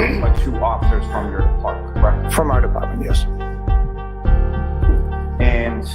but 2 officers from your department, correct? From our department, yes. And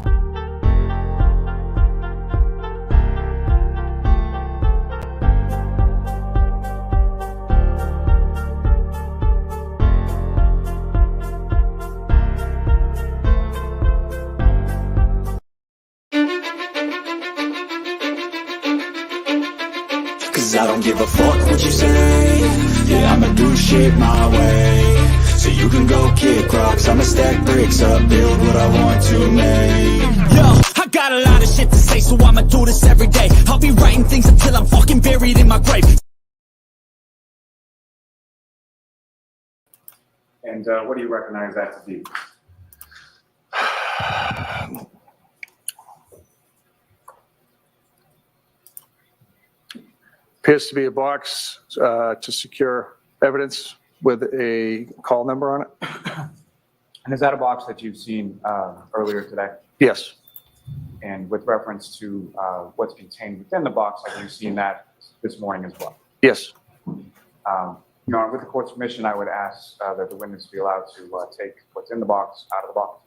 Cause I don't give a fuck what you say. Yeah, I'ma do shit my way. So you can go kick rocks, I'ma stack bricks up, build what I want to make. Yo, I got a lot of shit to say, so I'ma do this every day. I'll be writing things until I'm fucking buried in my grave. And what do you recognize that to be? Appears to be a box to secure evidence with a call number on it. And is that a box that you've seen earlier today? Yes. And with reference to what's contained within the box, have you seen that this morning as well? Yes. Your Honor, with the court's permission, I would ask that the witness be allowed to take what's in the box out of the box.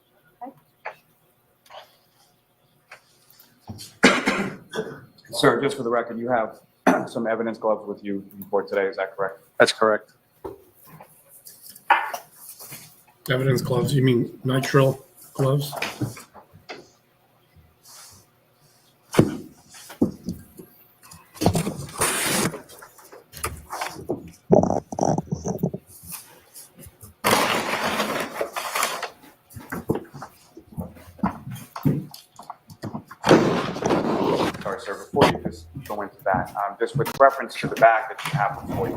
Sir, just for the record, you have some evidence gloves with you in court today, is that correct? That's correct. Evidence gloves, you mean nitrile gloves? Sorry, sir, before you just go into that, just with reference to the bag that you have before you,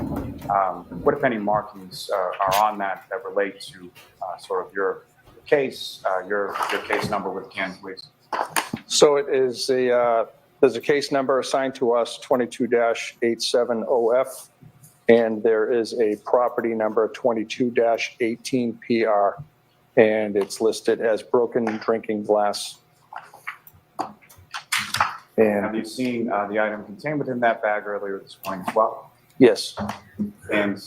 what, if any, markings are on that relate to sort of your case, your case number with CAN, please? So it is there's a case number assigned to us, 22-870F, and there is a property number, 22-18PR, and it's listed as broken drinking glass. Have And you seen the item contained within that bag earlier this morning as well? yes, And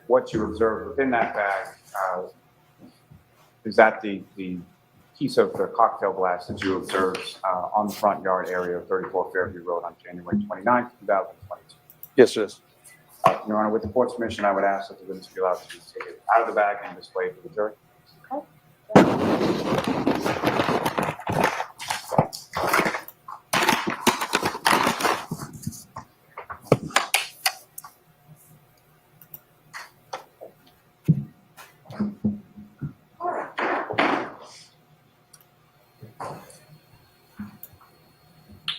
what you observed within that bag, is that the piece of the cocktail glass that you observed on the front yard area of 34 Fairview Road on January 29th, 2022? yes, it is. Your Honor, with the court's permission, I would ask that the witness be allowed to take it out of the bag and display it for the jury.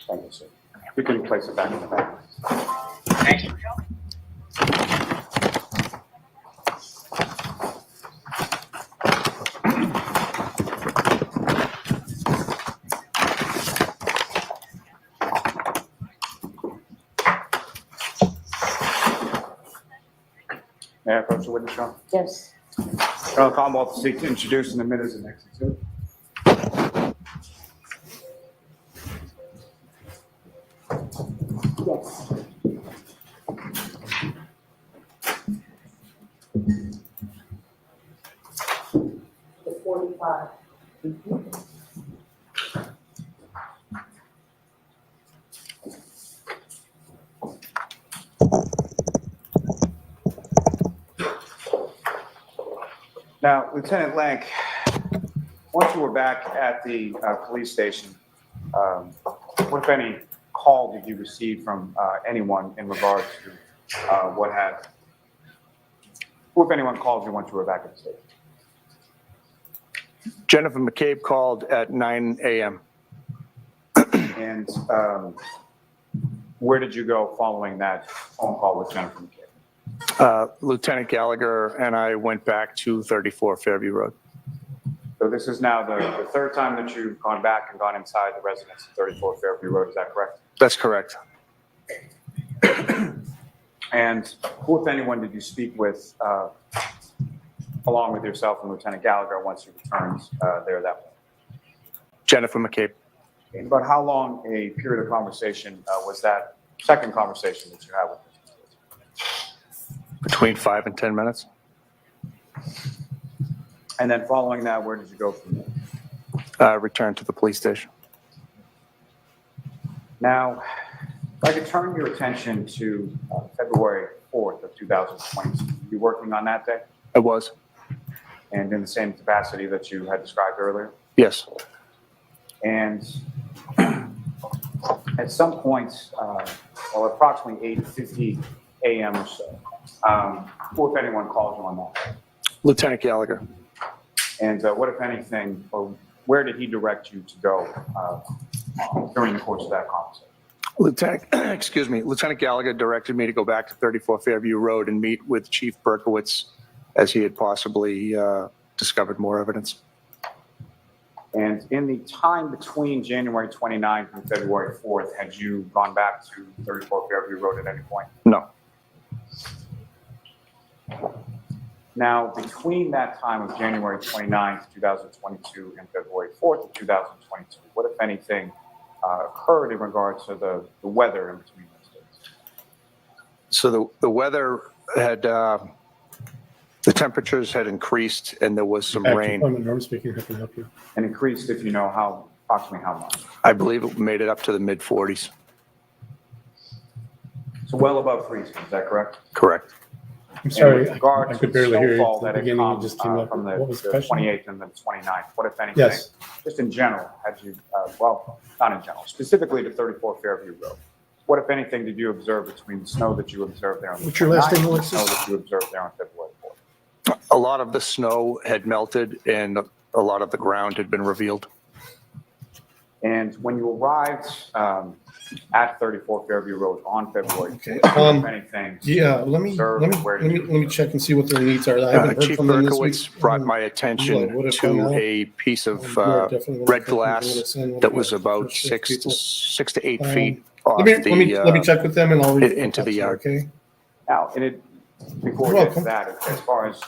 Thank you, sir. You can place it back in the bag. Thank you. May I approach the witness, Your Honor? Yes. Your Honor, the Commonwealth to seek to introduce in the minutes and execute. Yes. The 45. Now, Lieutenant Lank, once you were back at the police station, what, if any, call did you receive from anyone in regards to who, if anyone, called you once you were back at the station? Jennifer McCabe called at 9 a.m. And where did you go following that phone call with Jennifer McCabe? Lieutenant Gallagher and I went back to 34 Fairview Road. So this is now the third time that you've gone back and gone inside the residence at 34 Fairview Road, is that correct? That's correct. And who, if anyone, did you speak with along with yourself and Lieutenant Gallagher once you returned there that way? Jennifer McCabe. And about how long a period of conversation was that second conversation that you had with her? Between 5 and 10 minutes. And then following that, where did you go from there? Returned to the police station. Now, if I could turn your attention to February 4th of 2022. You working on that day? I was. And in the same capacity that you had described earlier? Yes. And at some point, approximately 8:50 a.m. or so, who, if anyone, called you on that? Lieutenant Gallagher. And what, if anything, or where did he direct you to go during the course of that conversation? Lieutenant Gallagher directed me to go back to 34 Fairview Road and meet with Chief Berkowitz as he had possibly discovered more evidence. And in the time between January 29th and February 4th, had you gone back to 34 Fairview Road at any point? No. Now, between that time of January 29th, 2022 and February 4th of 2022, what, if anything, occurred in regards to the weather in between those days? So the weather had, the temperatures had increased and there was some rain. Norm speaking, how can I help you? And increased, if you know, approximately how much? I believe it made it up to the mid 40s. So well above freezing, is that correct? Correct. I'm sorry, with regard I to could the barely hear you. snowfall At the that had beginning, you come, just came up. from What was the the question? 28th and the 29th, what, if anything, Yes. just in general, had you, not in general, specifically to 34 Fairview Road, what, if anything, did you observe between the snow that you observed there on the What's your last 29th name, and the Alexis? snow that you observed there on February 4th? A lot of the snow had melted and a lot of the ground had been revealed. And when you arrived at 34 Fairview Road on February 4th, if anything, Yeah, let me check and see what their needs are. I haven't heard Chief from them this week. Berkowitz brought my attention to a piece of red glass that was about 6 to 8 feet off Let me check with them and I'll read into the yard. Okay. now, before we You're get to welcome. that, as far as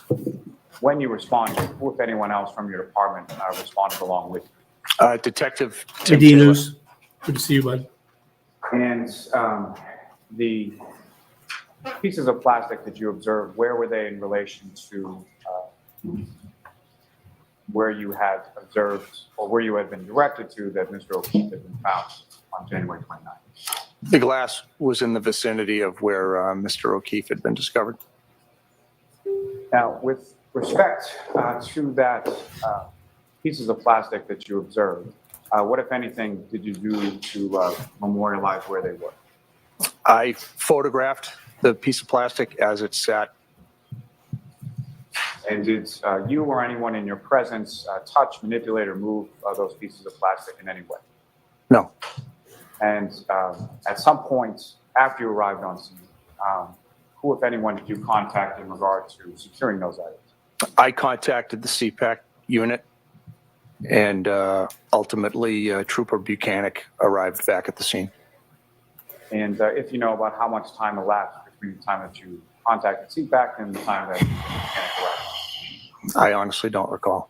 when you responded, who, if anyone else from your department, responded along with you? Detective Hey, Tim Dean Taylor. News. Good to see you, bud. And the pieces of plastic that you observed, where were they in relation to where you had observed or where you had been directed to that Mr. O'Keefe had been found on January 29th? The glass was in the vicinity of where Mr. O'Keefe had been discovered. Now, with respect to that pieces of plastic that you observed, what, if anything, did you do to memorialize where they were? I photographed the piece of plastic as it sat. And did you or anyone in your presence touch, manipulate, or move those pieces of plastic in any way? No. And at some point after you arrived on scene, who, if anyone, did you contact in regard to securing those items? I contacted the CPAC unit and ultimately Trooper Buchanan arrived back at the scene. And if you know about how much time elapsed between the time that you contacted CPAC and the time that Buchanan arrived? I honestly don't recall.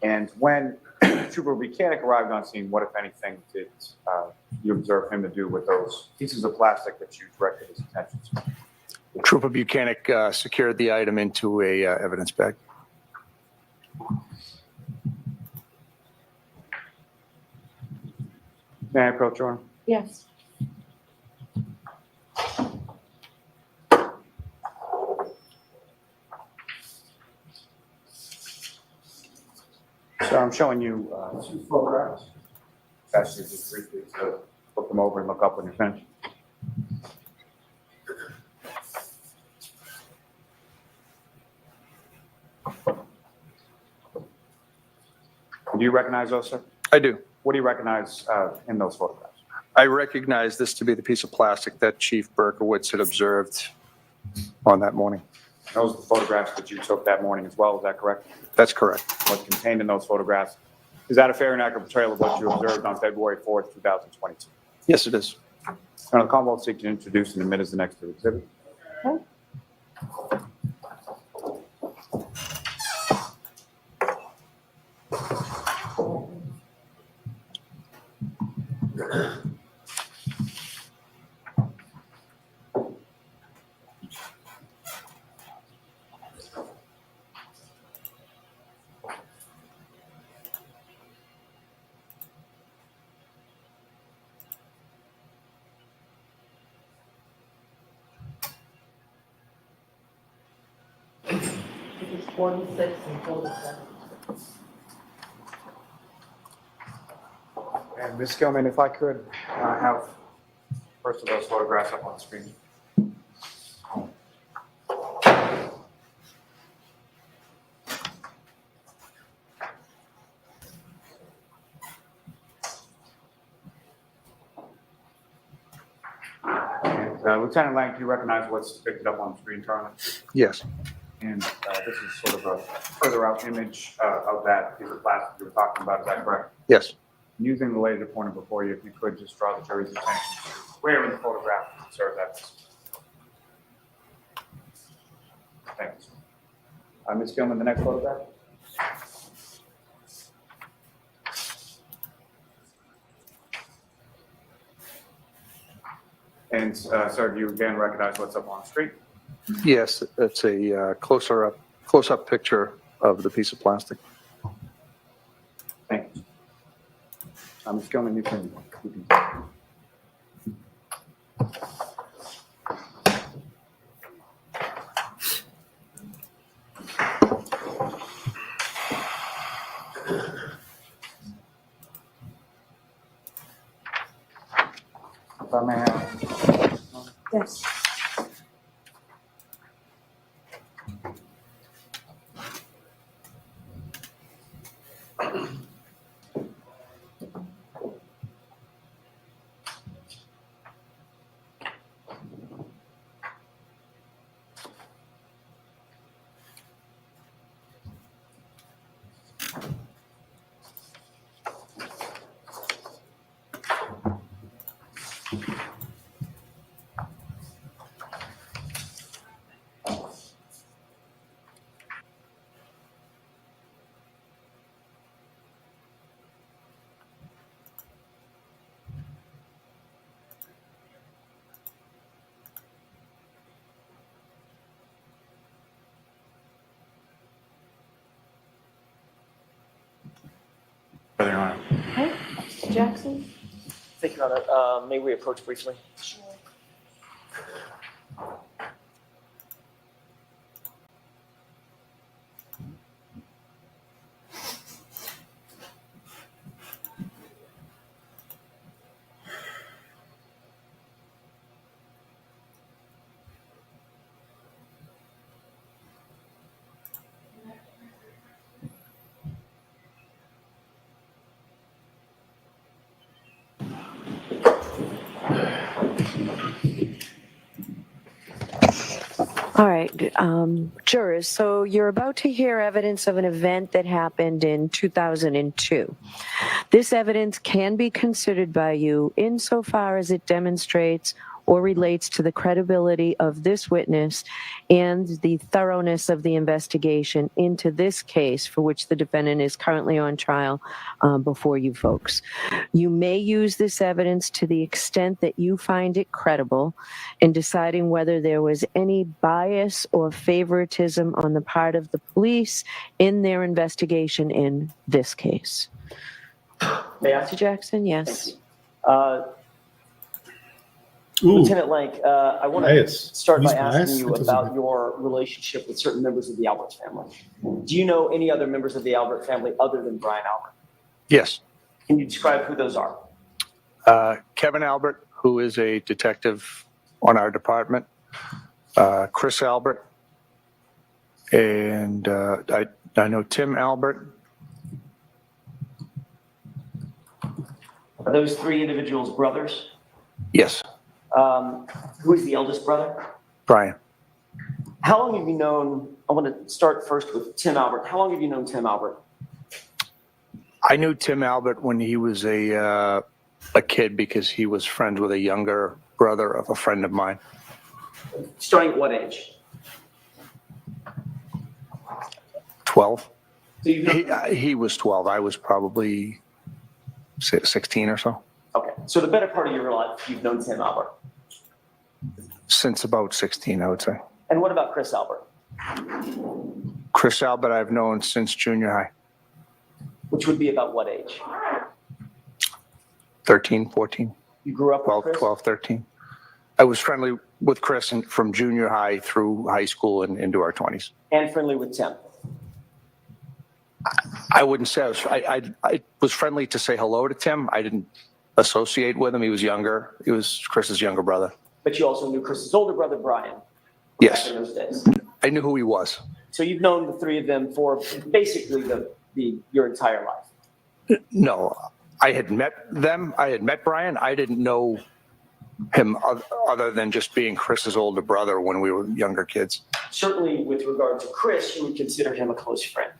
And when Trooper Buchanan arrived on scene, what, if anything, did you observe him to do with those pieces of plastic that you directed his attention to? Trooper Buchanan secured the item into a evidence bag. May I approach your Honor? Yes. So I'm showing you two photographs. Ask you just briefly to look them over and look up when you're finished. Do you recognize those, sir? I do. What do you recognize in those photographs? I recognize this to be the piece of plastic that Chief Berkowitz had observed on that morning. Those are the photographs that you took that morning as well, is that correct? That's correct. What's contained in those photographs, is that a fair and accurate portrayal of what you observed on February 4th, 2022? Yes, it is. Now, the Commonwealth seeks to introduce and admit as the next exhibit. 46 and 47. And Ms. Gilman, if I could have first of those photographs up on the screen. And Lieutenant Lang, do you recognize what's depicted up on the screen currently? Yes. And this is sort of a further out image of that piece of plastic you were talking about, is that correct? Yes. Using the laser pointer before you, if you could just draw the jury's attention to where in the photograph serves that. Thanks. Ms. Gilman, the next photograph. And sir, do you again recognize what's up on the screen? Yes, it's a close-up picture of the piece of plastic. Thank you. Ms. Gilman, you can. If I may have. Yes. Further on. Okay, Mr. Jackson? Thank you, Your Honor. May we approach briefly? Sure. All right, jurors, so you're about to hear evidence of an event that happened in 2002. This evidence can be considered by you insofar as it demonstrates or relates to the credibility of this witness and the thoroughness of the investigation into this case for which the defendant is currently on trial before you folks. You may use this evidence to the extent that you find it credible in deciding whether there was any bias or favoritism on the part of the police in their investigation in this case. May I? Mr. Jackson, yes. Lieutenant Lang, I want to start by He's asking biased? you That doesn't about make- your relationship with certain members of the Albert family. Do you know any other members of the Albert family other than Brian Albert? Yes. Can you describe who those are? Kevin Albert, who is a detective on our department, Chris Albert, and I know Tim Albert. Are those three individuals brothers? Yes. Who is the eldest brother? Brian. How long have you known, I want to start first with Tim Albert. How long have you known Tim Albert? I knew Tim Albert when he was a kid because he was friends with a younger brother of a friend of mine. Starting at what age? 12. So you've known, He was 12. I was probably 16 or so. okay, so the better part of your life, you've known Tim Albert. Since about 16, I would say. And what about Chris Albert? Chris Albert I've known since junior high. Which would be about what age? 13, 14, You grew up with 12, Chris? 12, 13. I was friendly with Chris from junior high through high school and into our 20s. And friendly with Tim? I wouldn't say I was friendly to say hello to Tim. I didn't associate with him. He was younger. He was Chris's younger brother. But you also knew Chris's older brother, Brian. Yes. Back in those days. I knew who he was. So you've known the three of them for basically your entire life. No, I had met them. I had met Brian. I didn't know him other than just being Chris's older brother when we were younger kids. Certainly with regard to Chris, you would consider him a close friend.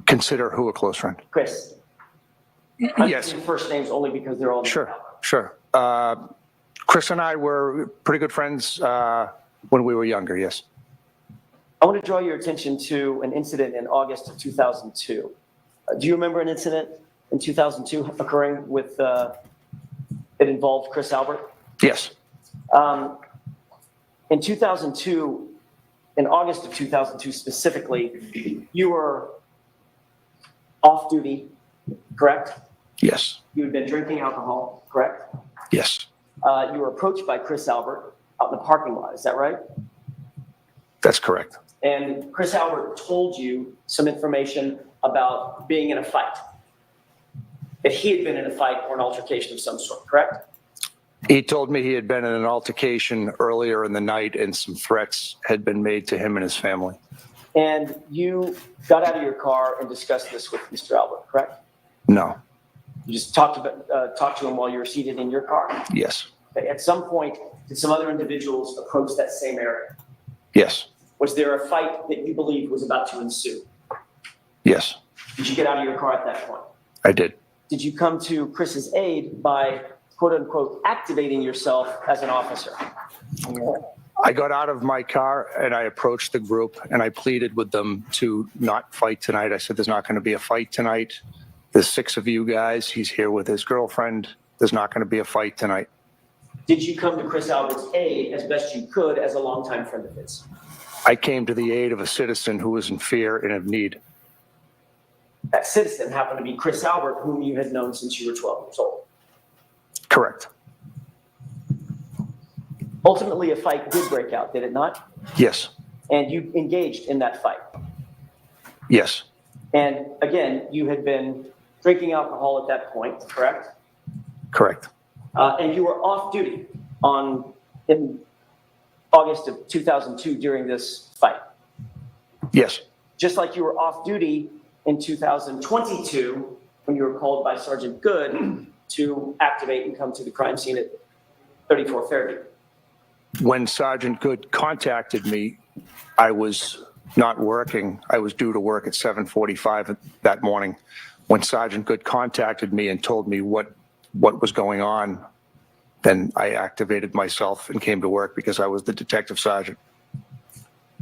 Consider who a close friend? Chris. I'm Yes. using first names only because they're all Sure. Chris and I were pretty good friends when we were younger, yes. I want to draw your attention to an incident in August of 2002. Do you remember an incident in 2002 occurring with, that involved Chris Albert? Yes. In 2002, in August of 2002 specifically, you were off duty, correct? Yes. You had been drinking alcohol, correct? Yes. You were approached by Chris Albert out in the parking lot, is that right? That's correct. And Chris Albert told you some information about being in a fight, that he had been in a fight or an altercation of some sort, correct? He told me he had been in an altercation earlier in the night and some threats had been made to him and his family. And you got out of your car and discussed this with Mr. Albert, correct? No. You just talked to him while you were seated in your car? Yes. Okay. At some point, did some other individuals approach that same area? Yes. Was there a fight that you believed was about to ensue? Yes. Did you get out of your car at that point? I did. Did you come to Chris's aid by, quote unquote, activating yourself as an officer? I got out of my car and I approached the group and I pleaded with them to not fight tonight. I said, there's not going to be a fight tonight. There's 6 of you guys. He's here with his girlfriend. There's not going to be a fight tonight. Did you come to Chris Albert's aid as best you could as a longtime friend of his? I came to the aid of a citizen who was in fear and of need. That citizen happened to be Chris Albert, whom you had known since you were 12 years old. Correct. Ultimately, a fight did break out, did it not? Yes. And you engaged in that fight. Yes. And again, you had been drinking alcohol at that point, correct? Correct. And you were off duty in August of 2002 during this fight. Yes. Just like you were off duty in 2022 when you were called by Sergeant Good to activate and come to the crime scene at 34 Fairview. When Sergeant Good contacted me, I was not working. I was due to work at 7:45 that morning. When Sergeant Good contacted me and told me what was going on, then I activated myself and came to work because I was the detective sergeant.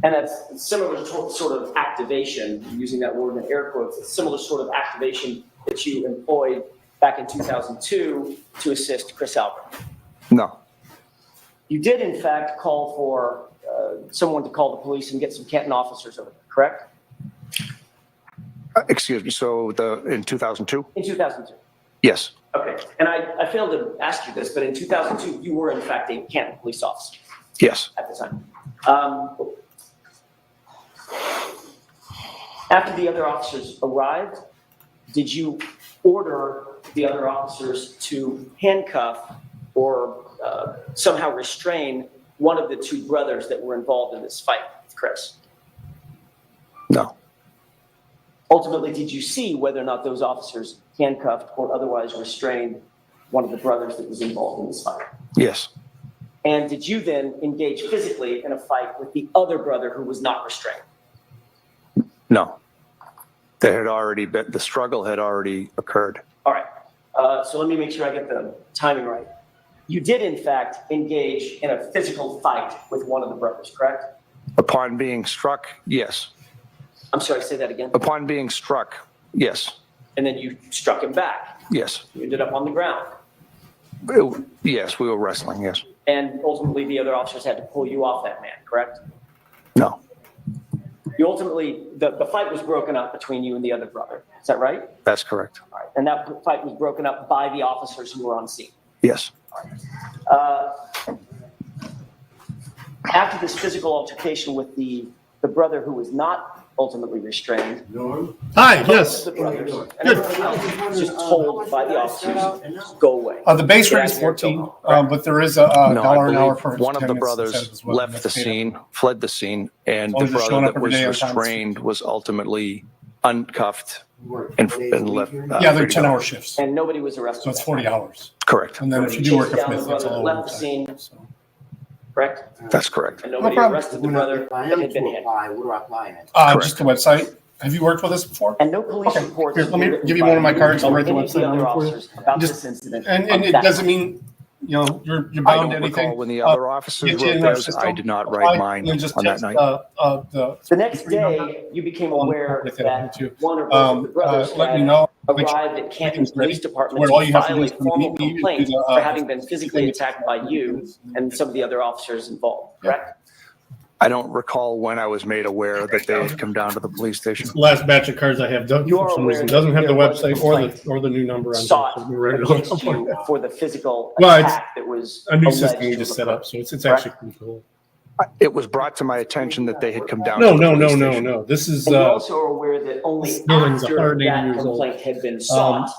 And that's similar sort of activation, using that word in air quotes, it's similar sort of activation that you employed back in 2002 to assist Chris Albert. No. You did, in fact, call for someone to call the police and get some Canton officers over there, correct? Excuse me. So in 2002? In 2002. Yes. Okay. And I failed to ask you this, but in 2002, you were, in fact, a Canton police officer Yes. at the time. After the other officers arrived, did you order the other officers to handcuff or somehow restrain one of the 2 brothers that were involved in this fight with Chris? No. Ultimately, did you see whether or not those officers handcuffed or otherwise restrained one of the brothers that was involved in this fight? Yes. And did you then engage physically in a fight with the other brother who was not restrained? No. The struggle had already occurred. All right. So let me make sure I get the timing right. You did, in fact, engage in a physical fight with one of the brothers, correct? Upon being struck, yes. I'm sorry, say that again. Upon being struck, yes. And then you struck him back. Yes. You ended up on the ground. Yes, we were wrestling, yes. And ultimately, the other officers had to pull you off that man, correct? No. You ultimately, the fight was broken up between you and the other brother. Is that right? That's correct. All right. And that fight was broken up by the officers who were on scene. Yes. After this physical altercation with the brother who was not ultimately restrained. Hi, yes. The brothers. And everyone else was just told by the officers, go away. The base Get rate out is of here, 14, go home. but there is a No, dollar I an hour believe for one of the attendance brothers incentive as well. left the That's paid up. scene, fled the scene, and long the as you're brother showing up that every was day on time. restrained was ultimately uncuffed and left. Yeah, free they're to go. 10-hour shifts, And nobody was arrested. so it's that 40 time, hours. Correct. And then if you do work a Chased down fifth, the it's a brother, little left the overtime. scene, correct? That's correct. And nobody problem. arrested the brother that had been hit. What do I apply at? Just the website. Have you worked with us before? And no police Okay, reports. here, let me were written give you by one of my cards and or write the any of website on other it for you. officers about Just- this incident. And on it that doesn't mean, you're I bound to don't anything. recall when the other officers Get you in wrote our theirs. I system, did not apply, write and mine then just on that text, night. The next day, you became aware that one or both of the brothers let me had know. Make sure arrived at Canton everything's ready. Police Department Where all to you have to file do a is come formal meet me and complaint do the, for having been physically attacked by you and some of the other officers involved, correct? I don't recall when I was made aware that they had come down to the police station. Last batch of cards I have, You are for some aware reason, that doesn't have the there was a website complaint or the new number on. Sought there, so we're ready to against go. you for the physical Well, it's attack that was A new alleged system we to just have set occurred. up, so it's actually pretty cool. It was brought to my attention that they had come down. No, to the no, no, police no, station. no. This is, And you also are aware that only this building's after 180 that years old. complaint had been sought,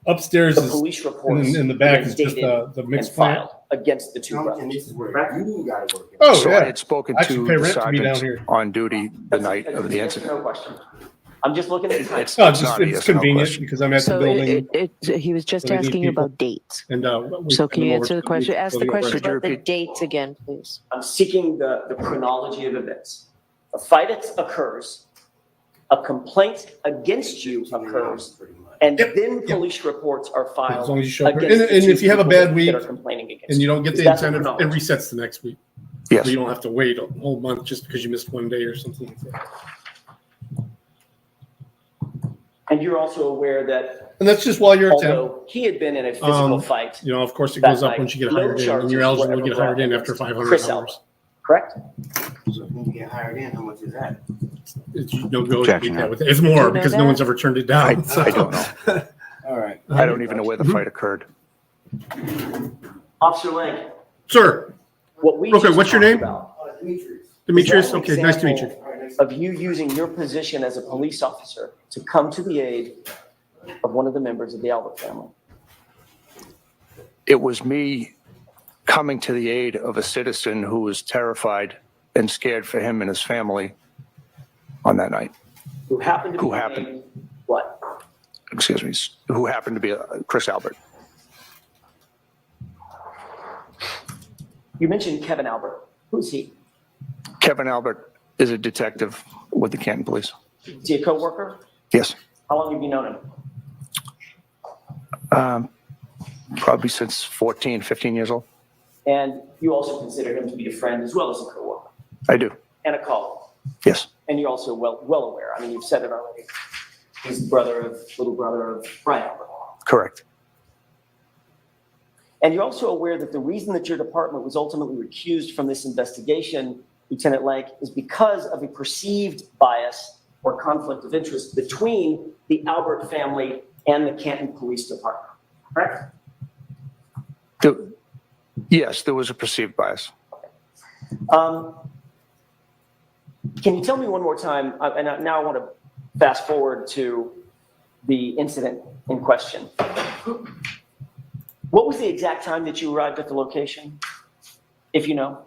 upstairs the is, police reports in the back were is just dated the and mixed plant. filed against the two And brothers. this is where Correct? you gotta work. Oh, So I yeah. had spoken I should to pay the rent to be down sergeant here. on duty the That's night of the yes or incident. no question. I'm just looking at the time. It's No, it's just, not a it's yes or no convenient question. because I'm at the So building he was just So they need asking you people. about dates. and, So can you answer the the question? Ask the question Could you about the repeat? dates again, please. I'm seeking the chronology of events. A fight occurs, a complaint against you occurs, and Yep, then yep. police reports are filed As long as you show up. against And the two if you have a people bad that week are complaining against and you don't get Is the that the incentive, it chronology? resets the next week. Yes. So you don't have to wait a whole month just because you missed one day or something like that. And you're also aware that And that's just while you're a temp. although he had been in a physical fight, You know, of course, it That goes up night, once you get no hired in, and charges you're were eligible to ever get hired in brought after against 500 Chris hours. correct? So when you get hired in, how much is that? It's, you don't go Objection, beat that yeah. with it. It's Do more you know because no that? one's ever turned it down. I don't know. All right. I don't even know where the fight occurred. Officer Lang, Sir, what we Okay, just what's your talked name? about Demetrius, Is that an okay, nice to meet you. example of you using your position as a police officer to come to the aid of one of the members of the Albert family. It was me coming to the aid of a citizen who was terrified and scared for him and his family on that night. Who happened to be Who happened? named what? Excuse me, who happened to be Chris Albert. You mentioned Kevin Albert. Who's he? Kevin Albert is a detective with the Canton Police. Is he a coworker? Yes, How long have you known him? probably since 14, 15 years old. And you also consider him to be a friend as well as a coworker I do, and a colleague. yes. And you're also well aware. I mean, you've said it already. He's the little brother of Brian Albert. Correct. And you're also aware that the reason that your department was ultimately recused from this investigation, Lieutenant Lake, is because of a perceived bias or conflict of interest between the Albert family and the Canton Police Department, correct? Yes, there was a perceived bias. Can you tell me one more time, and now I want to fast forward to the incident in question. What was the exact time that you arrived at the location, if you know?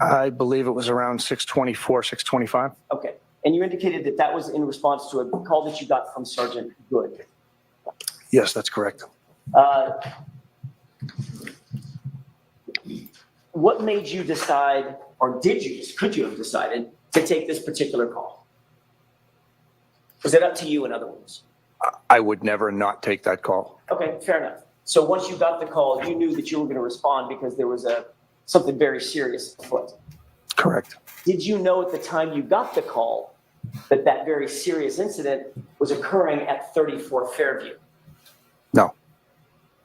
I believe it was around 6:24, 6:25. Okay. And you indicated that that was in response to a call that you got from Sergeant Good. Yes, that's correct. What made you decide, or could you have decided to take this particular call? Was it up to you, in other words? I would never not take that call. Okay, fair enough. So once you got the call, you knew that you were going to respond because there was something very serious afoot. Correct. Did you know at the time you got the call that that very serious incident was occurring at 34 Fairview? No.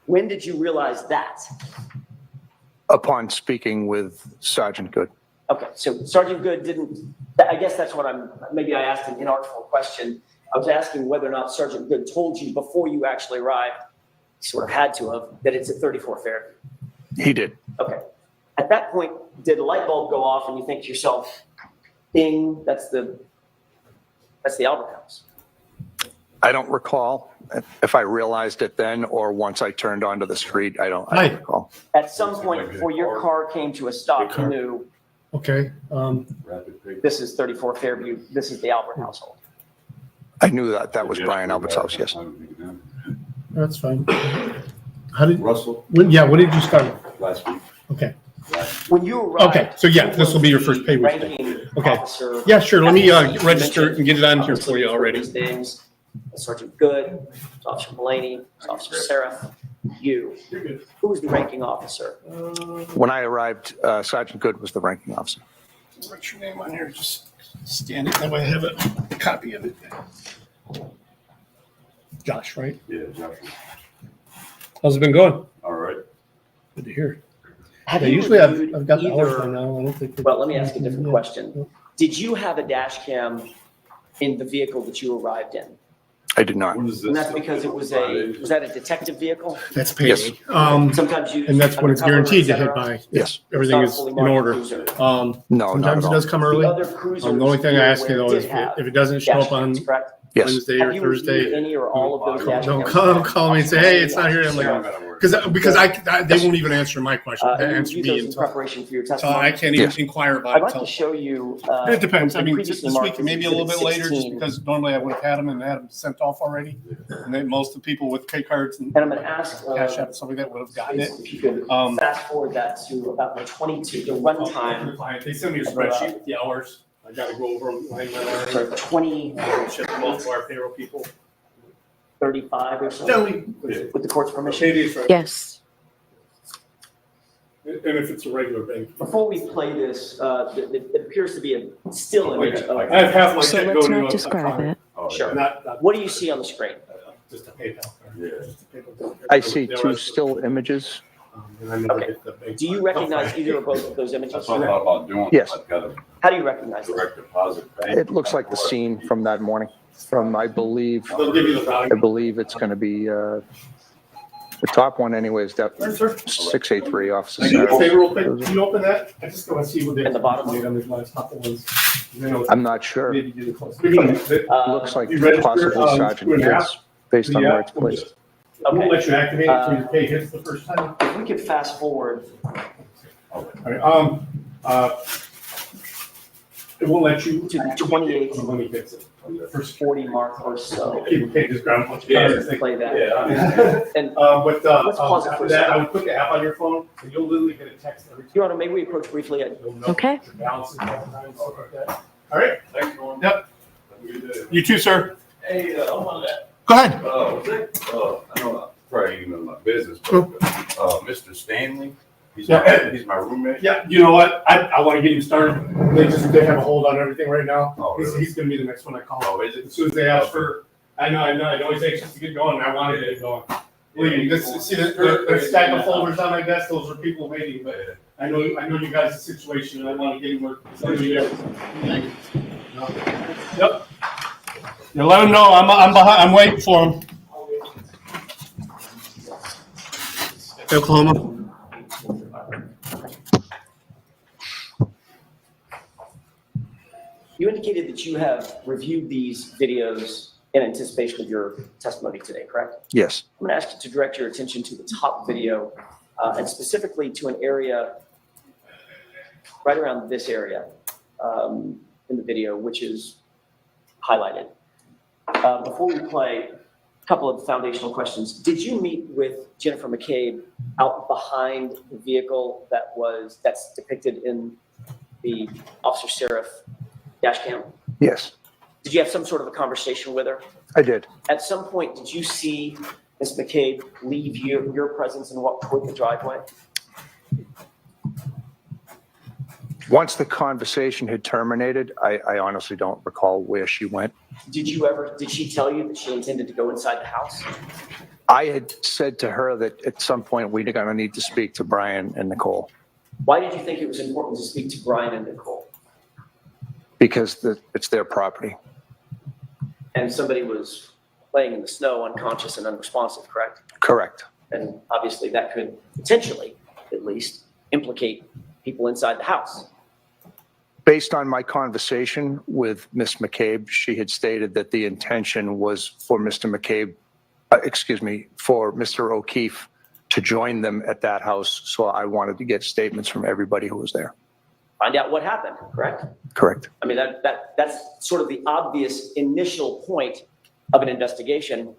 When did you realize that? Upon speaking with Sergeant Good. Okay, so Sergeant Good didn't, I guess that's what maybe I asked an inartful question. I was asking whether or not Sergeant Good told you before you actually arrived, he sort of had to have, that it's at 34 Fairview. He did. Okay. At that point, did a light bulb go off and you think to yourself, ding, that's the That's the Albert House. I don't recall if I realized it then or once I turned onto the street. I don't recall. At some point before your car came to a stop, you knew Okay, this is 34 Fairview, this is the Albert household. I knew that that was Brian Albert's house, yes. that's fine. How did, Russell, when did you start? last week. Okay, When you arrived. Okay, so yeah, this will be your first pay week. Ranking Okay. officer. Yeah, sure, let me As register and get it on here mentioned, for you already. his names, Sergeant Good, Officer Mulaney, Officer Seraph, you. Who was the ranking officer? When I arrived, Sergeant Good was the ranking officer. Write your name on here, just stand it, that way I have a copy of it. Josh, right? Yeah, Josh. How's it been going? All right. Good to hear. Have Yeah, you usually reviewed I've got the hours either- by now, I don't think. Well, let me ask a different Yeah. question. Did you have a dash cam in the vehicle that you arrived in? I did not. When is And this? that's because it was was that a detective vehicle? That's Yes. payday. Sometimes you. And that's when it's guaranteed to hit by. Yes. Everything is in order. No, Sometimes not it at does all. come The early. other cruisers. The only thing I ask you though is did have if it doesn't show dash up on cams, correct? Yes. Wednesday Have or you reviewed Thursday, any or all of those dash don't cams? call me and say, hey, it's not here. I'm like, because they won't even answer my question. They And you answer reviewed me those in until, preparation for your so I testimony. can't even Yes. inquire about I'd it like to until. show you. It depends. I the mean, previously this marked week, maybe a little bit Exhibit later, just 16. because normally I would have had them and had them sent off already. And then most of the people with pay cards and And I'm gonna ask, Cash App, something that would have gotten it. if you could Um, fast forward that to about the 22, the runtime, They send me a spreadsheet with the hours. I gotta go over them, line by line. so 20, Ship them off to our payroll people. 35 or so, Generally, with the court's permission. it is right. Yes. And if it's a regular bank. Before we play this, it appears to be a still image of, I have half my So check let's going not to describe it. Sure. Not What do you see on the screen? just a PayPal card. Yeah. Just a PayPal card. I see The two rest of- still images. And I never Okay. get the bank Do you card. recognize either or both of those images? That's what I thought about doing. Yes. I've got a How do you recognize them? direct deposit bank. It looks like the scene from that morning from, I believe They'll give you the value. it's going to be, the top one anyway is that Right, sir. 683 Officer I do a Sarah. favor real quick. Can you open that? I just go and see what they. And the bottom one? On these last couple ones. You know, I'm not sure. maybe do the close. It Looks like you register, possibly 2.5? Sergeant Kids, based on where it's placed. won't Okay, let you activate it until your pay hits the first time. if we could fast forward, All right, it won't let you. To the 28th. When he gets it. The first 40 mark or so. people can't just grab a bunch of Yeah. cards. Play that. Yeah. And But, Let's pause it for a after that, second. I would put the app on your phone, and you'll literally get a text every time. Your Honor, may we approach briefly? You'll know Okay. your balances all the time, stuff like that. All right, Thanks, Norm. Yep. You too, sir. Hey, I'm on that. Go ahead. I know, probably even in my business, but, Mr. Stanley, Yeah. he's my roommate. Yeah, you know what? I want to get him started. They have a hold on everything right now. Oh, really? He's gonna be the next one I call. Oh, is it? As soon as they ask for, I know he's anxious to get going, and I want to get it going. Believe me, see the stack of folders on my desk, those are people waiting, but I know you guys' situation, and I want to get him work. Yep. You let him know, I'm behind, I'm waiting for him. Oklahoma. you indicated that you have reviewed these videos in anticipation of your testimony today, correct? Yes. I'm going to ask you to direct your attention to the top video, and specifically to an area right around this area in the video, which is highlighted. Before we play, a couple of foundational questions. Did you meet with Jennifer McCabe out behind the vehicle that's depicted in the Officer Seraph dash cam? Yes, Did you have some sort of a conversation with her? I did. At some point, did you see Ms. McCabe leave your presence and walk toward the driveway? Once the conversation had terminated, I honestly don't recall where she went. Did she tell you that she intended to go inside the house? I had said to her that at some point we're going to need to speak to Brian and Nicole Why did you think it was important to speak to Brian and Nicole? because it's their property. And somebody was laying in the snow, unconscious and unresponsive, correct? Correct. And obviously that could potentially, at least, implicate people inside the house. Based on my conversation with Ms. McCabe, she had stated that the intention was for Mr. McCabe, for Mr. O'Keefe to join them at that house. So I wanted to get statements from everybody who was there. Find out what happened, correct? Correct. I mean, that's sort of the obvious initial point of an investigation.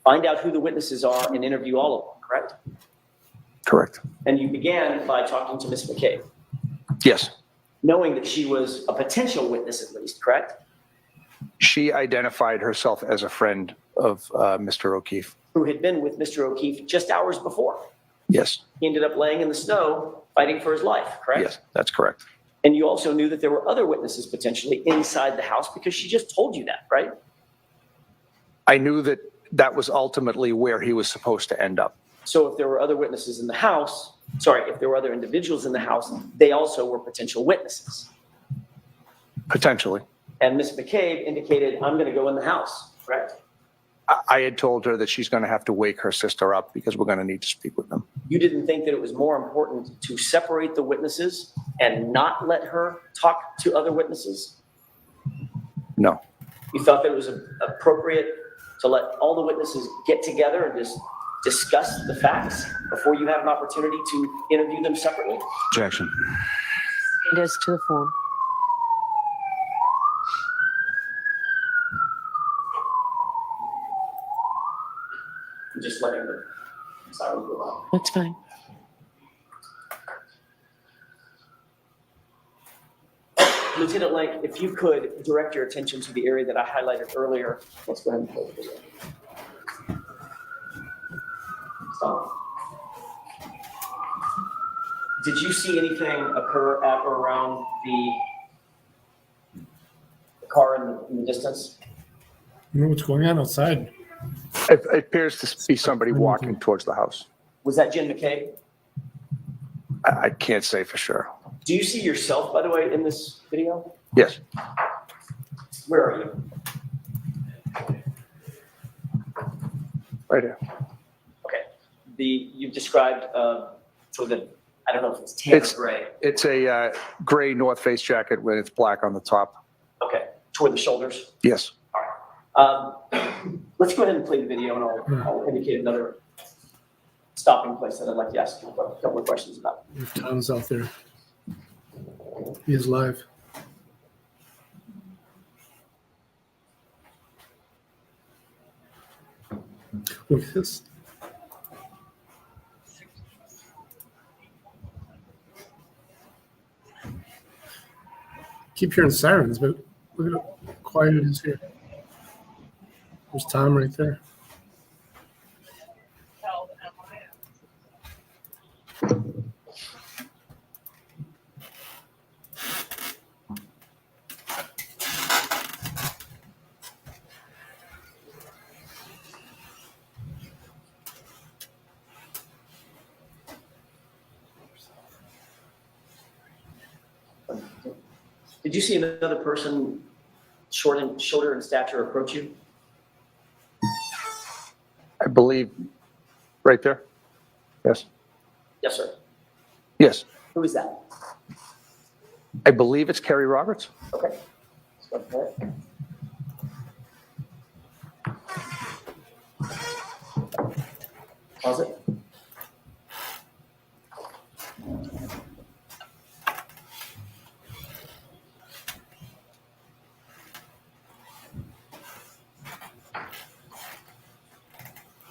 Find out who the witnesses are and interview all of them, correct? Correct. And you began by talking to Ms. McCabe, Yes. knowing that she was a potential witness at least, correct? She identified herself as a friend of Mr. O'Keefe. Who had been with Mr. O'Keefe just hours before. Yes. He ended up laying in the snow fighting for his life, correct? Yes, that's correct. And you also knew that there were other witnesses potentially inside the house because she just told you that, right? I knew that that was ultimately where he was supposed to end up. So if there were other witnesses in the house, if there were other individuals in the house, they also were potential witnesses. Potentially. And Ms. McCabe indicated, I'm going to go in the house, correct? I had told her that she's going to have to wake her sister up because we're going to need to speak with them. You didn't think that it was more important to separate the witnesses and not let her talk to other witnesses? No. You thought that it was appropriate to let all the witnesses get together and just discuss the facts before you have an opportunity to interview them separately? Objection. It is to the form. I'm just letting the siren go out. That's fine. Lieutenant Lang, if you could direct your attention to the area that I highlighted earlier. Let's go ahead and play the video. Stop. Did you see anything occur at or around the car in the distance? You know what's going on outside? It appears to be somebody walking towards the house. Was that Jim McCabe? I can't say for sure. Do you see yourself, by the way, in this video? Yes. Where are you? Right here. Okay. You've described sort of the, I don't know if it's tan or gray. It's a gray North Face jacket with it's black on the top. Okay. Toward the shoulders. Yes. Let's go ahead and play the video, and I'll indicate another stopping place that I'd like to ask you a couple of questions about. Tom's out there. He is live. Look at this. Keep hearing sirens, but look at how quiet it is here. There's Tom right there. Did you see another person shorter in stature approach you? I believe right there. Yes. Yes, sir. Yes. Who is that? I believe it's Kerry Roberts. Okay. Let's go ahead. Pause it.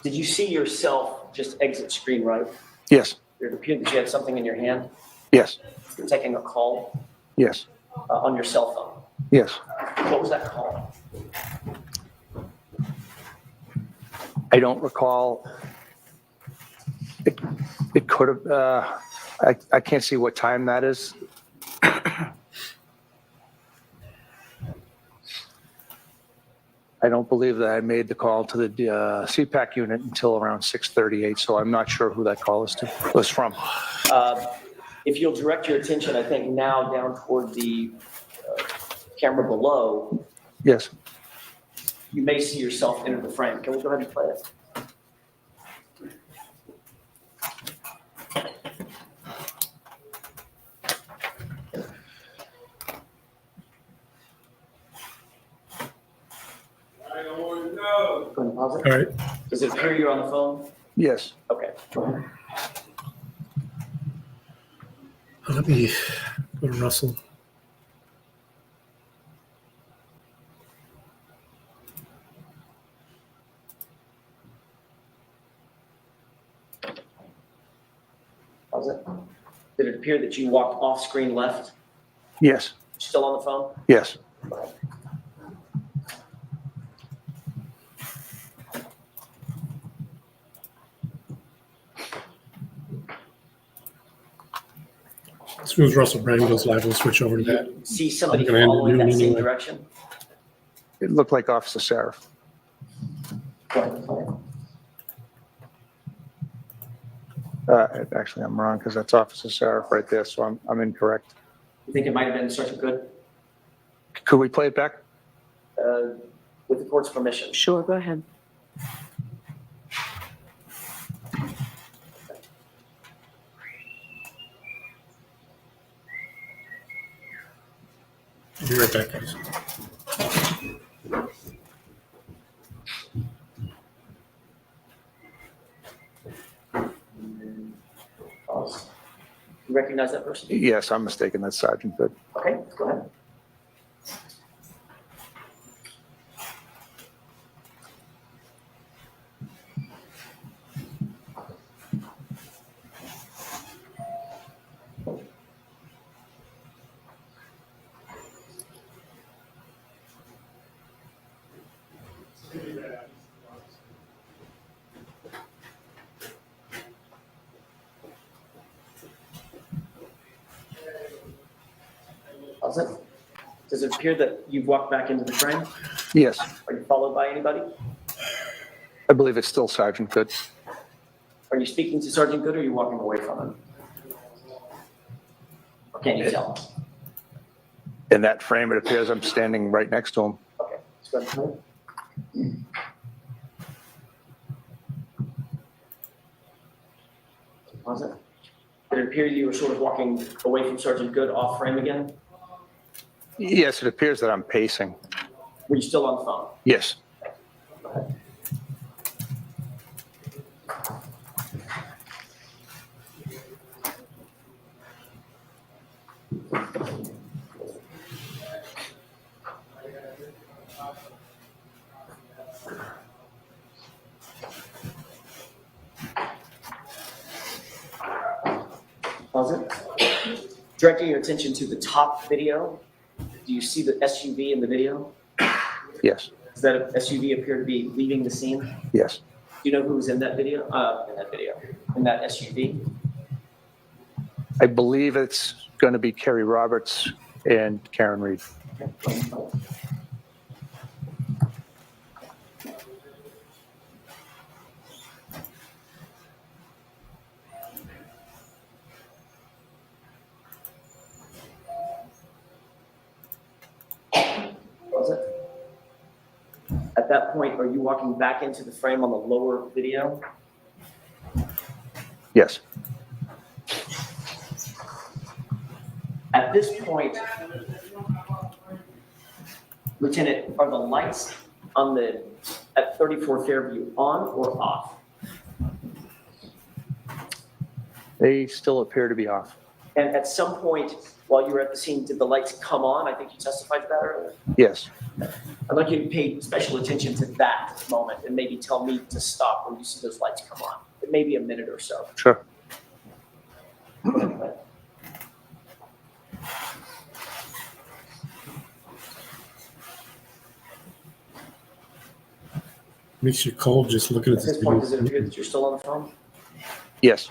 Did you see yourself just exit screen right? Yes. It appeared that you had something in your hand. Yes. You're taking a call Yes. on your cell phone. Yes. What was that call? I don't recall. It could have, I can't see what time that is. I don't believe that I made the call to the CPAC unit until around 6:38, so I'm not sure who that call was from. If you'll direct your attention, I think now down toward the camera below, Yes. you may see yourself enter the frame. Can we go ahead and play it? How's it? All right. Does it appear you're on the phone? Yes. Okay. Go ahead. Let me go to Russell. How's it? Did it appear that you walked off screen left? Yes. Still on the phone? Yes. Go ahead. As soon as Russell Brand goes live, we'll switch over to that. See somebody I'm gonna end at following noon that same anyway. direction? It looked like Officer Sarah. Go ahead. Go ahead. Actually, I'm wrong because that's Officer Sarah right there, so I'm incorrect. You think it might have been Sergeant Good? Could we play it back? With the court's permission. Sure, go ahead. I'll be right back, guys. Pause. You recognize that person? Yes, I'm mistaken. That's Sergeant Good. Okay, go ahead. How's it? Does it appear that you've walked back into the frame? Yes. Are you followed by anybody? I believe it's still Sergeant Good. Are you speaking to Sergeant Good or are you walking away from him? Or can't you tell? In that frame, it appears I'm standing right next to him. Okay, let's go ahead. How's it? Did it appear you were sort of walking away from Sergeant Good off frame again? Yes, it appears that I'm pacing. Were you still on the phone? Yes. Go ahead. How's it? Directing your attention to the top video, do you see the SUV in the video? Yes. Does that SUV appear to be leaving the scene? Do Yes. you know who was in that video? In that SUV? I believe it's going to be Kerry Roberts and Karen Reed. Was it? At that point, are you walking back into the frame on the lower video? Yes. At this point, Lieutenant, are the lights on at 34 Fairview on or off? They still appear to be off. And at some point, while you were at the scene, did the lights come on? I think you testified to that earlier. Yes. I'd like you to pay special attention to that moment and maybe tell me to stop when you see those lights come on. It may be a minute or so. Sure. Makes you cold just looking at At this this point, does it video. appear that you're still on the phone? Yes.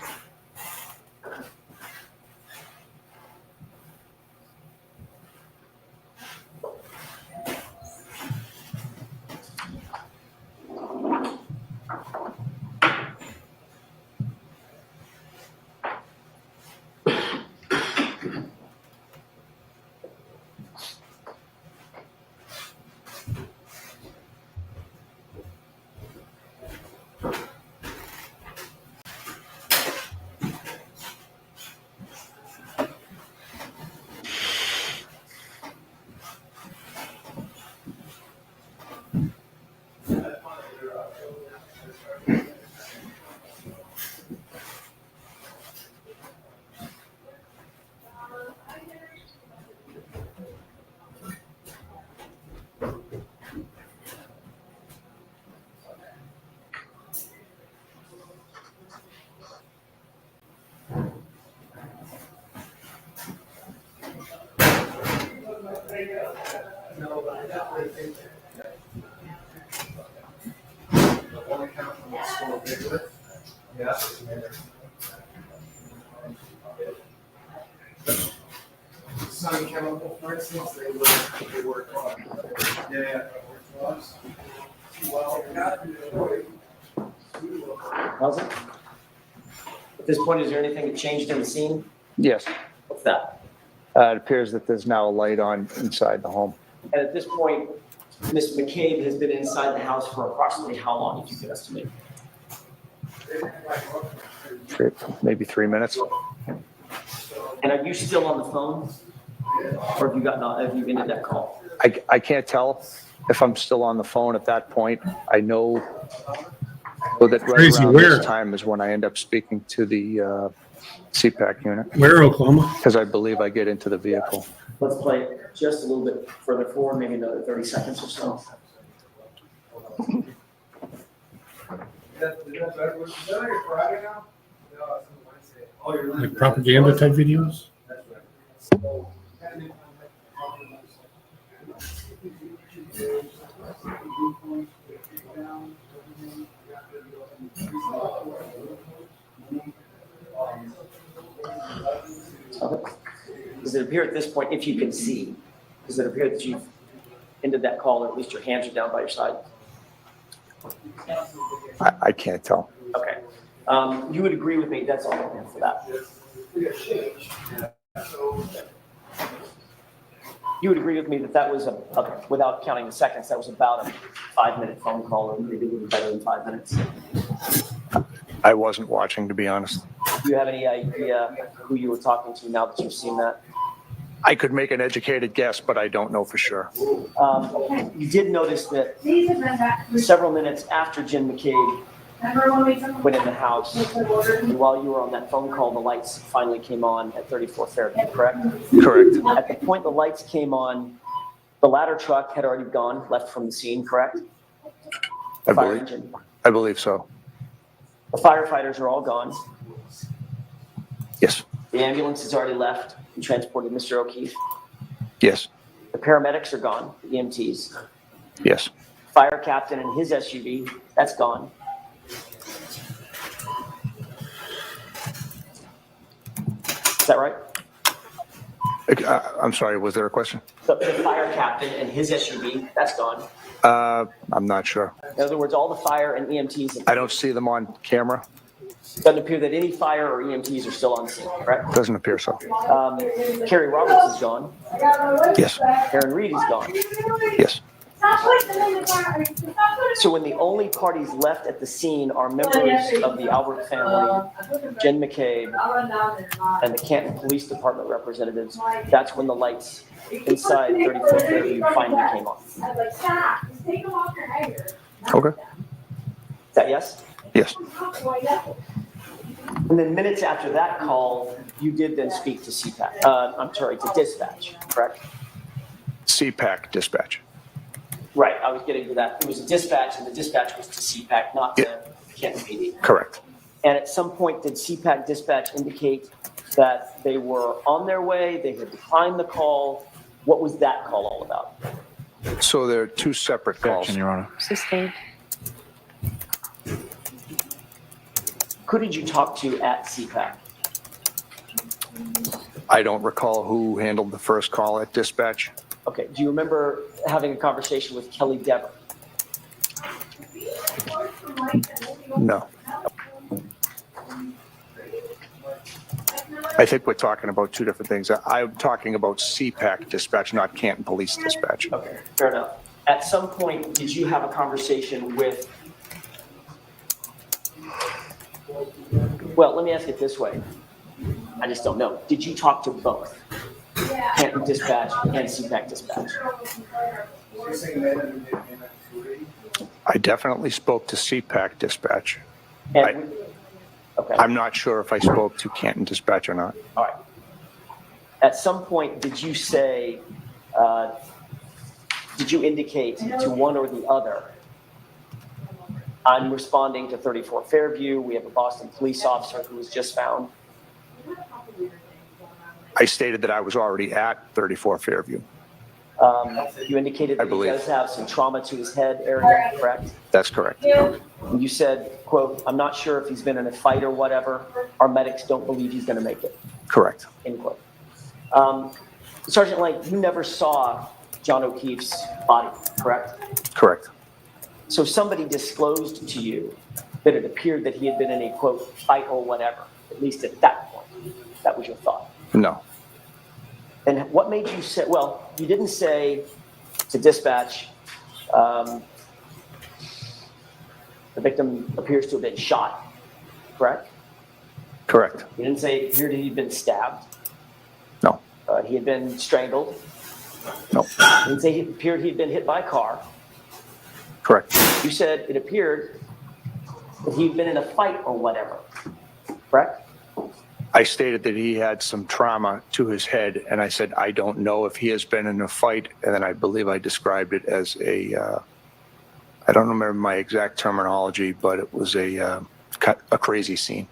Sun chemical, for instance, they work on. Yeah. How's it? At this point, is there anything that changed in the scene? Yes. What's that? It appears that there's now a light on inside the home. And at this point, Ms. McCabe has been inside the house for approximately how long, if you could estimate? Maybe 3 minutes. And are you still on the phone? Or have you ended that call? I can't tell if I'm still on the phone at that point. I know that right Crazy, around where? this time is when I end up speaking to the CPAC unit, Where, Oklahoma? because I believe I get into the vehicle. Let's play it just a little bit further forward, maybe another 30 seconds or so. Like propaganda type videos? Okay. Does it appear at this point, if you can see, does it appear that you've ended that call, or at least your hands are down by your side? I can't tell. Okay. You would agree with me, that's all I have for that. You would agree with me that that was without counting the seconds, that was about a 5-minute phone call, or maybe a little better than 5 minutes. I wasn't watching, to be honest. Do you have any idea who you were talking to now that you've seen that? I could make an educated guess, but I don't know for sure. You did notice that several minutes after Jim McCabe went in the house, and while you were on that phone call, the lights finally came on at 34 Fairview, correct? Correct. At the point the lights came on, the ladder truck had already gone, left from the scene, correct? I Fire believe, engine. I believe so. The firefighters are all gone. Yes. The ambulance has already left and transported Mr. O'Keefe. Yes. The paramedics are gone, the EMTs. Yes. Fire captain and his SUV, that's gone. Is that right? I'm sorry, was there a question? The fire captain and his SUV, that's gone. I'm not sure. In other words, all the fire and EMTs, it I don't see them on camera. doesn't appear that any fire or EMTs are still on scene, correct? Doesn't appear so. Kerry Roberts is gone. Yes. Aaron Reed is gone. Yes. So when the only parties left at the scene are members of the Albert family, Jen McCabe, and the Canton Police Department representatives, that's when the lights inside 34th Fairview finally came on. Okay. Is that yes? Yes. And then minutes after that call, you did then speak to CPAC, to dispatch, correct? CPAC dispatch. Right, I was getting to that. It was a dispatch, and the dispatch was to CPAC, not to Canton PD. Correct. And at some point, did CPAC dispatch indicate that they were on their way, they had declined the call? What was that call all about? So there are two separate calls. Your Honor. Sustained. Who did you talk to at CPAC? I don't recall who handled the first call at dispatch. Okay, do you remember having a conversation with Kelly Dever? No. I think we're talking about two different things. I'm talking about CPAC dispatch, not Canton Police dispatch. Okay, fair enough. At some point, did you have a conversation with, well, let me ask it this way. I just don't know. Did you talk to both Canton dispatch and CPAC dispatch? I definitely spoke to CPAC dispatch. And, okay. I'm not sure if I spoke to Canton dispatch or not. All right. At some point, did you say, did you indicate to one or the other, I'm responding to 34 Fairview, we have a Boston police officer who was just found? I stated that I was already at 34 Fairview. You indicated I that he believe. does have some trauma to his head area, correct? That's correct. And you said, quote, "I'm not sure if he's been in a fight or whatever. Our medics don't believe he's going to make it," Correct. end quote. Sergeant Lang, you never saw John O'Keefe's body, correct? Correct. So somebody disclosed to you that it appeared that he had been in a, quote, fight or whatever, at least at that point. That was your thought. No. And what made you say, well, you didn't say to dispatch, the victim appears to have been shot, correct? Correct. You didn't say it appeared he'd been stabbed. No. He had been strangled. No. You didn't say it appeared he'd been hit by a car. Correct. You said it appeared that he'd been in a fight or whatever, correct? I stated that he had some trauma to his head, and I said, I don't know if he has been in a fight, and then I believe I described it as I don't remember my exact terminology, but it was a crazy scene.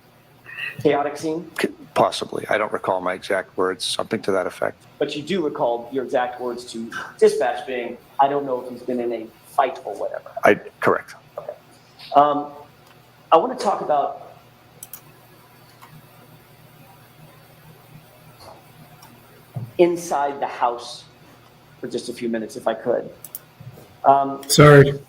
Chaotic scene? Possibly. I don't recall my exact words, something to that effect. But you do recall your exact words to dispatch being, I don't know if he's been in a fight or whatever. Correct. Okay. I want to talk about inside the house for just a few minutes, if I could. Sorry.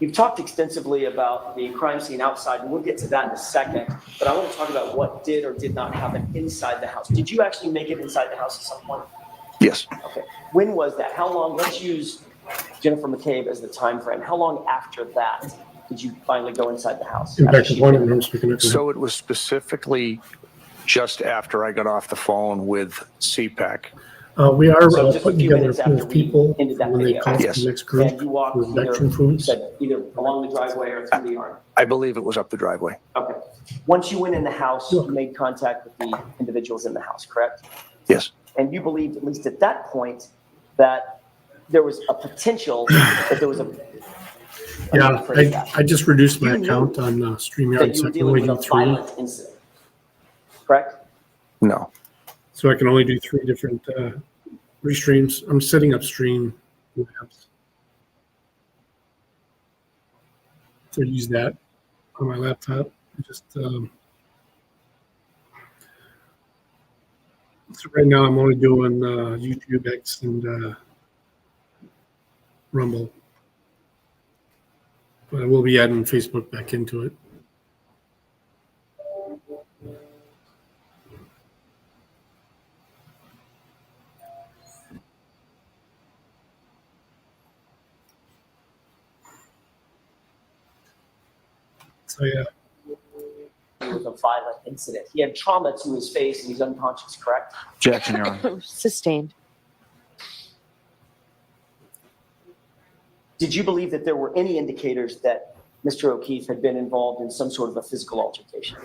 You've talked extensively about the crime scene outside, and we'll get to that in a second, but I want to talk about what did or did not happen inside the house. Did you actually make it inside the house at some point? Yes. Okay. When was that? How long? Let's use Jennifer McCabe as the time frame. How long after that did you finally go inside the house? Impact employment, I'm speaking of. So it was specifically just after I got off the phone with CPAC. We are So just a putting few together a minutes pool after of we people ended that when they video. call Yes. the next group And you walked with veteran either, foods. said either along the driveway or through the yard. I believe it was up the driveway. Okay. Once you went in the house, Sure. you made contact with the individuals in the house, correct? Yes. And you believed, at least at that point, that there was a potential that there was a. Yeah, I just reduced my You knew account on that StreamYard, you so were I can dealing only with do a 3. violent incident, correct? No. So I can only do 3 different restreams. I'm setting up stream labs. So use that on my laptop. Just so right now I'm only doing YouTube X and Rumble. But I will be adding Facebook back into it. So yeah, It was a violent incident. He had trauma to his face and he's unconscious, correct? Objection, Your Honor. Sustained. Did you believe that there were any indicators that Mr. O'Keefe had been involved in some sort of a physical altercation?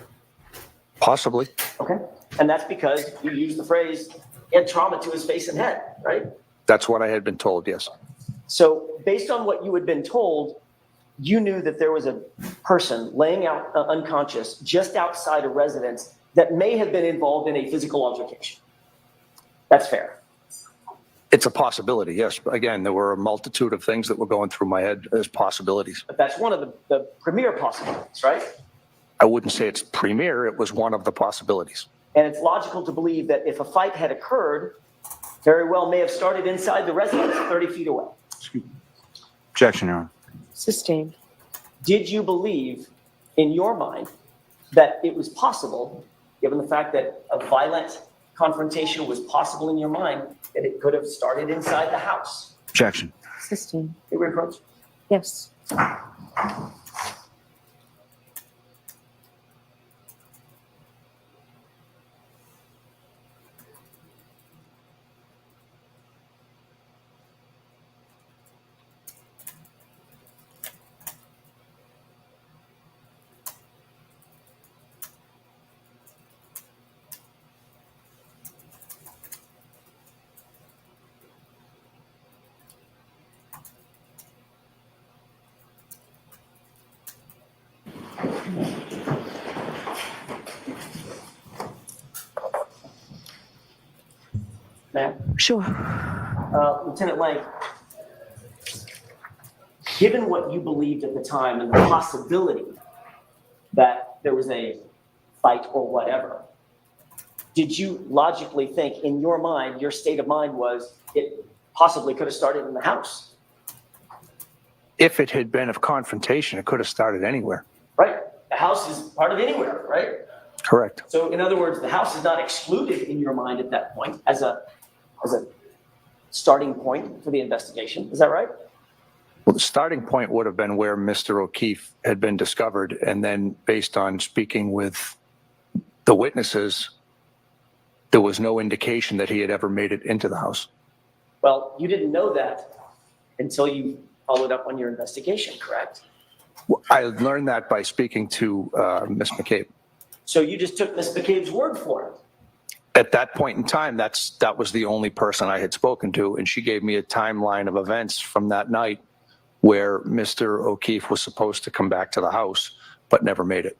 Possibly. Okay. And that's because you used the phrase, he had trauma to his face and head, right? That's what I had been told, yes. So based on what you had been told, you knew that there was a person laying out unconscious just outside a residence that may have been involved in a physical altercation. That's fair. It's a possibility, yes. But again, there were a multitude of things that were going through my head as possibilities. But that's one of the premier possibilities, right? I wouldn't say it's premier, it was one of the possibilities. And it's logical to believe that if a fight had occurred, very well may have started inside the residence 30 feet away. Objection, Your Honor. Sustained. Did you believe in your mind that it was possible, given the fact that a violent confrontation was possible in your mind, that it could have started inside the house? Objection. Sustained. They were approached. Yes. Ma'am? Sure. Lieutenant Lang, given what you believed at the time and the possibility that there was a fight or whatever, did you logically think in your mind, your state of mind was it possibly could have started in the house, If it had been a confrontation, it could have started anywhere. right? The house is part of anywhere, right? Correct. So in other words, the house is not excluded in your mind at that point as a starting point for the investigation. Is that right? Well, the starting point would have been where Mr. O'Keefe had been discovered, and then based on speaking with the witnesses, there was no indication that he had ever made it into the house. Well, you didn't know that until you followed up on your investigation, correct? I learned that by speaking to Ms. McCabe. So you just took Ms. McCabe's word for it. At that point in time, that was the only person I had spoken to, and she gave me a timeline of events from that night where Mr. O'Keefe was supposed to come back to the house, but never made it.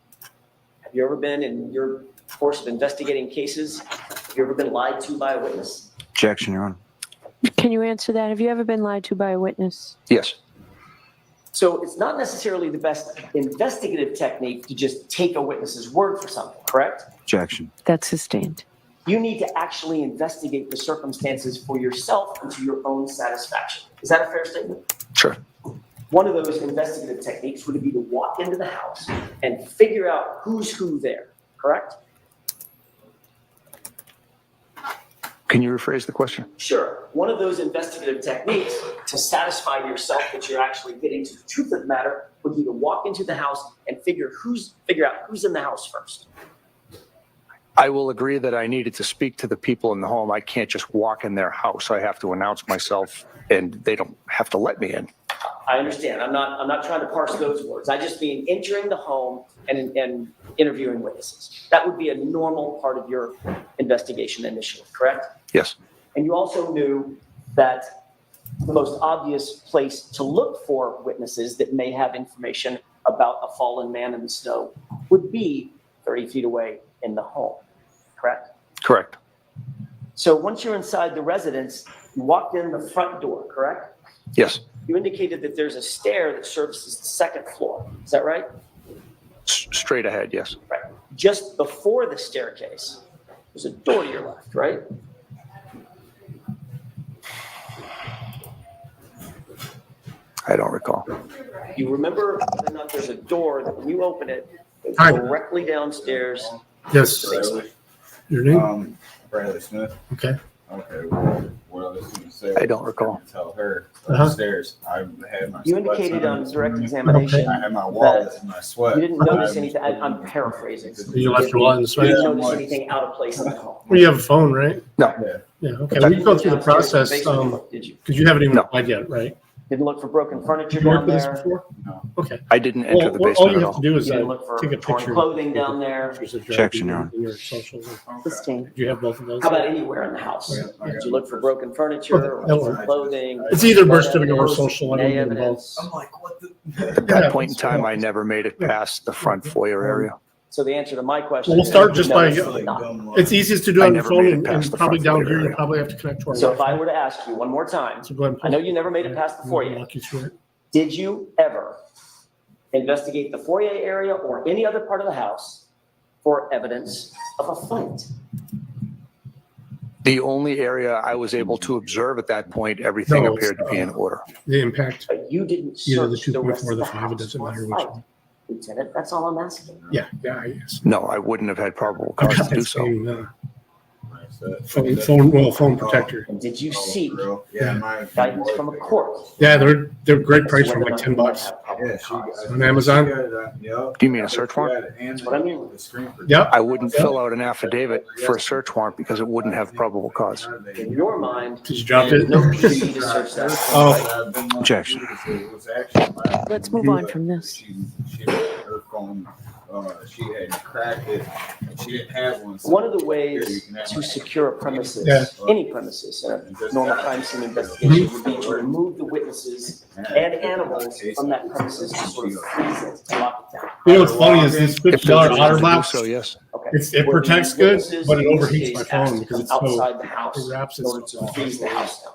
Have you ever been, in your course of investigating cases, have you ever been lied to by a witness? Objection, Your Honor. Can you answer that? Have you ever been lied to by a witness? Yes. So it's not necessarily the best investigative technique to just take a witness's word for something, correct? Objection. That's sustained. You need to actually investigate the circumstances for yourself and to your own satisfaction. Is that a fair statement? Sure. One of those investigative techniques would be to walk into the house and figure out who's who there, correct? Can you rephrase the question? Sure. One of those investigative techniques to satisfy yourself that you're actually getting to the truth of the matter would be to walk into the house and figure out who's in the house first. I will agree that I needed to speak to the people in the home. I can't just walk in their house. I have to announce myself, and they don't have to let me in. I understand. I'm not trying to parse those words. I just mean entering the home and interviewing witnesses. That would be a normal part of your investigation initially, correct? Yes. And you also knew that the most obvious place to look for witnesses that may have information about a fallen man in the snow would be 30 feet away in the home, correct? Correct. So once you're inside the residence, you walked in the front door, correct? Yes. You indicated that there's a stair that services the second floor. Is that right? Straight ahead, yes. Right. Just before the staircase, there's a door to your left, right? I don't recall. You remember whether or not there's a door that when you open it, it's Hi. directly downstairs. Yes, your name? Bradley Smith. Okay. Okay, well, what I was gonna say. I don't recall. Tell her Uh-huh. upstairs, I had my. You sweats indicated on on. direct examination I had my wallet and my sweat. you didn't notice I- anything. I'm paraphrasing. You left your wallet in the You sweat? didn't Yeah, notice like- anything out of place in the home. Well, you have a phone, right? No. Yeah. Yeah, okay. We can go through the process, Did you? because you haven't even No. applied yet, right? Didn't look for broken furniture Did you work down with us there? before? No. Okay. I didn't enter the All basement you at have to all. do You is didn't look for take a torn picture. clothing down there? Objection, Your Honor. Your social. Sustained. Do you have both of those? How about anywhere in the house? Yeah, I Did got you look for broken furniture or That'll torn work. clothing? It's either birth Blood certificate or evidence, social. I DNA don't know evidence? both. like, what the? At that point in time, I never made it past the front foyer area. So the answer to my question. We'll is start just no, by- it's not. It's easiest to do I on your never phone, made it and past the probably front down foyer here, you area. probably have to connect to our So if Wi-Fi. I were to ask you one more time, So go ahead and I know you never made it past the foyer. Walk you through it. Did you ever investigate the foyer area or any other part of the house for evidence of a fight? The only area I was able to observe at that point, everything No, appeared to be in order. The impact, But you didn't either the search the 2.4 rest or of the the 5, it house doesn't for matter a which fight. one. Lieutenant, that's all I'm asking. Yeah, yes. No, I wouldn't have had probable I've cause got to do that so. same, phone protector. And did you seek Yeah, my. guidance from a court? Yeah, they're great price as to for whether like or $10. not you might have probable Yeah, cause? On Amazon? Do you mean a search warrant? That's what I mean. Yep. I wouldn't fill out an affidavit for a search warrant because it wouldn't have probable cause. In your mind, Did you drop there's it? no duty to search that. Oh. Objection. Let's move on from this. Her phone, she had cracked it, and she didn't have one. so- One of the ways to secure a premises, Yeah. any premises, in a normal crime scene investigation would be to remove the witnesses and animals from that premises to sort of freeze it, to lock it down. You know what's funny is this If there's $50 a reason otter to do box, so, yes. Okay. it Were protects the good, witnesses but it in this overheats case my asked phone to because come it's so, outside the house it wraps in order its. to freeze the house down?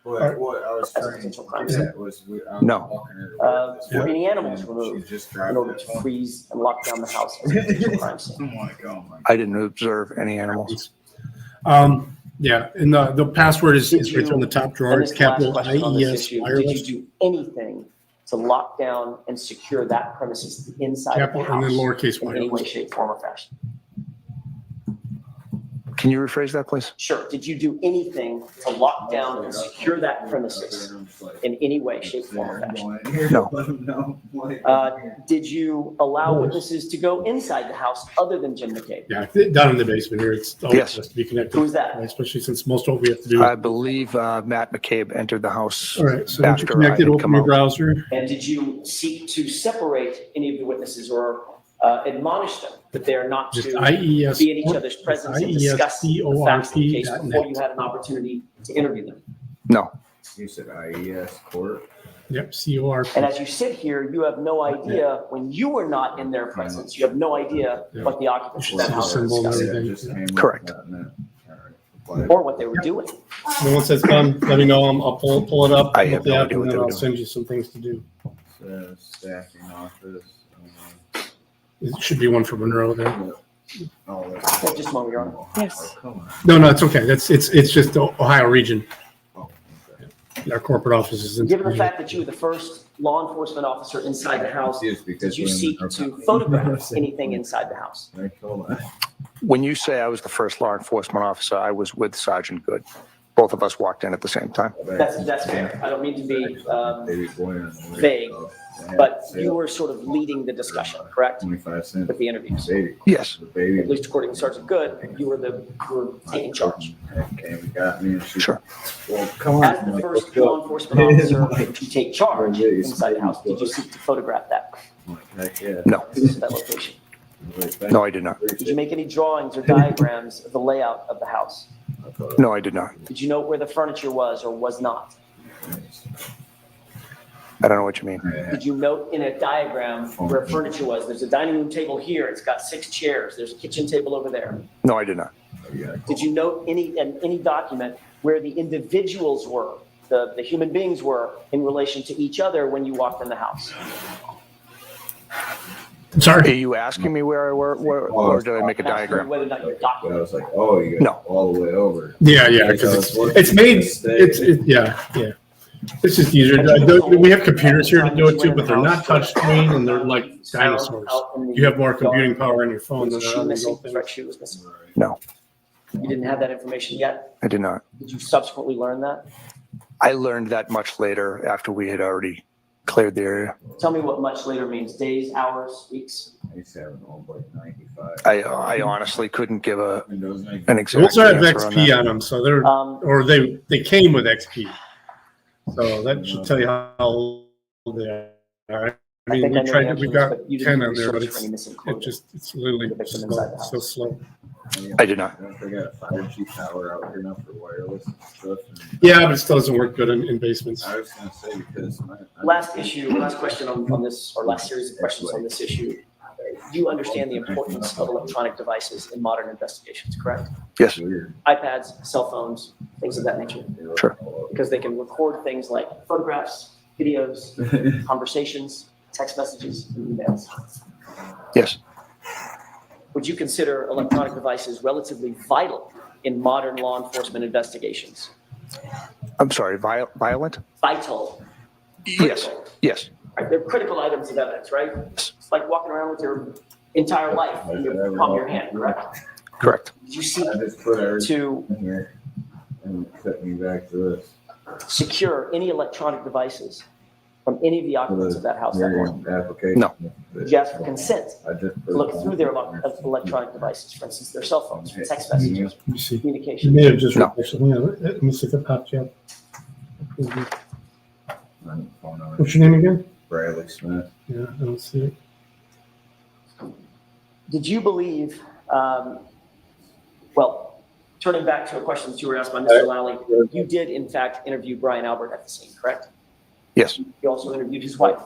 What I was trying to get was, I'm No. walking her to Uh, work this were any morning, animals and removed she just in grabbed order this to one. freeze and lock down the house as a potential crime scene? I'm like, oh my. I didn't observe any animals. Yeah, and the password is Did right you- on the top drawer. And It's this last capital question on this IES issue, did wireless, you do anything to lock down and secure that premises inside of the capital, and then house lowercase in any way, wireless. shape, form, or fashion? Can you rephrase that, please? Sure. Did you do anything to lock down and secure that premises in any way, shape, form, or fashion? No. Did you allow witnesses to go inside the house other than Jim McCabe? Yeah, down in the basement here, it's always Yes. has to be connected. Who is that? Especially since most of what we have to do. I believe Matt McCabe entered the house All right, so once you're after I connected, had open come your out. browser. And did you seek to separate any of the witnesses or admonish them that they are not Just to IES. be in each other's presence and discuss the facts of the case IESCORP.net. before you had an opportunity to interview them? No, You said IES court. Yep, CORP. And as you sit here, you have no idea, when you were not in their presence, you have no idea what the occupants of that house were Symbol and discussing everything. Correct. or what they were doing. And once that's done, let me know. I'll pull it up. I have the no app, idea what and they then were I'll doing. send you some things to do. Staffing office. It should be one for Monroe there. Oh, Yeah, just a moment, Your Honor. Yes. come on. No, it's okay. It's just the Ohio region. Oh, Our corporate office is in. Given the fact that you were the first law enforcement officer inside the house, Yes, because did you when- seek to photograph anything inside the house? I told her. when you say I was the first law enforcement officer, I was with Sergeant Good. Both of us walked in at the same time. That's fair. I don't mean to be Baby boy on the way, vague, so they had but to say you were sort of leading the discussion, correct, 25 cents. with the interviews? Baby. Yes. The baby. At least according to Sergeant Good, you were taking charge. Came and got me and she. Sure. Well, come on. As I'm the like, first "Let's go." law enforcement officer to take charge inside the house, did you seek to photograph that, I'm like, heck yeah. No. that location? I'm like, "Thank No, I did not. you." Did you make any drawings or diagrams of the layout of the house? No, I did not. Did you note where the furniture was or was not? I don't know what you mean. Did you note in a diagram where furniture was? There's a dining room table here, it's got 6 chairs, there's a kitchen table over there. No, I did not. Did you note in any document where the individuals were, the human beings were in relation to each other when you walked in the house? Are Sorry. you asking me where I were, or did I make a I'm asking you diagram? whether or not you But I documented. was like, oh, you got No. all the way over. Yeah, because it's made, yeah. It's just easier. We have computers here to do it too, but they're not touch screen and they're like dinosaurs. You have more computing power on your phone Was than the shoe on missing? your The thing. right shoe was missing. No, You didn't have that information yet? I did not. Did you subsequently learn that? I learned that much later after we had already cleared the area. Tell me what much later means. Days, hours, weeks? I used to have an old like 95. I honestly couldn't give Windows 95. an They exact also have answer on XP that. on them, so they're, Um, or they came with XP. So that should tell you how old they are. I mean, think we I know tried, the we answers, got but you 10 didn't on there, but research for any missing clothing. it's literally The victim inside the house. so slow. I did not. Don't forget 5G power out here now for wireless and stuff. And Yeah, but it still doesn't work good in basements. I was gonna say because Last question on this, or last series of questions on this issue. You understand the importance of electronic devices in modern investigations, correct? Yes, Weird. iPads, cell phones, things of that nature, Sure. because they can record things like photographs, videos, conversations, text messages, and emails. yes, Would you consider electronic devices relatively vital in modern law enforcement investigations? I'm sorry, violent? Vital. Yes, yes, Right? They're critical items of evidence, right? It's like walking around with your entire life in your palm of your hand, correct? correct. Did you seek I just put everything to in here and took me back to this. secure any electronic devices from any of the occupants of that house that morning? Hearing application. No. Did you ask for consent I just to look through their electronic devices, for instance, their cell phones, for text messages, Let me see. You communication? may have just, No. let me see if it popped you up. Phone number. What's your name again? Bradley Smith. Yeah, I don't see it. Did you believe, well, turning back to a question that you were asked by Mr. Lally, you did in fact interview Brian Albert at the scene, correct? Yes, You also interviewed his wife.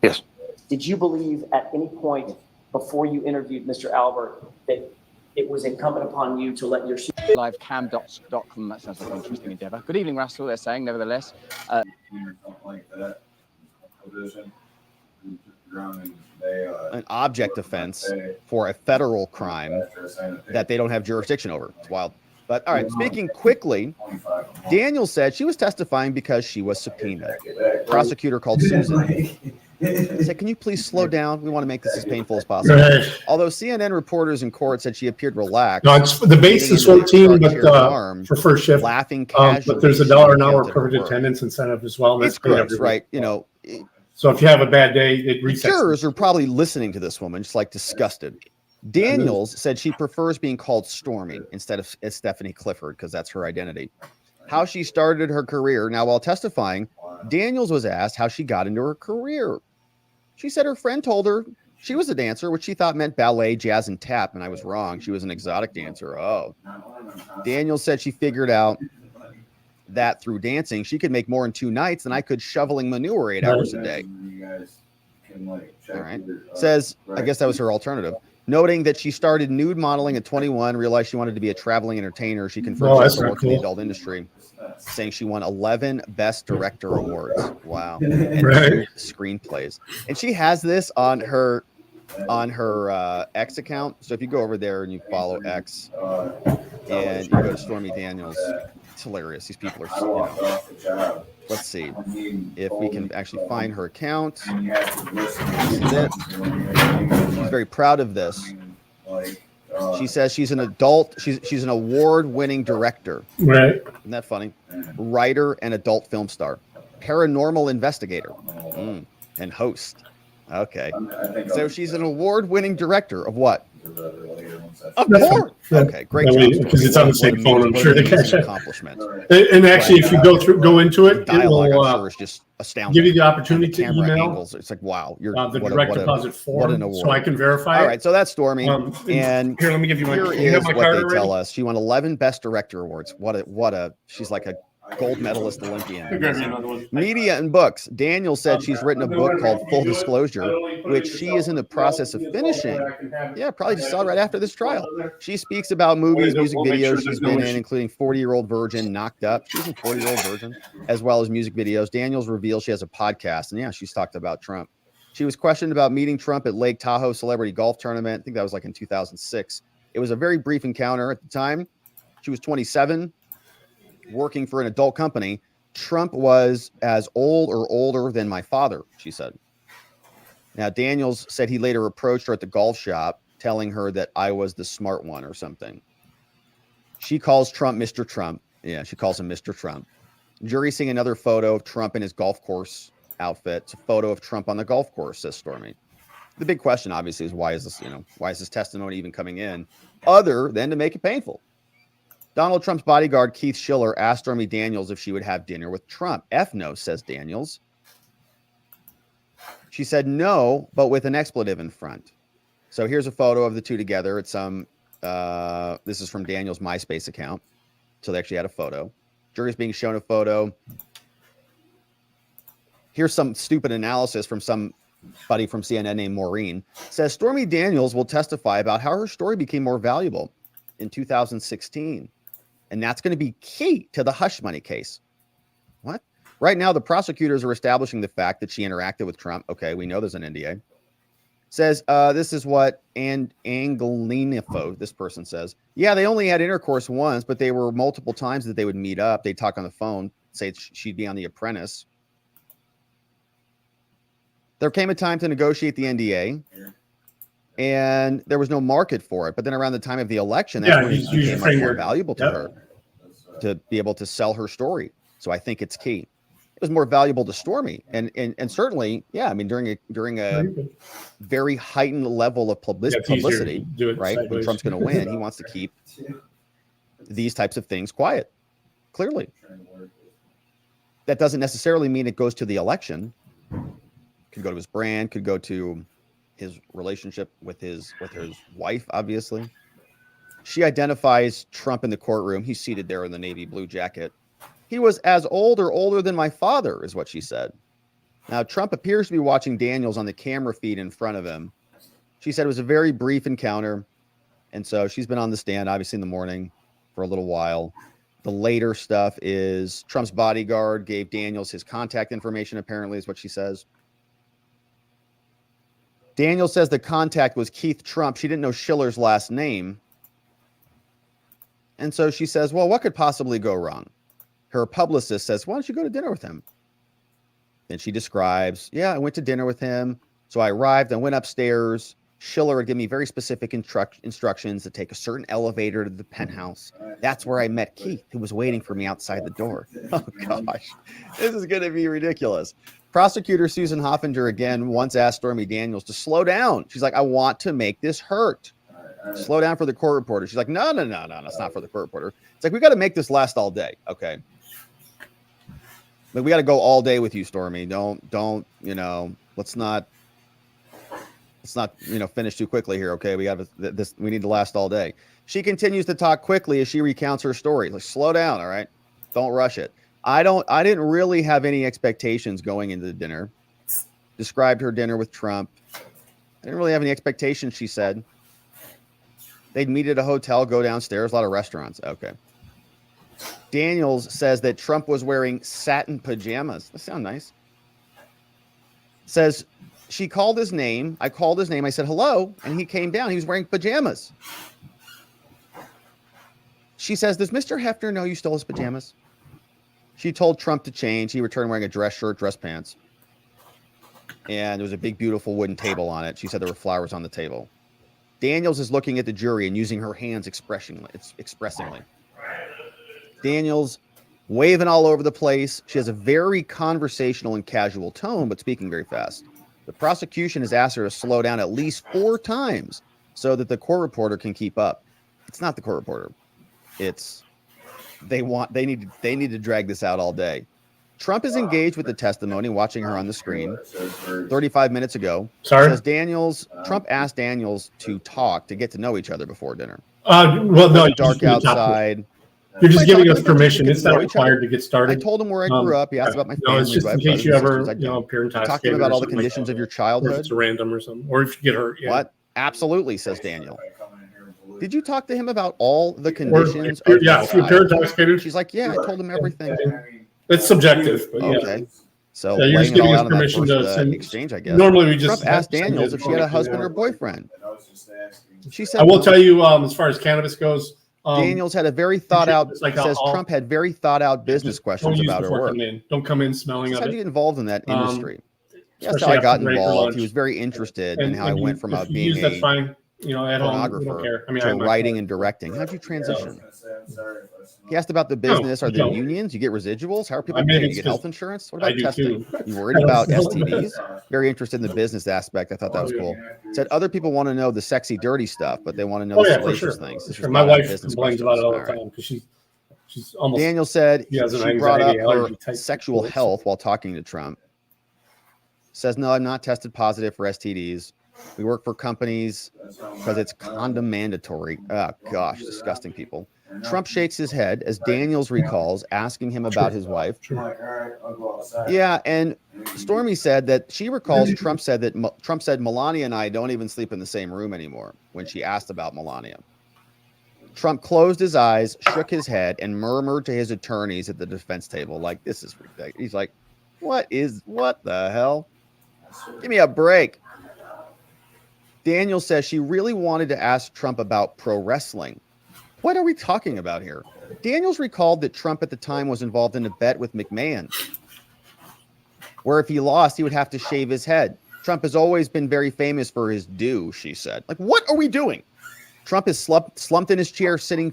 yes. Did you believe at any point before you interviewed Mr. Albert that it was incumbent upon you to let your Live camdocs.com. That sounds like an interesting endeavor. Good evening, Russell. They're saying, nevertheless. Something like that. Position. An object offense for a federal crime that they don't have jurisdiction over. It's wild. But all right, speaking quickly, Daniels said she was testifying because she was subpoenaed. Prosecutor called Susan. Said, can you please slow down? We want to make this as painful as possible. Although CNN reporters in court said she appeared relaxed. No, it's the base is 14, but for first shift, laughing casually. but there's $1 an hour perfect attendance incentive as well. And It's gross, right? You know. So if you have a bad day, it resets. Jurors are probably listening to this woman, just like disgusted. Daniels said she prefers being called Stormy instead of Stephanie Clifford because that's her identity. How she started her career. Now, while testifying, Daniels was asked how she got into her career. She said her friend told her she was a dancer, which she thought meant ballet, jazz, and tap, and I was wrong. She was an exotic dancer. Oh. Daniels said she figured out that through dancing, she could make more in 2 nights than I could shoveling manure 8 hours a day. All right. Says, I guess that was her alternative. Noting that she started nude modeling at 21, realized she wanted to be a traveling entertainer. She confirmed she worked in the adult industry, saying she won 11 Best Director awards. Wow. And 2 screenplays. And she has this on her X account. So if you go over there and you follow X and you go to Stormy Daniels, it's hilarious. These people are, you know, let's see if we can actually find her account. This is it. She's very proud of this. She says she's an adult. She's an award-winning director. Right. Isn't that funny? Writer and adult film star, paranormal investigator, and host. Okay. So she's an award-winning director of what? Of porn. Okay, great job. Because it's on the same phone, I'm sure they catch it. Accomplishment. And actually, if you go into it, The dialogue, it will I'm sure, is just astounding. give you the opportunity And to the camera email angles. It's like, wow, you're the direct deposit form, an award. so I can verify it. All right, so that's Stormy. And here, let me give you my. Here You have is my what card they already? tell us. She won 11 Best Director awards. She's like a gold medalist Olympian. Grab me another one. Media and books. Daniel said she's written a book called Full Disclosure, which she is in the process of finishing. Yeah, probably just saw right after this trial. She speaks about movies, music videos she's been in, including 40-Year-Old Virgin, Knocked Up. She's in 40-Year-Old Virgin, as well as music videos. Daniels reveals she has a podcast, and yeah, she's talked about Trump. She was questioned about meeting Trump at Lake Tahoe Celebrity Golf Tournament. I think that was like in 2006. It was a very brief encounter at the time. She was 27, working for an adult company. Trump was as old or older than my father, she said. Now, Daniels said he later approached her at the golf shop, telling her that I was the smart one or something. She calls Trump Mr. Trump. Yeah, she calls him Mr. Trump. Jury seeing another photo of Trump in his golf course outfit. It's a photo of Trump on the golf course, says Stormy. The big question, obviously, is why is this testimony even coming in, other than to make it painful? Donald Trump's bodyguard, Keith Schiller, asked Stormy Daniels if she would have dinner with Trump. F no, says Daniels. She said no, but with an expletive in front. So here's a photo of the two together. It's this is from Daniels' MySpace account. So they actually had a photo. Jury's being shown a photo. Here's some stupid analysis from somebody from CNN named Maureen. Says Stormy Daniels will testify about how her story became more valuable in 2016. And that's going to be key to the hush money case. What? Right now, the prosecutors are establishing the fact that she interacted with Trump. Okay, we know there's an NDA. Says, this is what Angelinifo, this person says. Yeah, they only had intercourse once, but they were multiple times that they would meet up. They'd talk on the phone, say she'd be on The Apprentice. There came a time to negotiate the NDA, and there was no market for it. But then around the time of the election, that's when it became much more valuable to her to be able to sell her story. So I think it's key. It was more valuable to Stormy, and certainly, yeah. I mean, during a very heightened level of publicity, right? When Trump's going to win, he wants to keep these types of things quiet. Clearly, that doesn't necessarily mean it goes to the election. Could go to his brand. Could go to his relationship with his wife. Obviously, she identifies Trump in the courtroom. He's seated there in the navy blue jacket. He was as old or older than my father, is what she said. Now, Trump appears to be watching Daniels on the camera feed in front of him. She said it was a very brief encounter. And so she's been on the stand, obviously, in the morning for a little while. The later stuff is Trump's bodyguard gave Daniels his contact information, apparently, is what she says. Daniels says the contact was Keith Trump. She didn't know Schiller's last name. And so she says, well, what could possibly go wrong? Her publicist says, why don't you go to dinner with him? Then she describes, yeah, I went to dinner with him. So I arrived and went upstairs. Schiller had given me very specific instructions to take a certain elevator to the penthouse. That's where I met Keith, who was waiting for me outside the door. Oh, gosh. This is going to be ridiculous. Prosecutor Susan Hoffinger, again, once asked Stormy Daniels to slow down. She's like, I want to make this hurt. Slow down for the court reporter. She's like, no, it's not for the court reporter. It's like, we got to make this last all day. Okay. But we got to go all day with you, Stormy. Don't, let's not, finish too quickly here. Okay. We need to last all day. She continues to talk quickly as she recounts her story. Like, slow down. All right. Don't rush it. I didn't really have any expectations going into the dinner. Described her dinner with Trump. I didn't really have any expectations, she said. They'd meet at a hotel, go downstairs, a lot of restaurants. Okay. Daniels says that Trump was wearing satin pajamas. That sounds nice. Says she called his name. I called his name. I said, hello. And he came down. He was wearing pajamas. She says, does Mr. Hefner know you stole his pajamas? She told Trump to change. He returned wearing a dress shirt, dress pants. And there was a big, beautiful wooden table on it. She said there were flowers on the table. Daniels is looking at the jury and using her hands expressingly. Daniels waving all over the place. She has a very conversational and casual tone, but speaking very fast. The prosecution has asked her to slow down at least 4 times so that the court reporter can keep up. It's not the court reporter. They need to drag this out all day. Trump is engaged with the testimony, watching her on the screen 35 minutes ago. Sorry? Says Trump asked Daniels to talk, to get to know each other before dinner. Well, no, Dark outside. You're just giving us permission. It's not required to get started. I told him where I grew up. He asked about my family. No, it's just in case you ever, appear in Talk to him about all the conditions of your or if childhood. it's a random or something, or if you get hurt. Yeah. What? Absolutely, says Daniel. Did you talk to him about all the Or, conditions? if you're parent intoxicated, She's like, yeah, I told him everything. it's subjective, but yeah. Okay. So Yeah, you're just laying it giving all us out in that permission first, to send. exchange, I guess. Normally, we just Trump asked send Daniels it if she had a to husband the- or boyfriend. She said I will tell you, as far as cannabis goes, Daniels had a very thought out. it's like Says all- Trump had very thought out business don't questions use about her before work. coming in. Don't come in smelling That's of how you it. get involved in that industry. That's especially how I after got break or involved. lunch. He was very interested in how I you- went from if you being use, that's a fine. At home, we don't pornographer care. I mean, to I'm not- writing and directing. How'd you transition? He asked about the business. Are there no. unions? You get residuals? How are people I mean, paid? You it's get just- health insurance? What I about do testing? too. You worried about STDs? Very interested in the business aspect. I thought that was cool. Said other people want to know the sexy, dirty stuff, but they want to know Oh the yeah, for salacious sure. things. For This sure. was My not wife business complains about it all the questions. time because she's almost. Daniel said She has an she brought up anxiety her allergy type sexual situation. health while talking to Trump. Says, no, I'm not tested positive for STDs. We work for companies because it's condom mandatory. Oh, gosh, disgusting people. Trump shakes his head as Daniels recalls asking him about his wife. Yeah, and Stormy said that she recalls Trump said Melania and I don't even sleep in the same room anymore when she asked about Melania. Trump closed his eyes, shook his head, and murmured to his attorneys at the defense table, like, this is ridiculous. He's like, what the hell? Give me a break. Daniel says she really wanted to ask Trump about pro wrestling. What are we talking about here? Daniels recalled that Trump at the time was involved in a bet with McMahon, where if he lost, he would have to shave his head. Trump has always been very famous for his do, she said. Like, what are we doing? Trump is slumped in his chair, sitting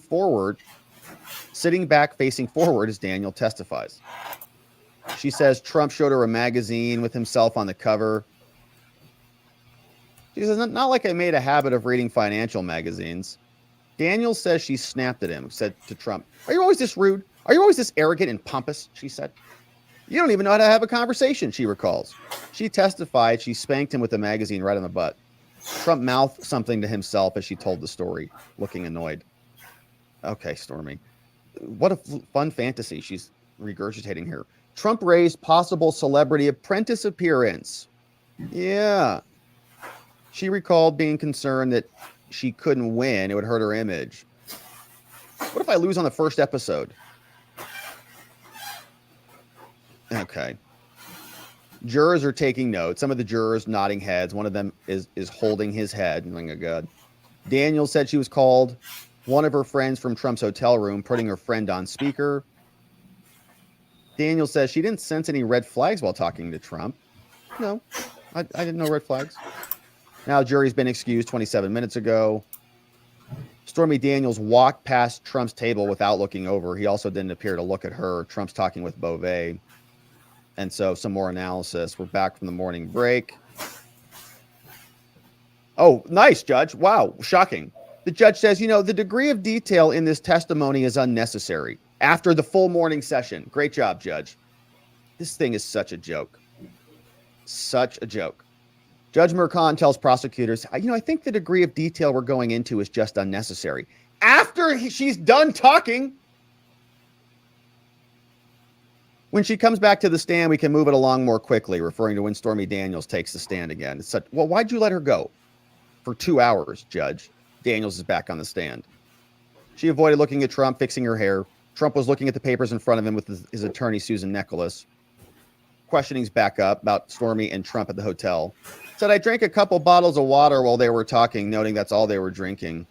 back, facing forward as Daniel testifies. She says Trump showed her a magazine with himself on the cover. She says, not like I made a habit of reading financial magazines. Daniel says she snapped at him, said to Trump, are you always this rude? Are you always this arrogant and pompous? She said. You don't even know how to have a conversation, she recalls. She testified she spanked him with the magazine right on the butt. Trump mouthed something to himself as she told the story, looking annoyed. Okay, Stormy. What a fun fantasy she's regurgitating here. Trump raised possible celebrity apprentice appearance. Yeah. She recalled being concerned that she couldn't win. It would hurt her image. What if I lose on the first episode? Okay. Jurors are taking notes. Some of the jurors nodding heads. One of them is holding his head. Oh my God. Daniel said she was called. One of her friends from Trump's hotel room, putting her friend on speaker. Daniel says she didn't sense any red flags while talking to Trump. No, I didn't know red flags. Now, jury's been excused 27 minutes ago. Stormy Daniels walked past Trump's table without looking over. He also didn't appear to look at her. Trump's talking with Beauvais. And so some more analysis. We're back from the morning break. Oh, nice, Judge. Wow, shocking. The judge says, you know, the degree of detail in this testimony is unnecessary after the full morning session. Great job, Judge. This thing is such a joke. Such a joke. Judge Mercan tells prosecutors, you know, I think the degree of detail we're going into is just unnecessary. After she's done talking, when she comes back to the stand, we can move it along more quickly, referring to when Stormy Daniels takes the stand again. It's such, well, why'd you let her go for 2 hours, Judge? Daniels is back on the stand. She avoided looking at Trump, fixing her hair. Trump was looking at the papers in front of him with his attorney, Susan Nicholas. Questioning's back up about Stormy and Trump at the hotel. Said, I drank a couple bottles of water while they were talking, noting that's all they were drinking.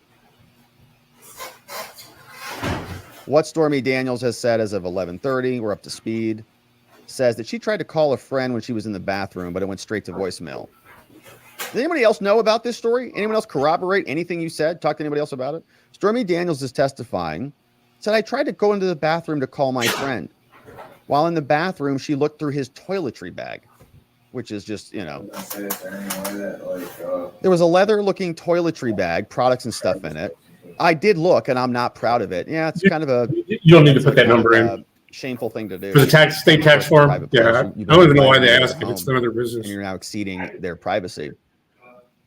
What Stormy Daniels has said as of 11:30, we're up to speed, says that she tried to call a friend when she was in the bathroom, but it went straight to voicemail. Does anybody else know about this story? Anyone else corroborate anything you said? Talk to anybody else about it? Stormy Daniels is testifying. Said, I tried to go into the bathroom to call my friend. While in the bathroom, she looked through his toiletry bag, which is just, you know. There was a leather-looking toiletry bag, products and stuff in it. I did look, and I'm not proud of it. Yeah, it's kind of a... You don't need to put that number in. Shameful thing to do. For the state tax form? Yeah, I don't even know why they ask it. It's none of their business. And you're now exceeding their privacy.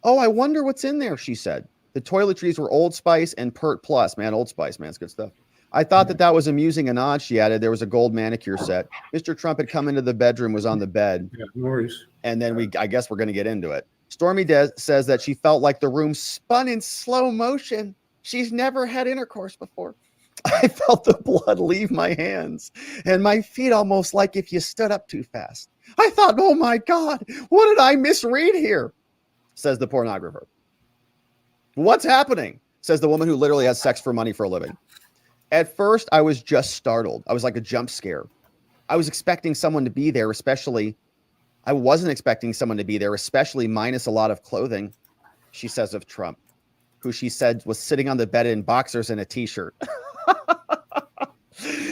Oh, I wonder what's in there, she said. The toiletries were Old Spice and Pert Plus. Man, Old Spice, man, it's good stuff. I thought that was amusing and odd, she added. There was a gold manicure set. Mr. Trump had come into the bedroom, was on the bed. Yeah, no worries. And then I guess we're going to get into it. Stormy says that she felt like the room spun in slow motion. She's never had intercourse before. I felt the blood leave my hands and my feet almost like if you stood up too fast. I thought, oh my God, what did I misread here? Says the pornographer. What's happening? Says the woman who literally has sex for money for a living. At first, I was just startled. I was like a jump scare. I was expecting someone to be there, I wasn't expecting someone to be there, especially minus a lot of clothing, she says of Trump, who she said was sitting on the bed in boxers and a t-shirt.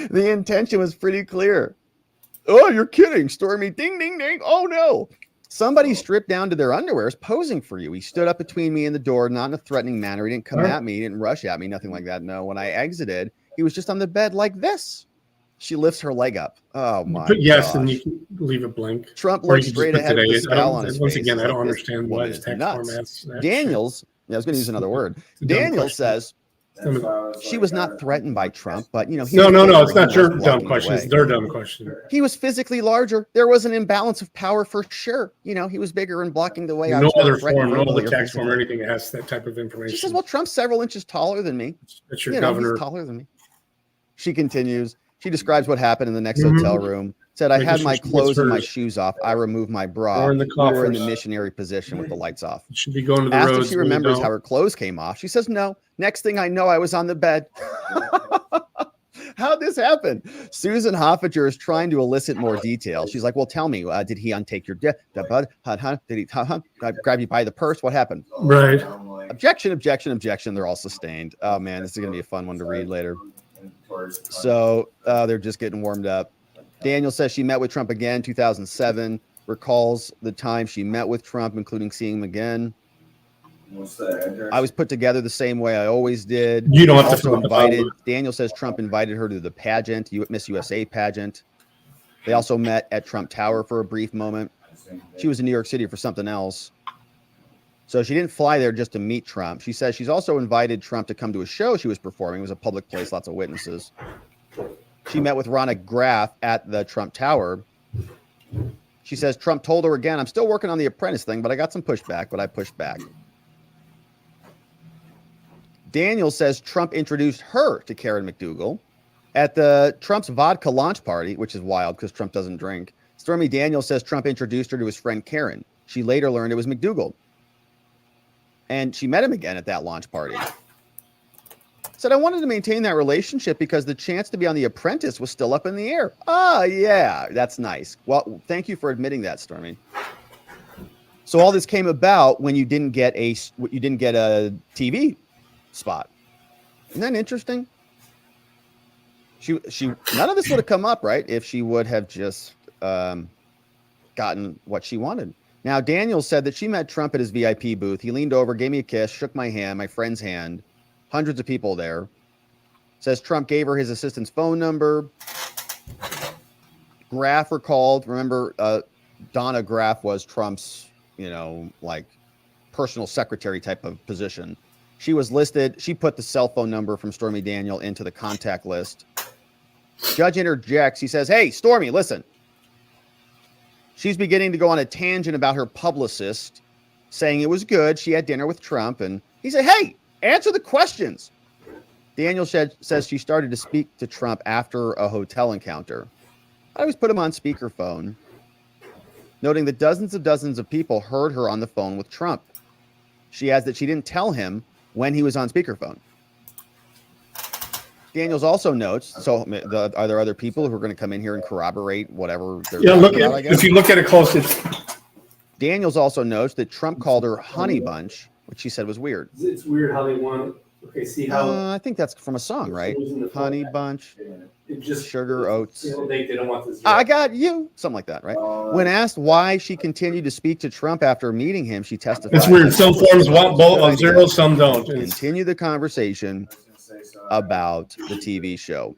The intention was pretty clear. Oh, you're kidding, Stormy. Ding, ding, ding. Oh, no. Somebody stripped down to their underwears posing for you. He stood up between me and the door, not in a threatening manner. He didn't come at me. He didn't rush at me. Nothing like that. No, when I exited, he was just on the bed like this. She lifts her leg up. Oh, my God. Yes, and you can leave it blank. Trump looks straight ahead with a scowl on his face. Once again, I don't understand why his tax form asks that. Daniels, I was going to use another word. Daniels says she was not threatened by Trump, but, you know. No, it's not your dumb question. It's their dumb question. He was physically larger. There was an imbalance of power for sure. You know, he was bigger and blocking the way. No other form, no other tax form or anything asks that type of information. She says, well, Trump's several inches taller than me. That's your governor. He's taller than me. She continues. She describes what happened in the next hotel room. Said, I had my clothes and my shoes off. I removed my bra. We were in the missionary position with the lights off. Should be going to the roads. roads. If she remembers how her clothes came off, she says, no. Next thing I know, I was on the bed. How'd this happen? Susan Hoffager is trying to elicit more detail. She's like, well, tell me, did he untake your did he grab you by the purse? What happened? Right. Objection, objection, objection. They're all sustained. Oh, man, this is going to be a fun one to read later. So they're just getting warmed up. Daniel says she met with Trump again, 2007. Recalls the time she met with Trump, including seeing him again. What's that address? I was put together the same way I always did. You don't have to invited. Daniel says Trump invited her to the pageant, Miss USA pageant. They also met at Trump Tower for a brief moment. She was in New York City for something else. So she didn't fly there just to meet Trump. She says she's also invited Trump to come to a show she was performing. It was a public place, lots of witnesses. She met with Ronna Graff at the Trump Tower. She says Trump told her again, I'm still working on the Apprentice thing, but I got some pushback, but I pushed back. Daniel says Trump introduced her to Karen McDougal at the Trump's vodka launch party, which is wild because Trump doesn't drink. Stormy Daniels says Trump introduced her to his friend Karen. She later learned it was McDougal. And she met him again at that launch party. Said, I wanted to maintain that relationship because the chance to be on The Apprentice was still up in the air. Ah, yeah, that's nice. Well, thank you for admitting that, Stormy. So all this came about when you didn't get a TV spot. Isn't that interesting? She none of this would have come up, right, if she would have just gotten what she wanted. Now, Daniel said that she met Trump at his VIP booth. He leaned over, gave me a kiss, shook my hand, my friend's hand. Hundreds of people there. Says Trump gave her his assistant's phone number. Graff recalled. Remember, Donna Graff was Trump's, like personal secretary type of position. She was listed. She put the cell phone number from Stormy Daniel into the contact list. Judge interjects. He says, hey, Stormy, listen. She's beginning to go on a tangent about her publicist, saying it was good. She had dinner with Trump. And he said, hey, answer the questions. Daniel says she started to speak to Trump after a hotel encounter. I always put him on speakerphone, noting that dozens of people heard her on the phone with Trump. She adds that she didn't tell him when he was on speakerphone. Daniels also notes, so are there other people who are going to come in here and corroborate whatever they're talking about, I guess? If you look at it close, it's... Daniels also notes that Trump called her honey bunch, which she said was weird. It's weird how they want, okay, see how... I think that's from a song, right? Honey bunch, it just, sugar oats. they don't want this. I got you. Something like that, right? When asked why she continued to speak to Trump after meeting him, she testified. It's weird. Some forms want both of zero, some don't. Continue the conversation about the TV show.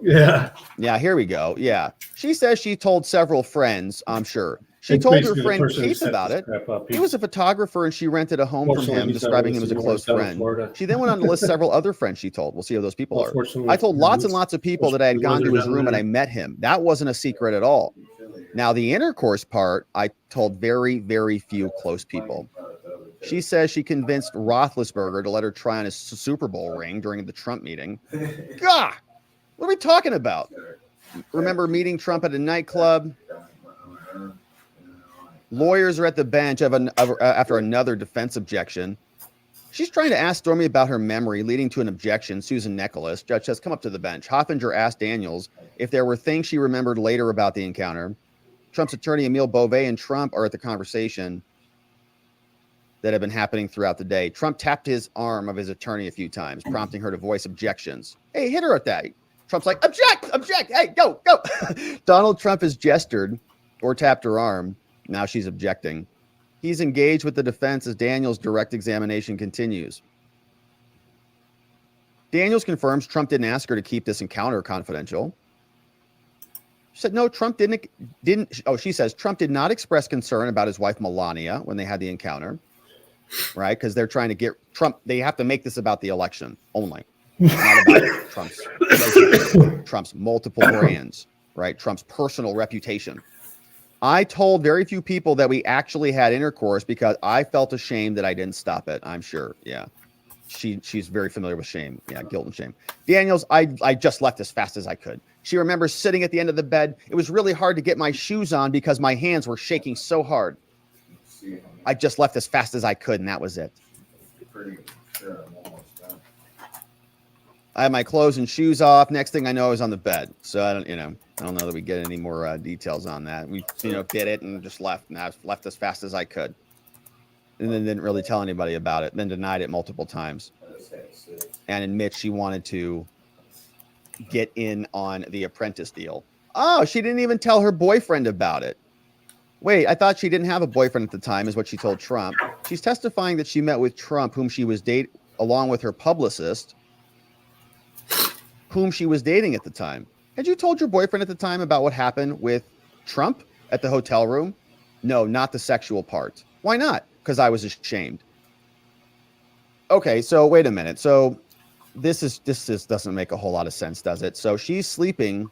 Yeah. Yeah, here we go. Yeah. She says she told several friends, I'm sure. She told her friend Keith about it. He was a photographer and she rented a home from him, describing him as a close friend. She then went on to list several other friends she told. We'll see who those people are. I told lots and lots of people that I had gone to his room and I met him. That wasn't a secret at all. Now, the intercourse part, I told very, very few close people. She says she convinced Roethlisberger to let her try on his Super Bowl ring during the Trump meeting. God, what are we talking about? Remember meeting Trump at a nightclub? Lawyers are at the bench after another defense objection. She's trying to ask Stormy about her memory, leading to an objection. Susan Nicholas, judge says, come up to the bench. Hoffinger asked Daniels if there were things she remembered later about the encounter. Trump's attorney, Emil Beauvais, and Trump are at the conversation that have been happening throughout the day. Trump tapped his arm of his attorney a few times, prompting her to voice objections. Hey, hit her at that. Trump's like, object. Hey, go. Donald Trump has gestured or tapped her arm. Now she's objecting. He's engaged with the defense as Daniels' direct examination continues. Daniels confirms Trump didn't ask her to keep this encounter confidential. She said, no, Trump didn't. She says Trump did not express concern about his wife Melania when they had the encounter, right? Because they're trying to get Trump. They have to make this about the election only, not about Trump's multiple brands, right? Trump's personal reputation. I told very few people that we actually had intercourse because I felt ashamed that I didn't stop it. I'm sure. Yeah. She's very familiar with shame. Yeah. Guilt and shame. Daniels, I just left as fast as I could. She remembers sitting at the end of the bed. It was really hard to get my shoes on because my hands were shaking so hard. I just left as fast as I could. And that was it. I had my clothes and shoes off. Next thing I know, I was on the bed. So I don't know that we get any more details on that. We, did it and just left. And I left as fast as I could. And then didn't really tell anybody about it. Then denied it multiple times. And admit she wanted to get in on the Apprentice deal. Oh, she didn't even tell her boyfriend about it. Wait, I thought she didn't have a boyfriend at the time, is what she told Trump. She's testifying that she met with Trump, whom she was dating, along with her publicist, whom she was dating at the time. Had you told your boyfriend at the time about what happened with Trump at the hotel room? No, not the sexual part. Why not? Because I was ashamed. Okay, so wait a minute. So this doesn't make a whole lot of sense, does it? So she's sleeping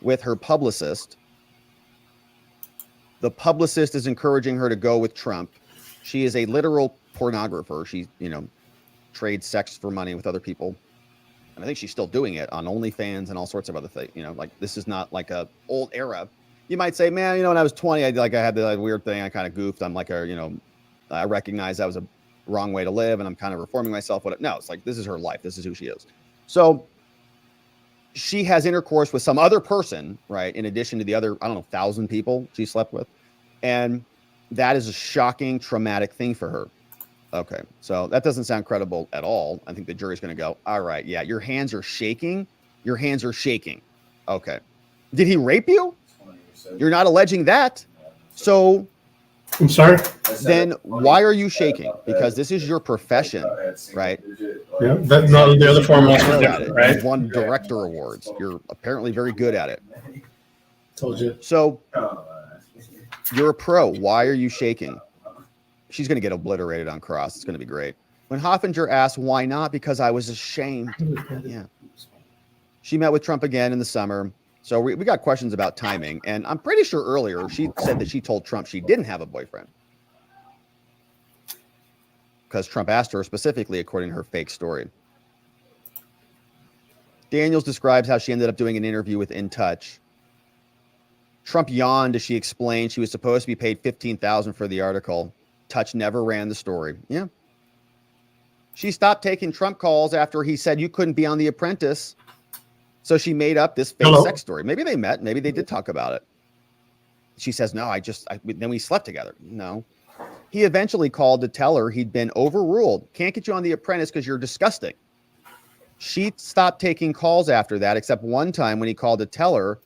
with her publicist. The publicist is encouraging her to go with Trump. She is a literal pornographer. She, trade sex for money with other people. And I think she's still doing it on OnlyFans and all sorts of other things. You know, like this is not like a old era. You might say, man, you know, when I was 20, I had the weird thing. I kind of goofed. I'm like, I recognize that was a wrong way to live, and I'm kind of reforming myself. No, it's like, this is her life. This is who she is. So she has intercourse with some other person, right? In addition to the other, 1,000 people she slept with. And that is a shocking, traumatic thing for her. Okay. So that doesn't sound credible at all. I think the jury's going to go, all right, yeah, your hands are shaking. Your hands are shaking. Okay. Did he rape you? You're not alleging that. So I'm sorry? then why are you shaking? Because this is your profession, right? Yeah, that, no, the other formats were different, right? You've won director awards. You're apparently very good at it. Told you. So you're a pro. Why are you shaking? She's going to get obliterated on cross. It's going to be great. When Hoffinger asked why not, because I was ashamed. Yeah. She met with Trump again in the summer. So we got questions about timing. And I'm pretty sure earlier she said that she told Trump she didn't have a boyfriend. Because Trump asked her specifically, according to her fake story. Daniels describes how she ended up doing an interview with In Touch. Trump yawned as she explained she was supposed to be paid $15,000 for the article. Touch never ran the story. Yeah. She stopped taking Trump calls after he said you couldn't be on The Apprentice. So she made up this fake sex story. Maybe they met. Maybe they did talk about it. She says, no, then we slept together. No. He eventually called to tell her he'd been overruled. Can't get you on The Apprentice because you're disgusting. She stopped taking calls after that, except one time when he called to tell her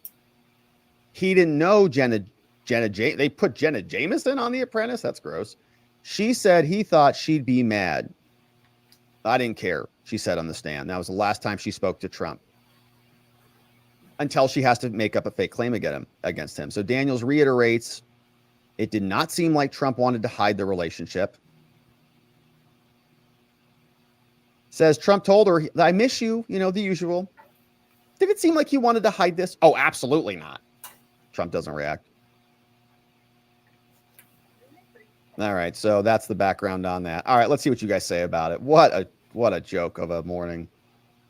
he didn't know they put Jenna Jameson on The Apprentice. That's gross. She said he thought she'd be mad. I didn't care, she said on the stand. That was the last time she spoke to Trump. Until she has to make up a fake claim against him. So Daniels reiterates, it did not seem like Trump wanted to hide the relationship. Says Trump told her, I miss you, the usual. Did it seem like he wanted to hide this? Oh, absolutely not. Trump doesn't react. All right, so that's the background on that. All right, let's see what you guys say about it. What a joke of a morning.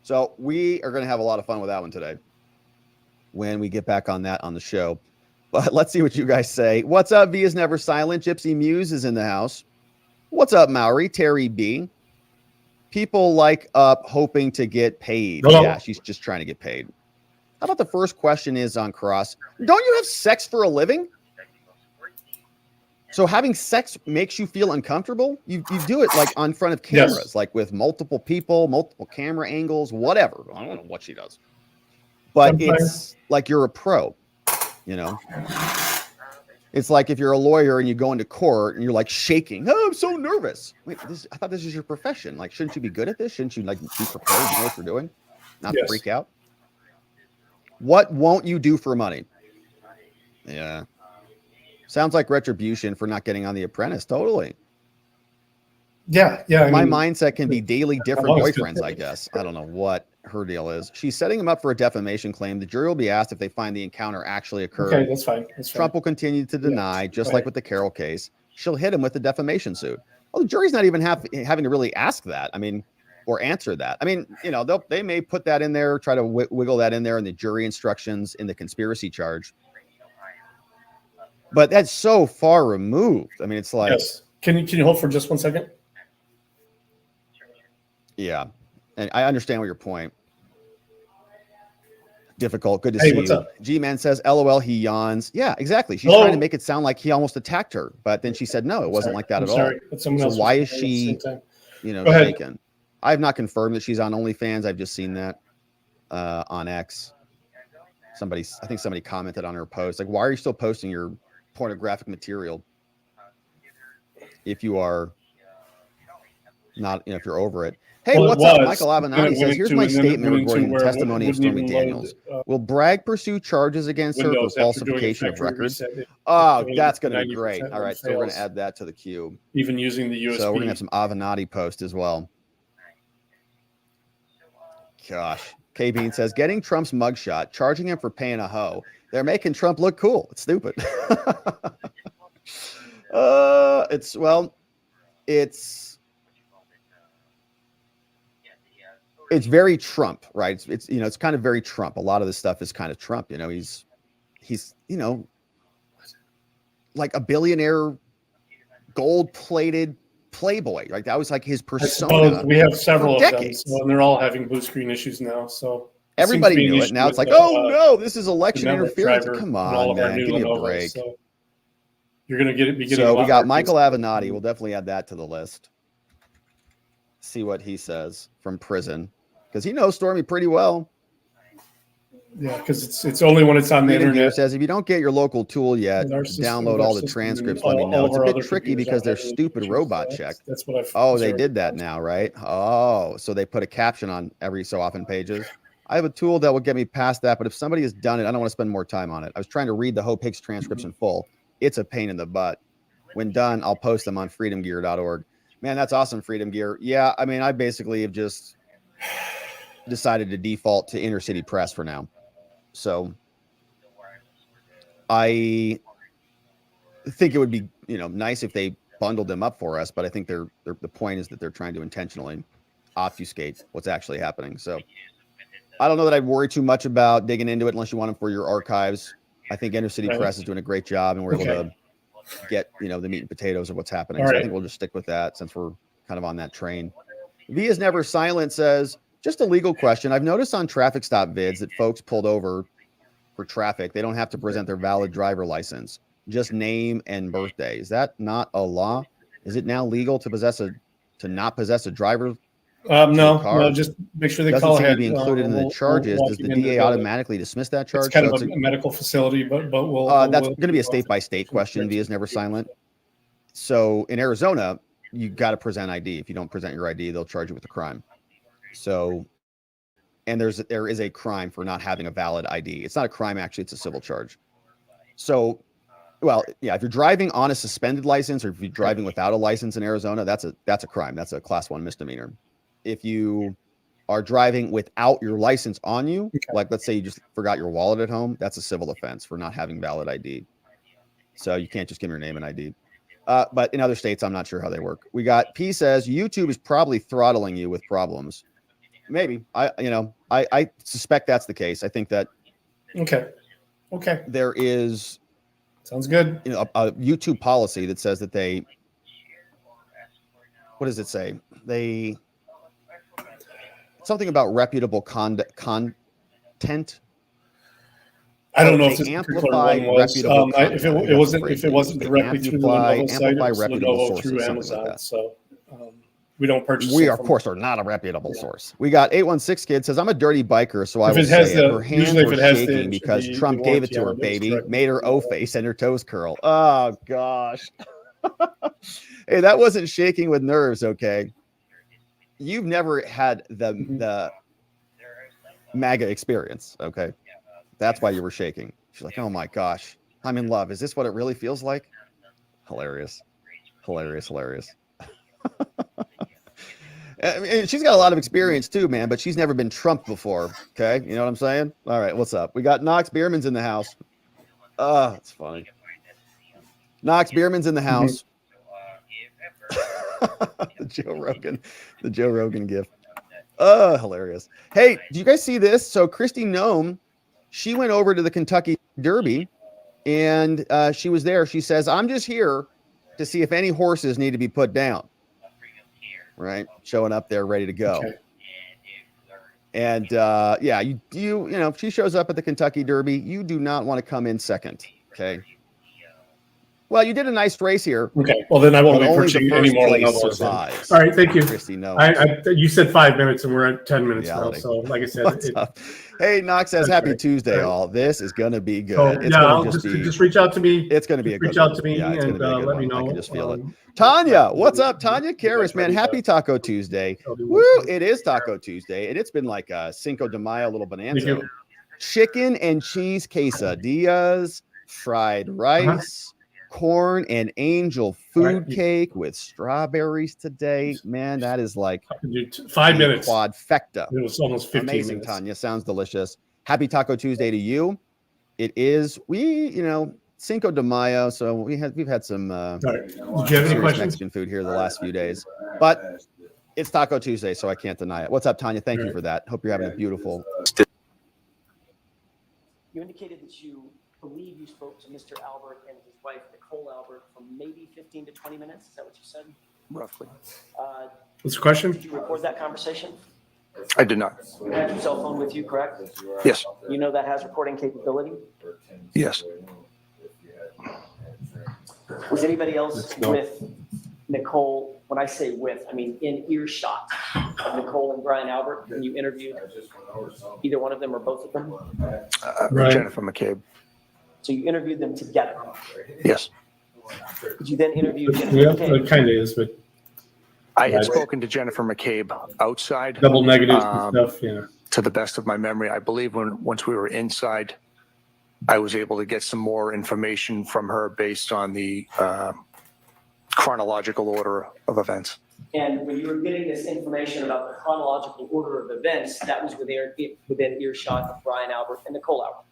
So we are going to have a lot of fun with that one today when we get back on that on the show. But let's see what you guys say. What's up? V is never silent. Gypsy Muse is in the house. What's up, Maury? Terry B. People like up hoping to get paid. Hello. Yeah, she's just trying to get paid. How about the first question is on Cross? Don't you have sex for a living? So having sex makes you feel uncomfortable? You do it like on front of cameras, Yes. like with multiple people, multiple camera angles, whatever. I don't know what she does. But Sometimes. it's like you're a pro, It's like if you're a lawyer and you go into court and you're like shaking. Oh, I'm so nervous. Wait, I thought this is your profession. Like, shouldn't you be good at this? Shouldn't you like be prepared? You know what you're doing? Not Yes. freak out. What won't you do for money? Yeah. Sounds like retribution for not getting on The Apprentice. Totally. Yeah. My mindset can be daily different I've always boyfriends, I guess. I don't know what her deal is. She's setting him up for a defamation claim. The jury will be asked if they find the encounter actually occurred. Okay, that's fine. That's fine. Trump will continue to deny, just right. like with the Carroll case. She'll hit him with the defamation suit. Well, the jury's not even having to really ask that. I mean, or answer that. I mean, they may put that in there, try to wiggle that in there in the jury instructions in the conspiracy charge. But that's so far removed. I mean, it's like, Yes. Can you hold for just 1 second? yeah. And I understand your point. Difficult. Good to Hey, see what's you. up? G-Man says, LOL, he yawns. Yeah, exactly. She's Hello? trying to make it sound like he almost attacked her. But then she said, no, it wasn't like that I'm at sorry, all. but someone So else why was is calling at the she, same time. Go ahead. shaken? I have not confirmed that she's on OnlyFans. I've just seen that on X. I think somebody commented on her post. Like, why are you still posting your pornographic material if you are not, if you're over it? Hey, Well, it what's up? was. Michael Then Avenatti it says, went here's to- my and then it statement went to regarding the where it testimony of wouldn't Stormy even load, Daniels. Will Bragg pursue charges against her for Windows after doing falsification of factory records? reset, Oh, doing that's going to be 90% great. All right, so we're going to fails. add that to the queue. Even using the USB. So we're going to have some Avenatti post as well. Gosh. K-Bean says, getting Trump's mugshot, charging him for paying a hoe. They're making Trump look cool. It's stupid. it's very Trump, right? It's you know, it's kind of very Trump. A lot of this stuff is kind of Trump. You know, he's you know, like a billionaire, gold-plated playboy. Like that was like his I persona. suppose we have several of them, decades. so, and they're all having blue screen issues now. So Everybody seems to be an knew it. issue Now it's with like, oh the, no, this is the election network interference. driver Come on all on, of our man, new give me a Lenovos. break. So you're gonna be getting. So a lot we got more Michael cases. Avenatti. We'll definitely add that to the list. See what he says from prison, because he knows Stormy pretty well. Yeah, because it's only when it's on the Freedom Gear internet. says if you don't get your local tool yet, With our system- download with our all the system and transcripts. all- Let me know. all It's of a our bit other tricky computers because are they're having stupid issues, robot so check. That's what I've. Oh, they observed. did that now, right? Oh, so they put a caption on every so often pages. I have a tool that will get me past that, but if somebody has done it, I don't want to spend more time on it. I was trying to read the Hope Hicks transcripts in full. It's a pain in the butt. When done, I'll post them on freedomgear.org. Man, that's awesome, Freedom Gear. Yeah, I mean, I basically have just decided to default to inner city press for now. So I think it would be, you know, nice if they bundled them up for us, but I think the point is that they're trying to intentionally obfuscate what's actually happening. So I don't know that I'd worry too much about digging into it unless you want them for your archives. I think Inner City Press is doing a great job, and we're able to get, you know, the meat and potatoes of what's happening. So I think we'll just stick with that since we're kind of on that train. V is Never Silent says, just a legal question. I've noticed on traffic stop vids that folks pulled over for traffic, they don't have to present their valid driver license, just name and birthday. Is that not a law? Is it now legal to not possess a driver? No, just make sure they Doesn't call seem ahead. to be included in the charges. Does the DA automatically dismiss that charge? It's kind of a medical facility, but we'll. That's going to be a state-by-state question. V is Never Silent. So in Arizona, you got to present ID. If you don't present your ID, they'll charge you with a crime. So, and there is a crime for not having a valid ID. It's not a crime, actually. It's a civil charge. So, well, yeah, if you're driving on a suspended license or if you're driving without a license in Arizona, that's a crime. That's a class 1 misdemeanor. If you are driving without your license on you, like let's say you just forgot your wallet at home, that's a civil offense for not having valid ID. So you can't just give them your name and ID. But in other states, I'm not sure how they work. We got P says YouTube is probably throttling you with problems. Maybe I suspect that's the case. I think that there is sounds good. You know, a YouTube policy that says that they. What does it say? They. Something about reputable content. I don't know they if this amplify particular one was. reputable content. If it wasn't directly through the Lenovo site, it was reputable Lenovo sources, through Amazon. Like so we don't purchase. We, of course, are not a reputable source. We got 816 Kid says, I'm a dirty biker, so I will say it. Her hands were shaking because Trump gave it to her, baby. Made her O-face and her toes curl. Oh, gosh. Hey, that wasn't shaking with nerves, okay? You've never had the MAGA experience, okay? That's why you were shaking. She's like, oh, my gosh. I'm in love. Is this what it really feels like? Hilarious. Hilarious. I mean, she's got a lot of experience too, man, but she's never been Trump before. Okay. You know what I'm saying? All right. What's up? We got Knox Bierman's in the house. Oh, it's funny. Knox Bierman's in the house. the Joe Rogan gift. Oh, hilarious. Hey, do you guys see this? So Kristi Noem, she went over to the Kentucky Derby and she was there. She says, I'm just here to see if any horses need to be put down. Right, showing up there ready to go. Okay. And yeah, you know, if she shows up at the Kentucky Derby, you do not want to come in second. Okay. Well, you did a nice race here. Okay. Well, then I won't be pushing any more Lenovo's. All right. Thank you. Kristi Noem. You said 5 minutes, and we're at 10 minutes now. So, like I said, hey, Knox says, "Happy Tuesday, all. This is going to be good. So, it's yeah, gonna just reach out to me. It's going to be a good reach out to me yeah, and let me know. I can just feel it. Tanya, what's up, Tanya Karras, man? Happy Taco Tuesday. Woo! It is Taco Tuesday, and it's been like a Cinco de Mayo, little bonanza. Chicken and cheese quesadillas, fried rice. Corn and angel food cake with strawberries today. Man, that is like 5 minutes. Quadfecta. It was almost 15 Amazing, minutes. Tanya. Sounds delicious. Happy Taco Tuesday to you. It is, Cinco de Mayo, so we've had some Did you have any questions? Mexican food here the last few days. But It's Taco Tuesday, so I can't deny it. What's up, Tanya? Thank you for that. Hope you're having a beautiful. You indicated that you believe you spoke to Mr. Albert and his wife, Nicole Albert, for maybe 15 to 20 minutes. Is that what you said? Roughly. What's the question? Did you record that conversation? I did not. You had your cell phone with you, correct? Yes. You know that has recording capability? Yes. Was anybody else No. with Nicole? When I say with, I mean in earshot of Nicole and Brian Albert when you interviewed either one of them or both of them? Right. Jennifer McCabe. So you interviewed them together. Yes. Did you then interview Jennifer Yeah, McCabe? it kind of is, but I had Right. spoken to Jennifer McCabe outside. double negatives and stuff, yeah. To the best of my memory, I believe once we were inside, I was able to get some more information from her based on the chronological order of events. And when you were getting this information about the chronological order of events, that was within earshot of Brian Albert and Nicole Albert.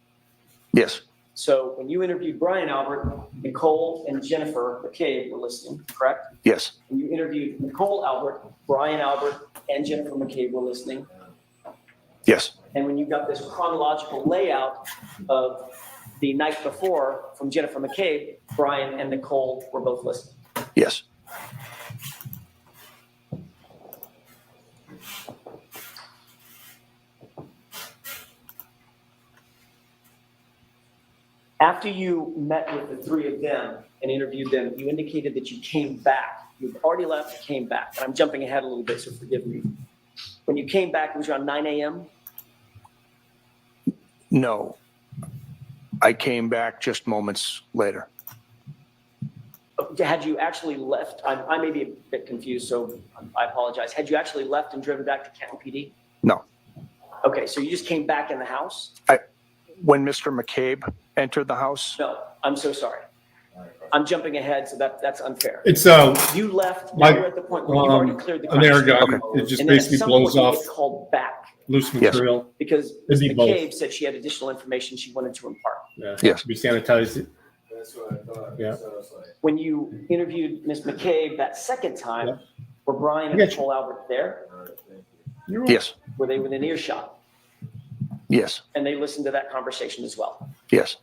Yes. So when you interviewed Brian Albert, Nicole and Jennifer McCabe were listening, correct? Yes. When you interviewed Nicole Albert, Brian Albert and Jennifer McCabe were listening. Yes. And when you got this chronological layout of the night before from Jennifer McCabe, Brian and Nicole were both listening. Yes. After you met with the three of them and interviewed them, you indicated that you came back. You'd already left, you came back. And I'm jumping ahead a little bit, so forgive me. When you came back, it was around 9 a.m.? No. I came back just moments later. Had you actually left? I may be a bit confused, so I apologize. Had you actually left and driven back to Canton PD? No. Okay, so you just came back in the house? When Mr. McCabe entered the house, No, I'm so sorry. I'm jumping ahead, so that's unfair. It's You left, now Like, you're at the point where you've already cleared the an crime air scene. gun. Okay. It just And then at basically some blows point, you off get called back loose Yes. material. because Ms. It'd be both. McCabe said she had additional information she wanted to impart. Yeah. Yes. Be sanitized. That's what I thought. Yeah. So it's like, When you interviewed Ms. McCabe that second time, Yeah. were Brian and I get you. Nicole Albert there? all right, thank you. You're right. yes. Were they within earshot? Yes. And they listened to that conversation as well. Yes.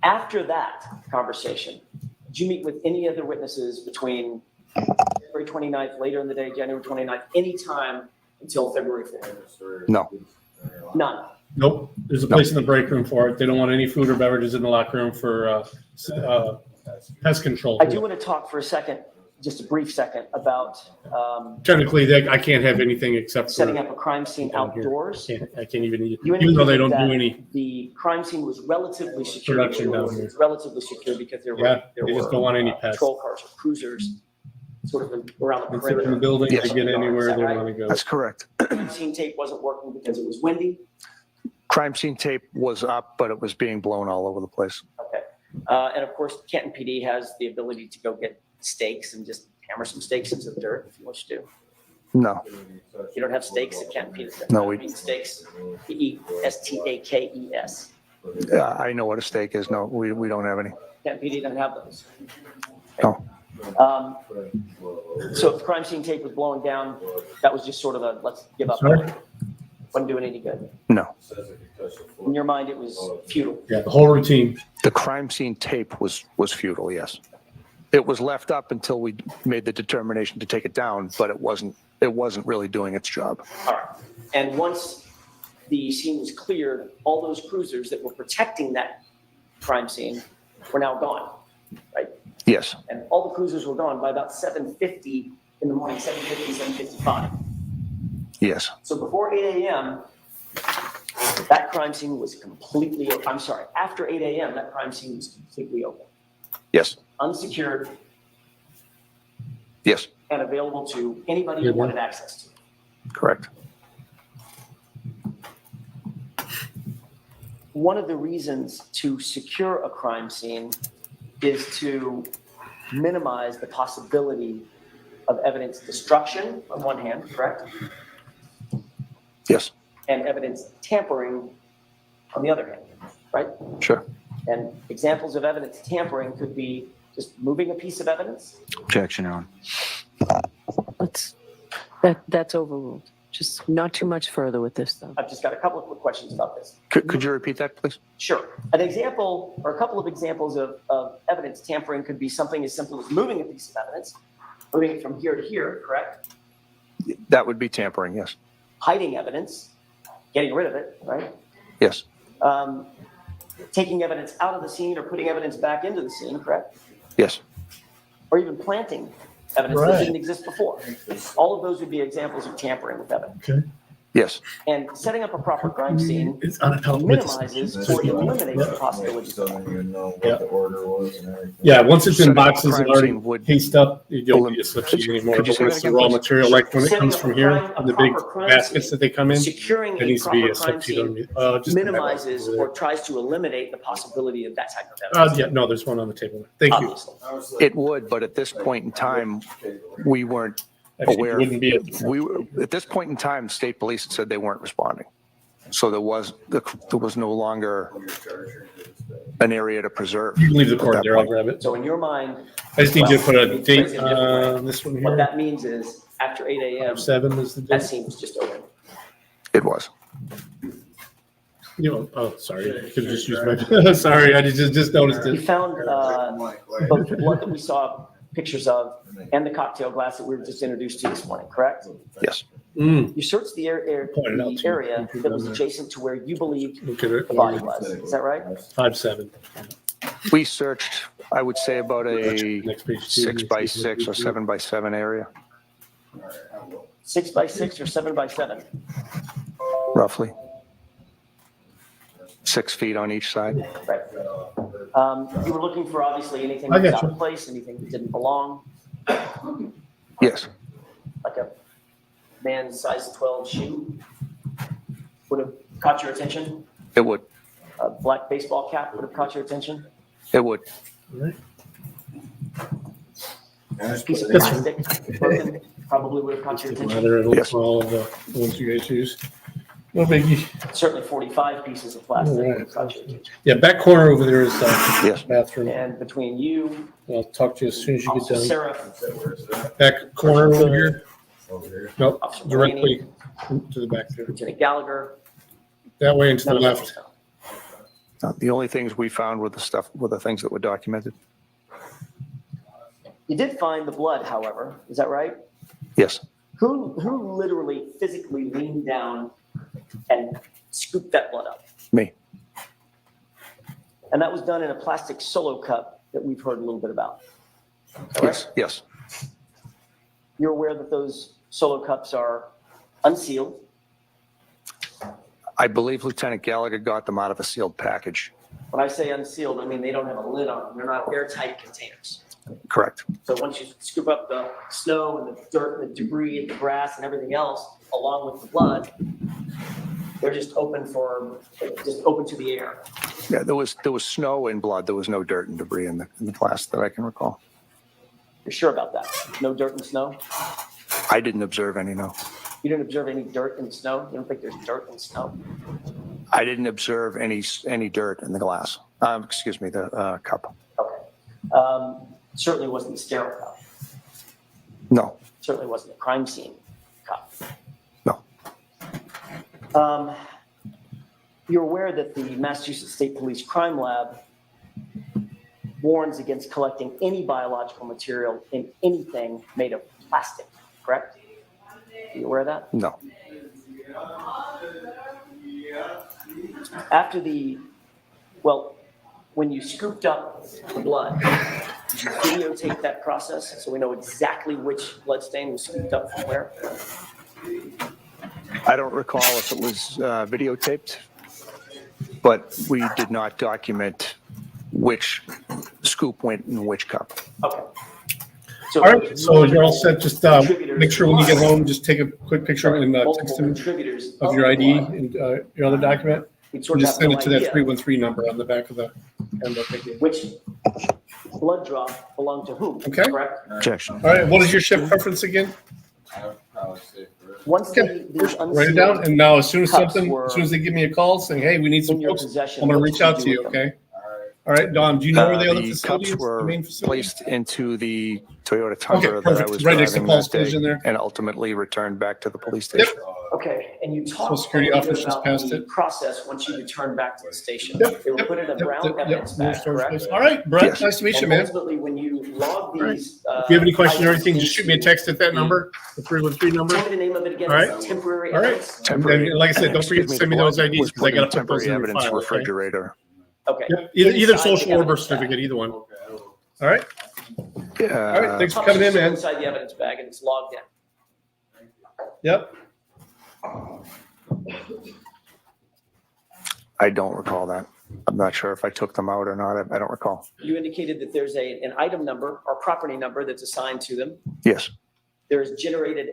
After that conversation, did you meet with any other witnesses between February 29th, later in the day, January 29th, any time until February 5th? No. None. Nope. There's a place in the break room for it. They don't want any food or beverages in the locker room for pest control. I do want to talk for a second, just a brief second, about Technically, I can't have anything except for. setting up a crime scene Down here. outdoors. I can't even eat You it, even though they don't indicated do that any. The crime scene was relatively secure. Production down here. It's relatively secure because there Yeah, were they just don't want any pests. patrol cars or cruisers sort of around the They sit in the perimeter. building Yes. to get anywhere they Is that want to go. That's correct. Crime scene tape wasn't working because it was windy. Crime scene tape was up, but it was being blown all over the place. Okay. And of course, Canton PD has the ability to go get stakes and just hammer some stakes into the dirt if you wish to. No. You don't have stakes at Canton PD. No, we- Eat stakes. You eat STAKES. I know what a stake is. No, we don't have any. Canton PD doesn't have those. No. So if the crime scene tape was blowing down, that was just sort of a, let's give up. Sorry? Wasn't doing any good. No. In your mind, it was futile. Yeah, the whole routine. The crime scene tape was futile, yes. It was left up until we made the determination to take it down, but it wasn't really doing its job. All right. And once the scene was cleared, all those cruisers that were protecting that crime scene were now gone, right? Yes. And all the cruisers were gone by about 7:50 in the morning, 7:50, 7:55. Yes. So before 8 a.m., that crime scene was completely, I'm sorry, after 8 a.m., that crime scene was completely open, Yes. unsecured, Yes. and available to anybody who wanted access to it. Correct. One of the reasons to secure a crime scene is to minimize the possibility of evidence destruction on one hand, correct? Yes. And evidence tampering on the other hand, right? Sure. And examples of evidence tampering could be Just moving a piece of evidence? Objection, Your Honor. That's overruled. Just not too much further with this, though. I've just got a couple of quick questions about this. Could you repeat that, please? Sure. An example or a couple of examples of evidence tampering could be something as simple as moving a piece of evidence, moving it from here to here, correct? That would be tampering, yes. Hiding evidence, getting rid of it, right? Yes. Taking evidence out of the scene or putting evidence back into the scene, correct? Yes. Or even planting evidence that didn't exist before. All of those would be examples of tampering with evidence. Okay. Yes. And setting up a proper crime scene It's unappellate. minimizes or eliminates the possibility. So then you know what Yeah. the order was and everything. Yeah, once it's in Setting up a boxes and crime already scene would- cased up, you don't need a slip sheet anymore. Could you But say when that it's the again, raw please? material, like when it Setting comes up from a here, crime- a in the big proper crime baskets scene. that they come in, Securing there a needs to be proper a crime slip sheet on scene me. Just minimizes or tries to eliminate the possibility of that type of evidence. yeah, no, there's one on the table. Thank you. Obviously. It would, but at this point in time, we weren't Actually, it aware. wouldn't be at the front. We were, at this point in time, state police had said they weren't responding. So there was no longer an area to preserve. You can leave the at cord that there, I'll point. grab it. So in your mind, I just need you to put a Well, date phrase it differently. on this one what here. that means is after 8 a.m., 7 is the that date. seems just open. It was. You know, oh, sorry, I could have just used my, sorry, I just noticed You it. found both the blood that we saw pictures of and the cocktail glass that we were just introduced to this morning, correct? Yes. Mm, You searched the Pointed out to you. area that was adjacent to where you believed look at it. the body was. Is that right? 5-7. We searched, I would say, about a Next page. 6x6 or 7x7 area, 6x6 or 7x7? roughly. 6 feet on each side. Right. You were looking for obviously anything I that was got out you. of place, anything that didn't belong, Yes. like a man's size 12 shoe would have caught your attention. It would. A black baseball cap would have caught your attention. It would. Piece of plastic broken probably would have caught your attention. Rather, it'll Yes. all of the ones you guys use. No biggie. Certainly 45 pieces of plastic would have Alright. caught your attention. Yeah, back corner over there is Yes. bathroom. And between you, I'll talk to you as soon as you get Officer done. Sarah, Back corner over here. Over here. Nope, Officer directly to the back there. Lieutenant Gallagher. That way and to the none of those left. know. The only things we found were the things that were documented. You did find the blood, however, is that right? Yes. Who literally physically leaned down and scooped that blood up? Me. And that was done in a plastic solo cup that we've heard a little bit about. Yes. Yes. You're aware that those solo cups are unsealed? I believe Lieutenant Gallagher got them out of a sealed package. When I say unsealed, I mean they don't have a lid on them. They're not airtight containers. Correct. So once you scoop up the snow and the dirt and the debris and the grass and everything else, along with the blood, they're just open to the air. Yeah, there was snow and blood. There was no dirt and debris in the glass that I can recall. You're sure about that? No dirt and snow? I didn't observe any, no. You didn't observe any dirt and snow? You don't think there's dirt and snow? I didn't observe any dirt in the glass. Excuse me, the cup. Okay. Certainly wasn't a sterile cup. No, Certainly wasn't a crime scene cup. no. You're aware that the Massachusetts State Police Crime Lab warns against collecting any biological material in anything made of plastic, correct? Are you aware of that? No. When you scooped up the blood, did you videotape that process so we know exactly which blood stain was scooped up from where? I don't recall if it was videotaped, but we did not document which scoop went in which cup. Okay. All right, so you're all set. Just make sure when you get home, just take a quick picture and text Multiple him contributors of your ID blood. and your other document. We'd sort of Just have send no it to that idea 313 number on the back of the handbook. which blood drop belonged to whom, Okay. correct? Objection. All right, what is your shift preference again? I would probably say for Once Okay, these write it down. And now as soon as cups as soon as they give me a call saying, hey, we need some in your folks, possession, I'm gonna what reach did out do to you, with them? okay? all right. All right, Don, do you know where the other The facility cups is? The were main facility? placed into the Toyota Tundra that I perfect. was Right next to driving Paul's that day Collision there. and ultimately returned back to the police Yep. station. Okay, and you talked security a little bit officers about passed the it. process once you return back to the station. Yep, They were put in a brown evidence More bag, storage correct? space. All right, Brett, Yes. nice to meet you, And man. ultimately, when you log All right. these. If you have any questions or items anything, just shoot me a into text at that number, the 313 number. Tell me the name of it again. All right. It's temporary All right. evidence. And like I said, don't forget to send me those IDs Was because I put got in to put those temporary in your evidence file. Okay? refrigerator. Okay. Yep. Either Inside social the or birth evidence bag. certificate, either one. All right. All right. Uh, Thanks for coming in, man. Inside the evidence bag and it's logged in. Yep. I don't recall that. I'm not sure if I took them out or not. I don't recall. You indicated that there's an item number or property number that's assigned to them. Yes, There's generated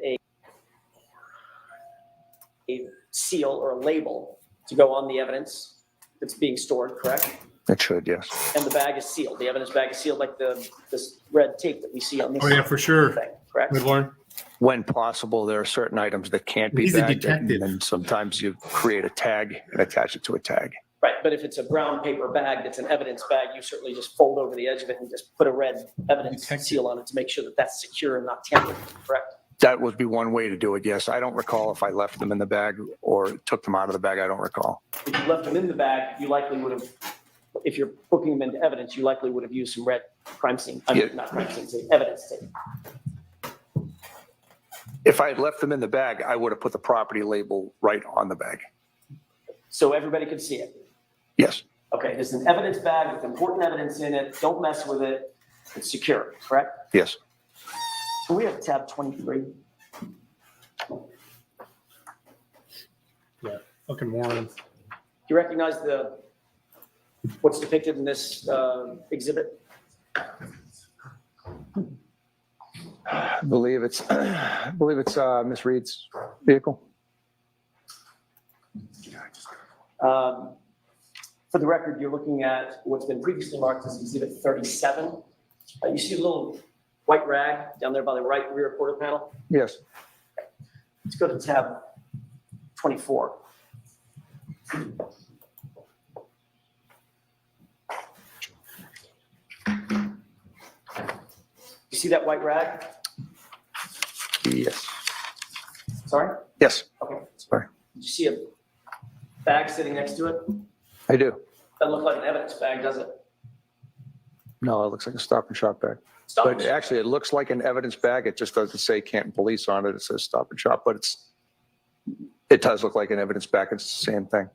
a seal or a label to go on the evidence that's being stored, correct? it should, yes. And the bag is sealed. The evidence bag is sealed like this red tape that we see on this Oh, yeah, for sure. thing, correct? Good, Lauren. When possible, there are certain items that can't be He's a bagged, and detective. then sometimes you create a tag and attach it to a tag. Right, but if it's a brown paper bag that's an evidence bag, you certainly just fold over the edge of it and just put a red evidence Detective. seal on it to make sure that that's secure and not tampered, correct? That would be one way to do it, yes. I don't recall if I left them in the bag or took them out of the bag. I don't recall. If you left them in the bag, you likely would have, if you're booking them into evidence, you likely would have used some red crime scene, Yeah. not crime scene, say evidence tape. If I had left them in the bag, I would have put the property label right on the bag. So everybody could see it. Yes, Okay, this is an evidence bag with important evidence in it. Don't mess with it. It's secure, correct? yes. So we have tab 23. Yeah. Fucking morons. Do you recognize what's depicted in this exhibit? I believe it's Miss Reed's vehicle. For the record, you're looking at what's been previously marked as exhibit 37. You see a little white rag down there by the right rear quarter panel? Yes. Let's go to tab 24. You see that white rag? Yes. Sorry? Yes. Okay. Sorry. Did you see a bag sitting next to it? I do. Doesn't look like an evidence bag, does it? No, it looks like a Stop and Shop bag. Stop But and Shop. actually, it looks like an evidence bag. It just doesn't say Canton Police on it. It says Stop and Shop, but it does look like an evidence bag. It's the same thing.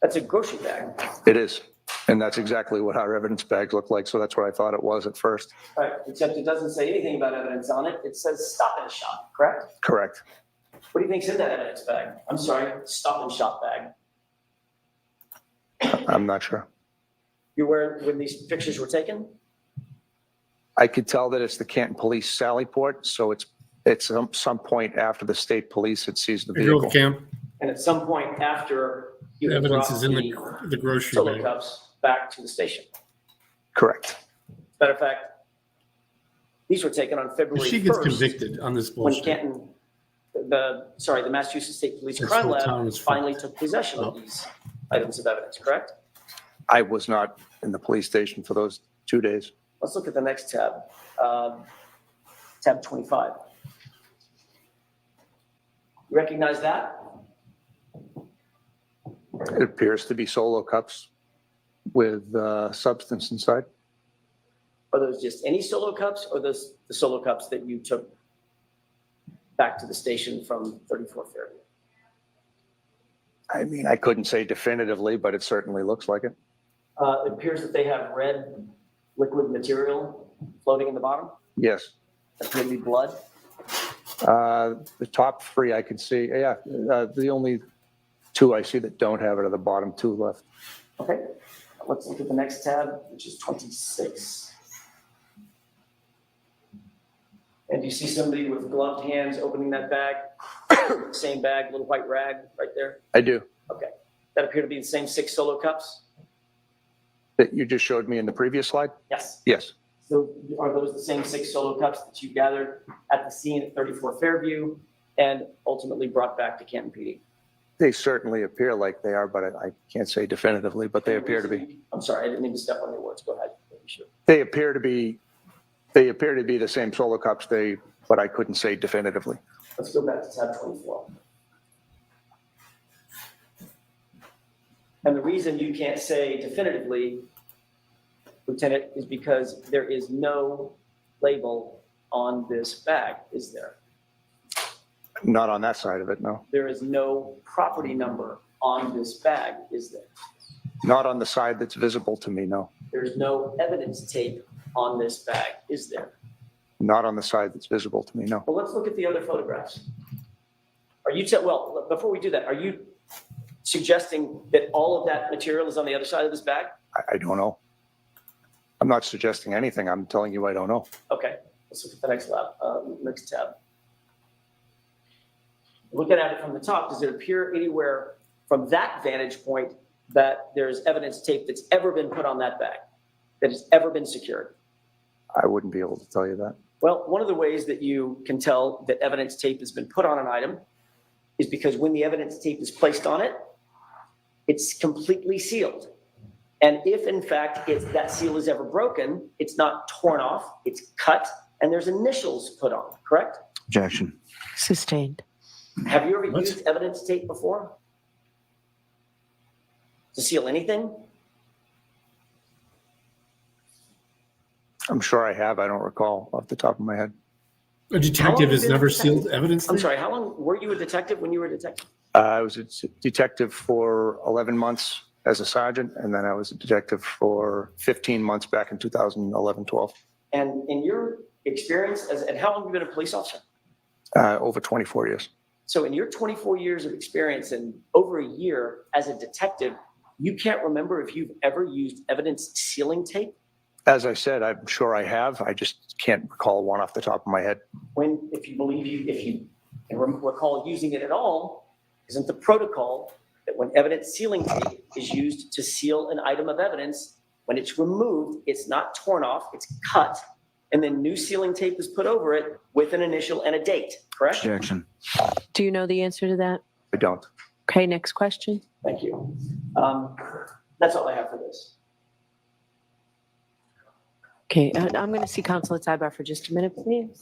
That's a grocery bag. It is. And that's exactly what our evidence bags look like. So that's what I thought it was at first. Right, except it doesn't say anything about evidence on it. It says Stop and Shop, correct? Correct. What do you think's in that evidence bag? I'm sorry, Stop and Shop bag. I'm not sure. You were when these pictures were taken? I could tell that it's the Canton Police Sally Port. So it's some point after the state police had seized the Hey, girl, vehicle. Cam. And at some point after you The had evidence brought is in the the grocery solo bag. cups back to the station. Correct. Matter of fact, these were taken on If February she gets 1st, convicted on this when bullshit. Canton, the Massachusetts State Police This Crime whole town Lab is fucked. finally took possession of these items of evidence, correct? I was not in the police station for those 2 days. Let's look at the next tab, tab 25. You recognize that? It appears to be solo cups with substance inside. Are those just any solo cups or those the solo cups that you took back to the station from 34 Fairview? I mean, I couldn't say definitively, but it certainly looks like it. It appears that they have red liquid material floating in the bottom. Yes. That could be blood. The top three I can see, yeah. The only two I see that don't have it are the bottom two left. Okay, let's look at the next tab, which is 26. And you see somebody with gloved hands opening that bag? Same bag, little white rag right there. I do. Okay, that appear to be the same 6 solo cups? That you just showed me in the previous slide? Yes. Yes. So are those the same 6 solo cups that you gathered at the scene at 34 Fairview and ultimately brought back to Canton PD? They certainly appear like they are, but I can't say definitively, but they appear to be. I'm sorry, I didn't mean to step on your words. Go ahead. Sure. They appear to be the same solo cups, but I couldn't say definitively. Let's go back to tab 24. And the reason you can't say definitively, Lieutenant, is because there is no label on this bag, is there? Not on that side of it, no. There is no property number on this bag, is there? Not on the side that's visible to me, no. There's no evidence tape on this bag, is there? Not on the side that's visible to me, no. Well, let's look at the other photographs. Well, before we do that, are you suggesting that all of that material is on the other side of this bag? I don't know. I'm not suggesting anything. I'm telling you I don't know. Okay, let's look at the next tab. Looking at it from the top, does it appear anywhere from that vantage point that there's evidence tape that's ever been put on that bag, that has ever been secured? I wouldn't be able to tell you that. Well, one of the ways that you can tell that evidence tape has been put on an item is because when the evidence tape is placed on it, it's completely sealed. And if in fact that seal is ever broken, it's not torn off, it's cut, and there's initials put on, correct? Objection. Sustained. Have you ever used evidence tape before? To seal anything? I'm sure I have. I don't recall off the top of my head. A detective has never sealed evidence? I'm sorry, how long were you a detective when you were a detective? I was a detective for 11 months as a sergeant, and then I was a detective for 15 months back in 2011, 12. And in your experience, and how long have you been a police officer? Over 24 years. So in your 24 years of experience and over a year as a detective, you can't remember if you've ever used evidence sealing tape? As I said, I'm sure I have. I just can't recall one off the top of my head. If you can recall using it at all, isn't the protocol that when evidence sealing tape is used to seal an item of evidence, when it's removed, it's not torn off, it's cut, and then new sealing tape is put over it with an initial and a date, correct? Objection. Do you know the answer to that? I don't. Okay, next question. Thank you. That's all I have for this. Okay, I'm going to see counsel at sidebar for just a minute, please.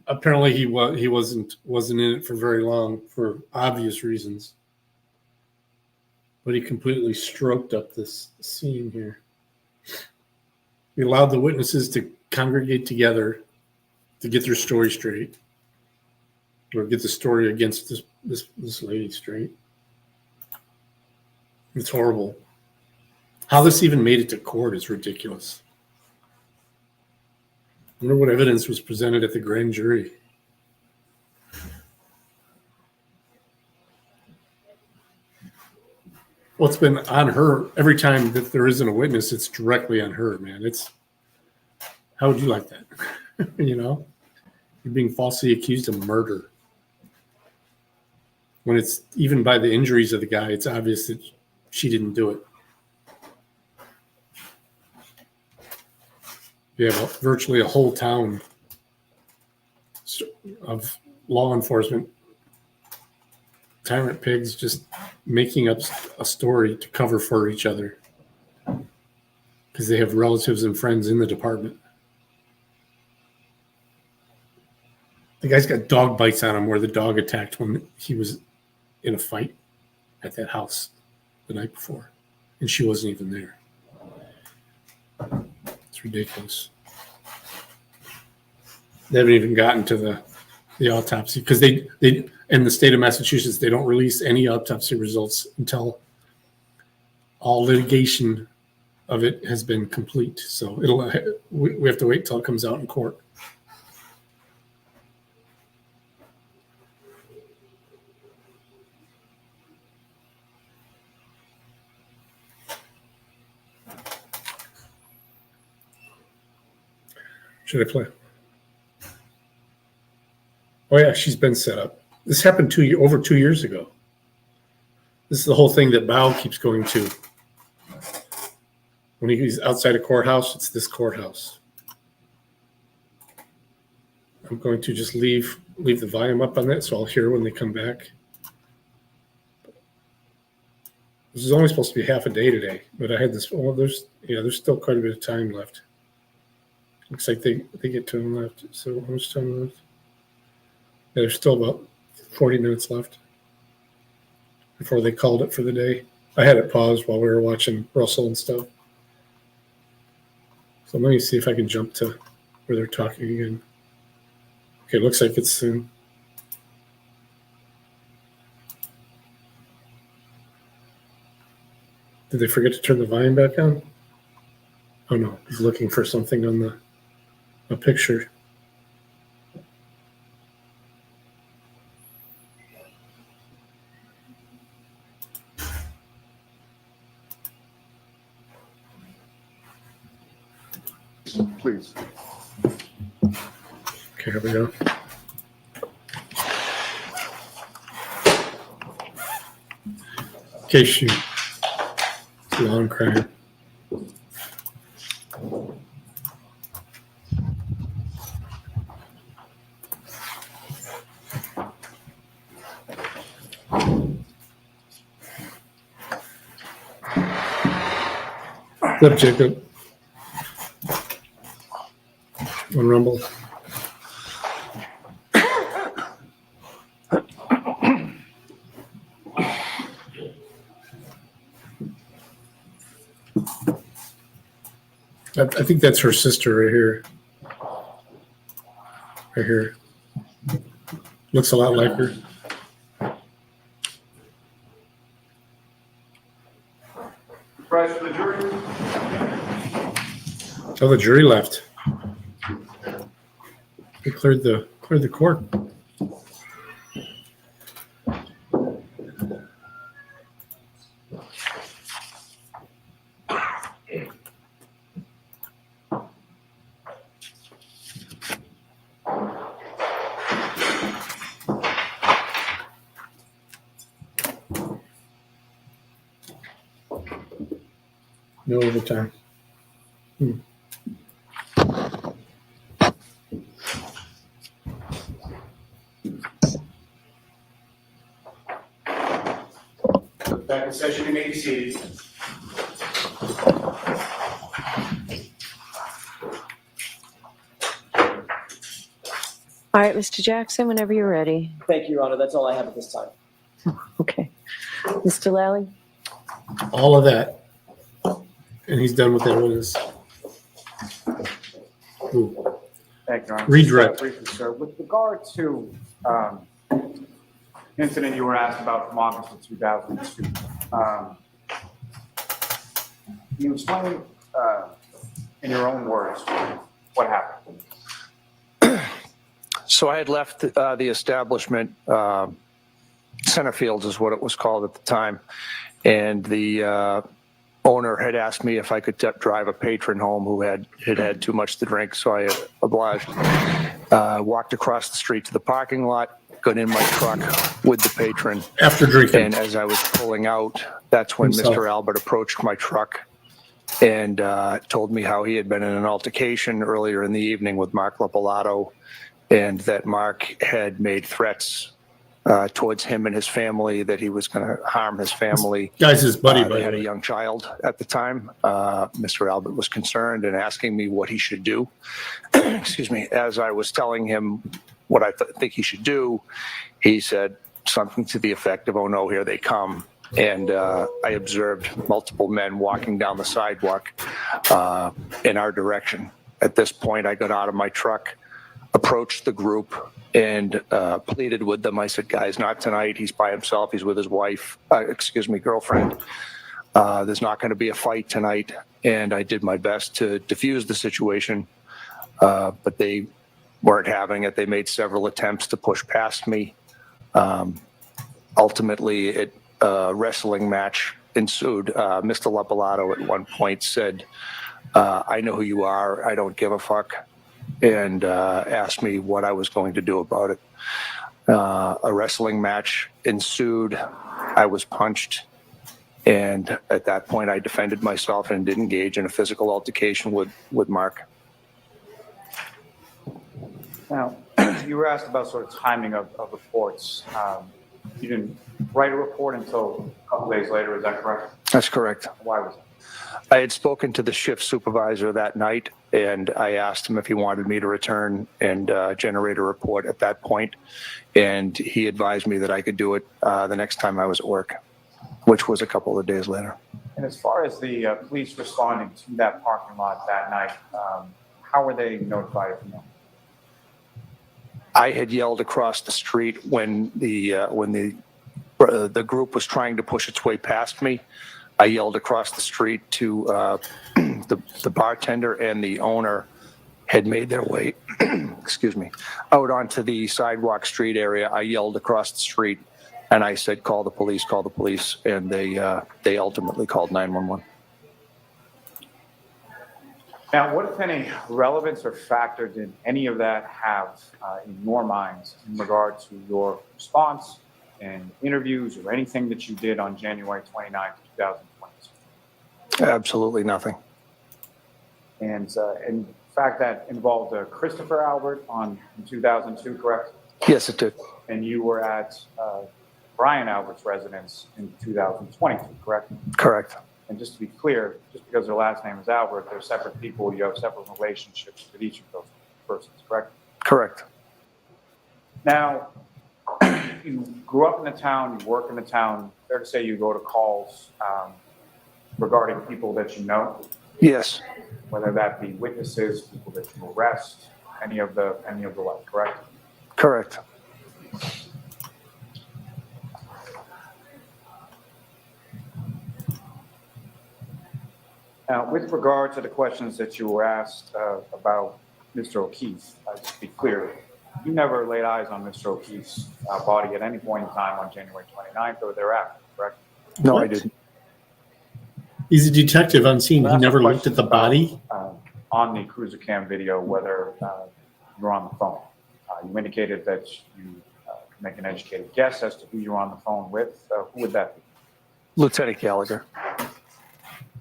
Apparently he wasn't in it for very long for obvious reasons. But he completely stroked up this scene here. He allowed the witnesses to congregate together to get their story straight, or get the story against this lady straight. It's horrible. How this even made it to court is ridiculous. I wonder what evidence was presented at the grand jury. Well, it's been on her every time that there isn't a witness. It's directly on her, man. How would you like that? You know, you're being falsely accused of murder. When it's even by the injuries of the guy, it's obvious that she didn't do it. You have virtually a whole town of law enforcement tyrant pigs just making up a story to cover for each other because they have relatives and friends in the department. The guy's got dog bites on him where the dog attacked when he was in a fight at that house the night before, and she wasn't even there. It's ridiculous. They haven't even gotten to the autopsy because they in the state of Massachusetts, they don't release any autopsy results until all litigation of it has been complete. So we have to wait till it comes out in court. Should I play? Oh yeah, she's been set up. This happened over 2 years ago. This is the whole thing that Bao keeps going to. When he's outside a courthouse, it's this courthouse. I'm going to just leave the volume up on that so I'll hear when they come back. This is only supposed to be half a day today, but I had this. Oh, there's still quite a bit of time left. Looks like they get time left. So how much time left? Yeah, there's still about 40 minutes left before they called it for the day. I had it paused while we were watching Russell and stuff. So let me see if I can jump to where they're talking again. Okay, it looks like it's soon. Did they forget to turn the volume back on? Oh no, he's looking for something on a picture. Please. Okay, here we go. Okay, shoot. It's a long crime. What's up, Jacob? On Rumble. I think that's her sister right here. Right here. Looks a lot like her. Surprise for the jury. Oh, the jury left. They cleared the court. No overtime. Back in session, you may be seated. All right, Mr. Jackson, whenever you're ready. Thank you, Your Honor. That's all I have at this time. Okay. Mr. Lally? All of that. And he's done with that witness. Ooh. Thank you, Your Honor. Redirect. Just, briefly, sir, with regard to incident you were asked about from August of 2002, can you explain in your own words what happened? So I had left the establishment, Centerfields is what it was called at the time, and the owner had asked me if I could drive a patron home who had too much to drink, so I obliged. Walked across the street to the parking lot, got in my truck with the patron. After drinking. And as I was pulling out, that's when Himself. Mr. Albert approached my truck and told me how he had been in an altercation earlier in the evening with Mark Lapalato, and that Mark had made threats towards him and his family, that he was going to harm his family. Guy's his buddy, They had a young child at the time. Mr. Albert was concerned and asking me what he should do. Excuse me. As I was telling him what I think he should do, he said something to the effect of, "Oh no, here they come." And I observed multiple men walking down the sidewalk in our direction. At this point, I got out of my truck, approached the group, and pleaded with them. I said, "Guys, not tonight. He's by himself. He's with his wife, girlfriend. There's not going to be a fight tonight." And I did my best to defuse the situation, but they weren't having it. They made several attempts to push past me. Ultimately, a wrestling match ensued. Mr. Lapalato at one point said, "I know who you are. I don't give a fuck," and asked me what I was going to do about it. A wrestling match ensued. I was punched, and at that point I defended myself and did engage in a physical altercation with Mark. Now, you were asked about sort of timing of reports. You didn't write a report until a couple days later, is that correct? That's correct. Why was that? I had spoken to the shift supervisor that night, and I asked him if he wanted me to return and generate a report at that point, and he advised me that I could do it the next time I was at work, which was a couple of days later. And as far as the police responding to that parking lot that night, how were they notified of you? I had yelled across the street when the group was trying to push its way past me. I yelled across the street to the bartender and the owner had made their way, excuse me, out onto the sidewalk street area. I yelled across the street and I said, call the police, and they ultimately called 911. Now, what, if any, relevance or factor did any of that have in your minds in regard to your response and interviews or anything that you did on January 29th, 2022? Absolutely nothing. And in fact, that involved Christopher Albert in 2002, correct? Yes, it did. And you were at Brian Albert's residence in 2022, correct? Correct. And just to be clear, just because their last name is Albert, they're separate people. You have separate relationships with each of those persons, correct? Correct. Now, you grew up in the town, you work in the town. Fair to say you go to calls regarding people that you know? Yes. Whether that be witnesses, people that you arrest, any of the like, correct? Correct. Now, with regard to the questions that you were asked about Mr. O'Keefe, just to be clear, you never laid eyes on Mr. O'Keefe's body at any point in time on January 29th or thereafter, correct? No, What? I didn't. He's a detective on scene. He Last never looked question at the body. On the cruiser cam video, whether you were on the phone. You indicated that you could make an educated guess as to who you were on the phone with. Who would that be? Lieutenant Gallagher.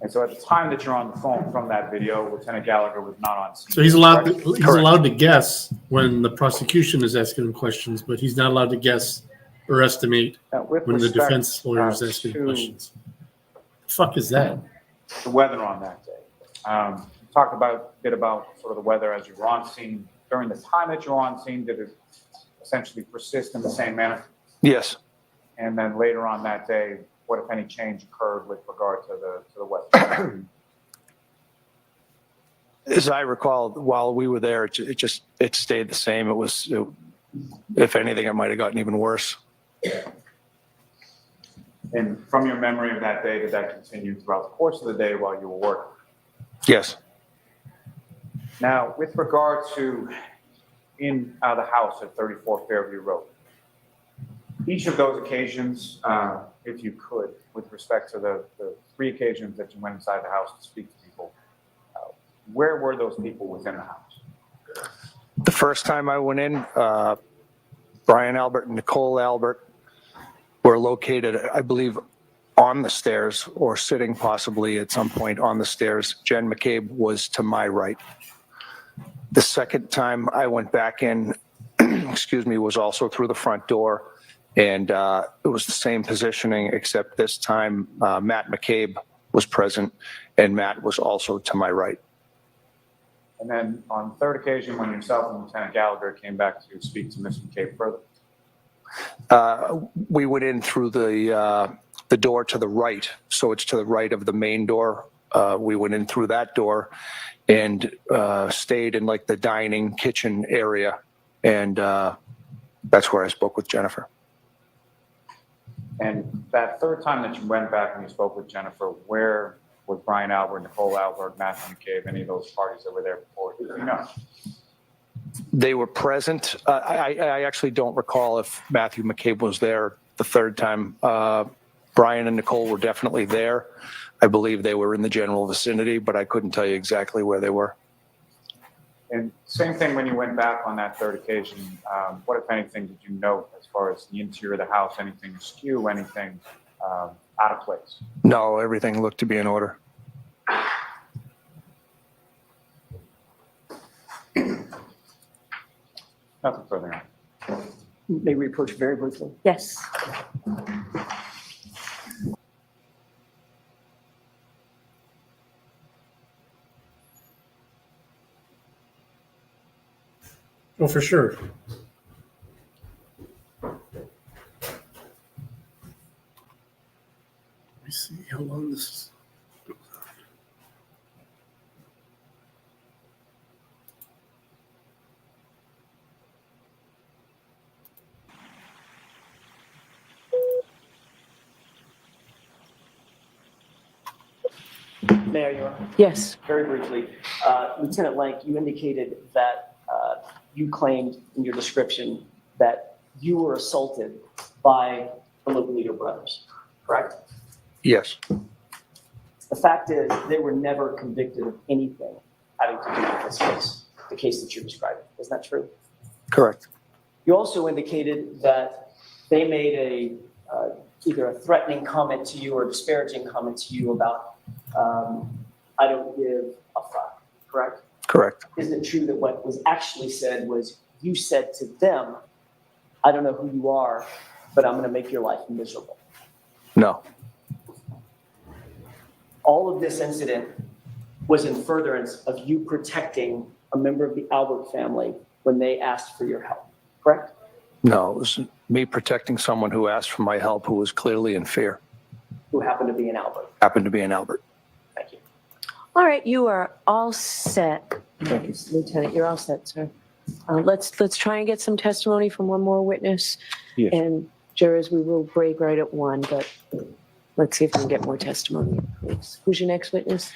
And so at the time that you're on the phone from that video, Lieutenant Gallagher was not on scene. So he's allowed correct? to guess when the prosecution is asking him questions, but he's not allowed to guess or estimate Now, with when the respect, defense lawyer is asking to questions. The fuck is that? the weather on that day. Talk about a bit about sort of the weather as you were on scene. During the time that you were on scene, did it essentially persist in the same manner? Yes. And then later on that day, what, if any, change occurred with regard to the weather? As I recall, while we were there, it stayed the same. If anything, it might have gotten even worse. And from your memory of that day, did that continue throughout the course of the day while you were working? Yes. Now, with regard to in the house at 34 Fairview Road, each of those occasions, if you could, with respect to the three occasions that you went inside the house to speak to people, where were those people within the house? The first time I went in, Brian Albert and Nicole Albert were located, I believe, on the stairs or sitting possibly at some point on the stairs. Jen McCabe was to my right. The second time I went back in, excuse me, was also through the front door. And it was the same positioning, except this time Matt McCabe was present, and Matt was also to my right. And then on the third occasion, when yourself and Lieutenant Gallagher came back to speak to Ms. McCabe further? We went in through the door to the right, so it's to the right of the main door. We went in through that door and stayed in like the dining kitchen area, and that's where I spoke with Jennifer. And that third time that you went back and you spoke with Jennifer, where was Brian Albert, Nicole Albert, Matthew McCabe, any of those parties that were there before? Do you know? They were present. I actually don't recall if Matthew McCabe was there the third time. Brian and Nicole were definitely there. I believe they were in the general vicinity, but I couldn't tell you exactly where they were. And same thing when you went back on that third occasion, what, if anything, did you note as far as the interior of the house, anything askew, anything out of place? No, everything looked to be in order. Nothing further on. May we approach very briefly? Yes. Oh, for sure. Let me see how long this goes on. Mayor, Your Honor. Yes. Very briefly, Lieutenant Lank, you indicated that you claimed in your description that you were assaulted by the Lopalito brothers, correct? Yes. The fact is, they were never convicted of anything having to do with this case, the case that you're describing. Isn't that true? Correct. You also indicated that they made either a threatening comment to you or a disparaging comment to you about, I don't give a fuck, correct? Correct. Isn't it true that what was actually said was you said to them, I don't know who you are, but I'm going to make your life miserable? No. All of this incident was in furtherance of you protecting a member of the Albert family when they asked for your help, correct? No, it was me protecting someone who asked for my help who was clearly in fear. Who happened to be an Albert. Happened to be an Albert. Thank you. All right, you are all set. Lieutenant, you're all set, sir. Let's try and get some testimony from one more witness. Yes. And jurors, we will break right at 1, but let's see if we can get more testimony, please. Who's your next witness?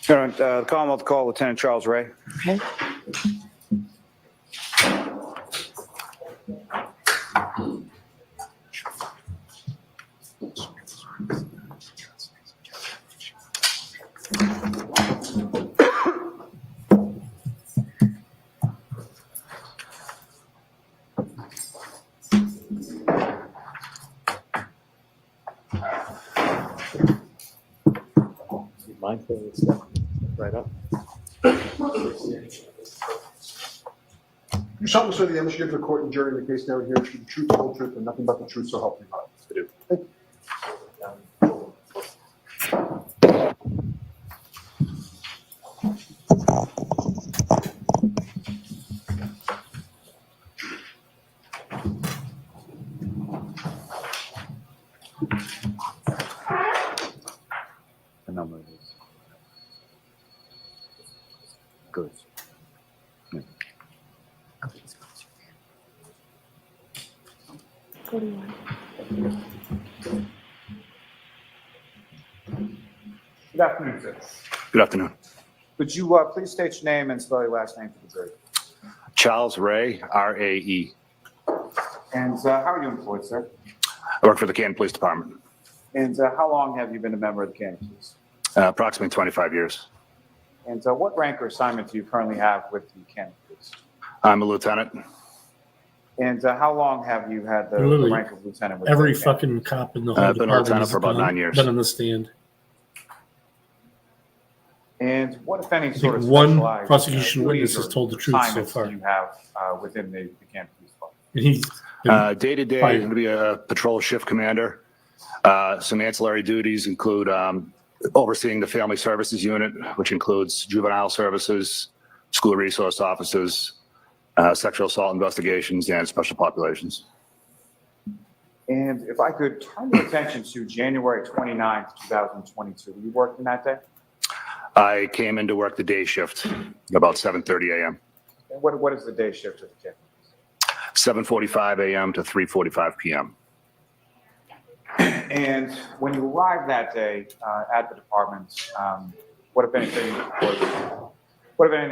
Your Honor, the Commonwealth call Lieutenant Charles Ray. Okay. Right up. You solemnly swear the evidence you give to the court and jury in the case now and here should be the truth, the whole truth, and nothing but the truth, so help you God. I do. Thank you. The number is good. Good afternoon, sir. Good afternoon. Would you please state your name and spell your last name for the jury? Charles Ray, R-A-E. And how are you employed, sir? I work for the Canton Police Department. And how long have you been a member of the Canton Police? Approximately 25 years. And what rank or assignment do you currently have with the Canton Police? I'm a lieutenant. And how long have you had the Literally, rank of lieutenant? with Every the fucking cop in the whole I've been a department lieutenant has for about gone- 9 years. Been on the stand. And what, if any, I sort think of one specialized, prosecution witness duties has or told the truth so assignments far. do you have within the Canton Police Department? And he's Day to day, Fired. going to be a patrol shift commander. Some ancillary duties include overseeing the family services unit, which includes juvenile services, school resource officers, sexual assault investigations, and special populations. And if I could turn your attention to January 29th, 2022, were you working that day? I came into work the day shift about 7:30 a.m. And what is the day shift of the Canton? 7:45 a.m. to 3:45 p.m. And when you arrived that day at the department, what if anything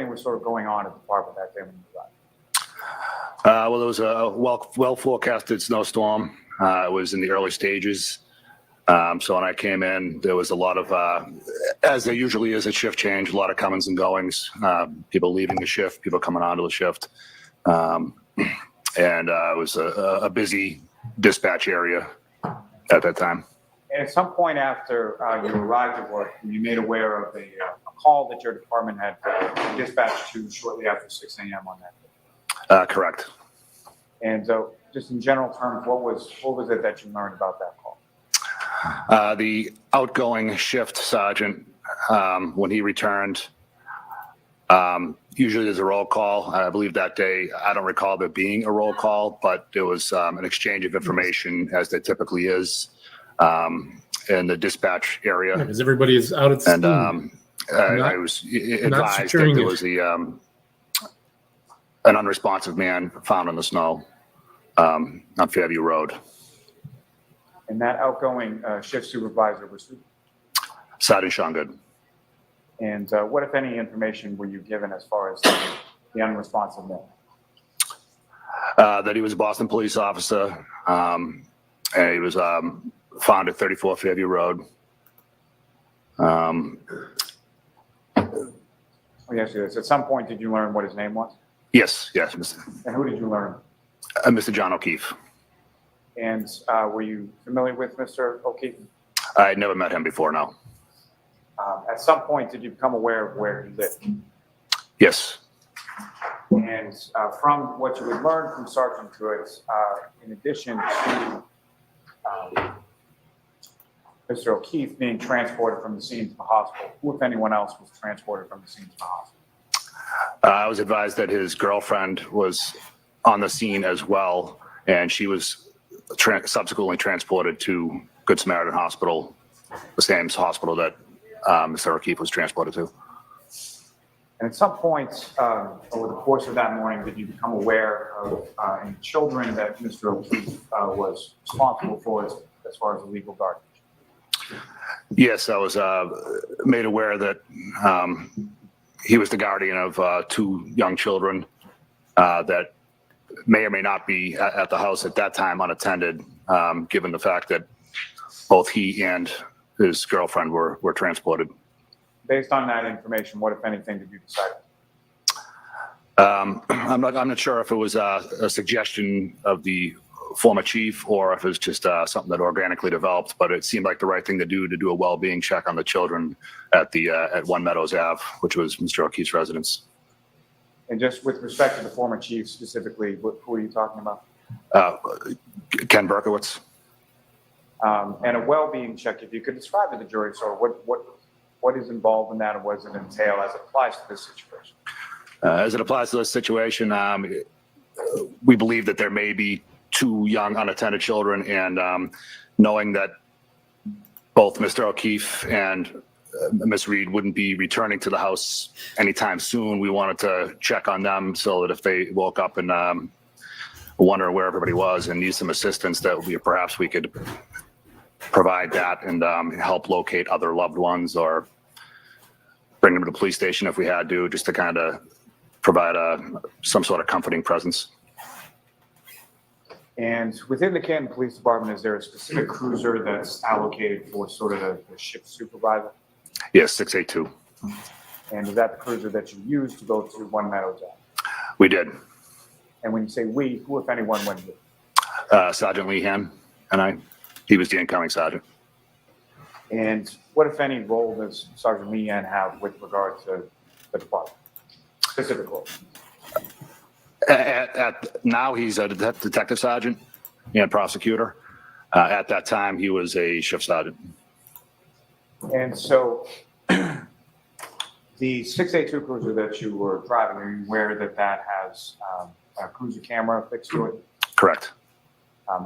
was sort of going on at the department that day when you arrived? Well, there was a well forecasted snowstorm. It was in the early stages. So when I came in, there was a lot of, as there usually is at shift change, a lot of comings and goings, people leaving the shift, people coming onto the shift. And it was a busy dispatch area at that time. And at some point after you arrived at work, you made aware of a call that your department had dispatched to shortly after 6 a.m. on that day. Correct. And so just in general terms, what was it that you learned about that call? The outgoing shift sergeant, when he returned, usually there's a roll call. I believe that day, I don't recall there being a roll call, but there was an exchange of information, as there typically is, in the dispatch area. because everybody is out at school. And I was advised that securing there it. was an unresponsive man found in the snow on Fairview Road. And that outgoing shift supervisor was who? Sergeant Sean Good. And what, if any, information were you given as far as the unresponsive man? That he was a Boston police officer, and he was found at 34 Fairview Road. Let me ask you this. At some point, did you learn what his name was? Yes, yes, Mr. And who did you learn? Mr. John O'Keefe. And were you familiar with Mr. O'Keefe? I had never met him before, no. At some point, did you become aware of where he lived? Yes. And from what you had learned from Sergeant Good, in addition to Mr. O'Keefe being transported from the scene to the hospital, who, if anyone else, was transported from the scene to the hospital? I was advised that his girlfriend was on the scene as well, and she was subsequently transported to Good Samaritan Hospital, the same hospital that Mr. O'Keefe was transported to. And at some point over the course of that morning, did you become aware of any children that Mr. O'Keefe was responsible for as far as the legal guardian? Yes, I was made aware that he was the guardian of two young children that may or may not be at the house at that time unattended, given the fact that both he and his girlfriend were transported. Based on that information, what, if anything, did you decide? I'm not sure if it was a suggestion of the former chief or if it was just something that organically developed, but it seemed like the right thing to do a well-being check on the children at One Meadows Ave, which was Mr. O'Keefe's residence. And just with respect to the former chief specifically, who are you talking about? Ken Berkowitz. And a well-being check, if you could describe to the jury, sort of what is involved in that and what does it entail as it applies to this situation? As it applies to this situation, we believe that there may be two young unattended children, and knowing that both Mr. O'Keefe and Ms. Reed wouldn't be returning to the house anytime soon, we wanted to check on them so that if they woke up and wonder where everybody was and need some assistance, that perhaps we could provide that and help locate other loved ones or bring them to the police station if we had to, just to kind of provide some sort of comforting presence. And within the Canton Police Department, is there a specific cruiser that's allocated for sort of the shift supervisor? Yes, 682. And is that the cruiser that you used to go to One Meadows Ave? We did. And when you say we, who, if anyone, went with? Sergeant Lehan and he was the incoming sergeant. And what, if any, role does Sergeant Leanne have with regard to the department, specific role? Now he's a detective sergeant and prosecutor. At that time, he was a shift sergeant. And so the 682 cruiser that you were driving, are you aware that that has a cruiser camera fixed to it? Correct.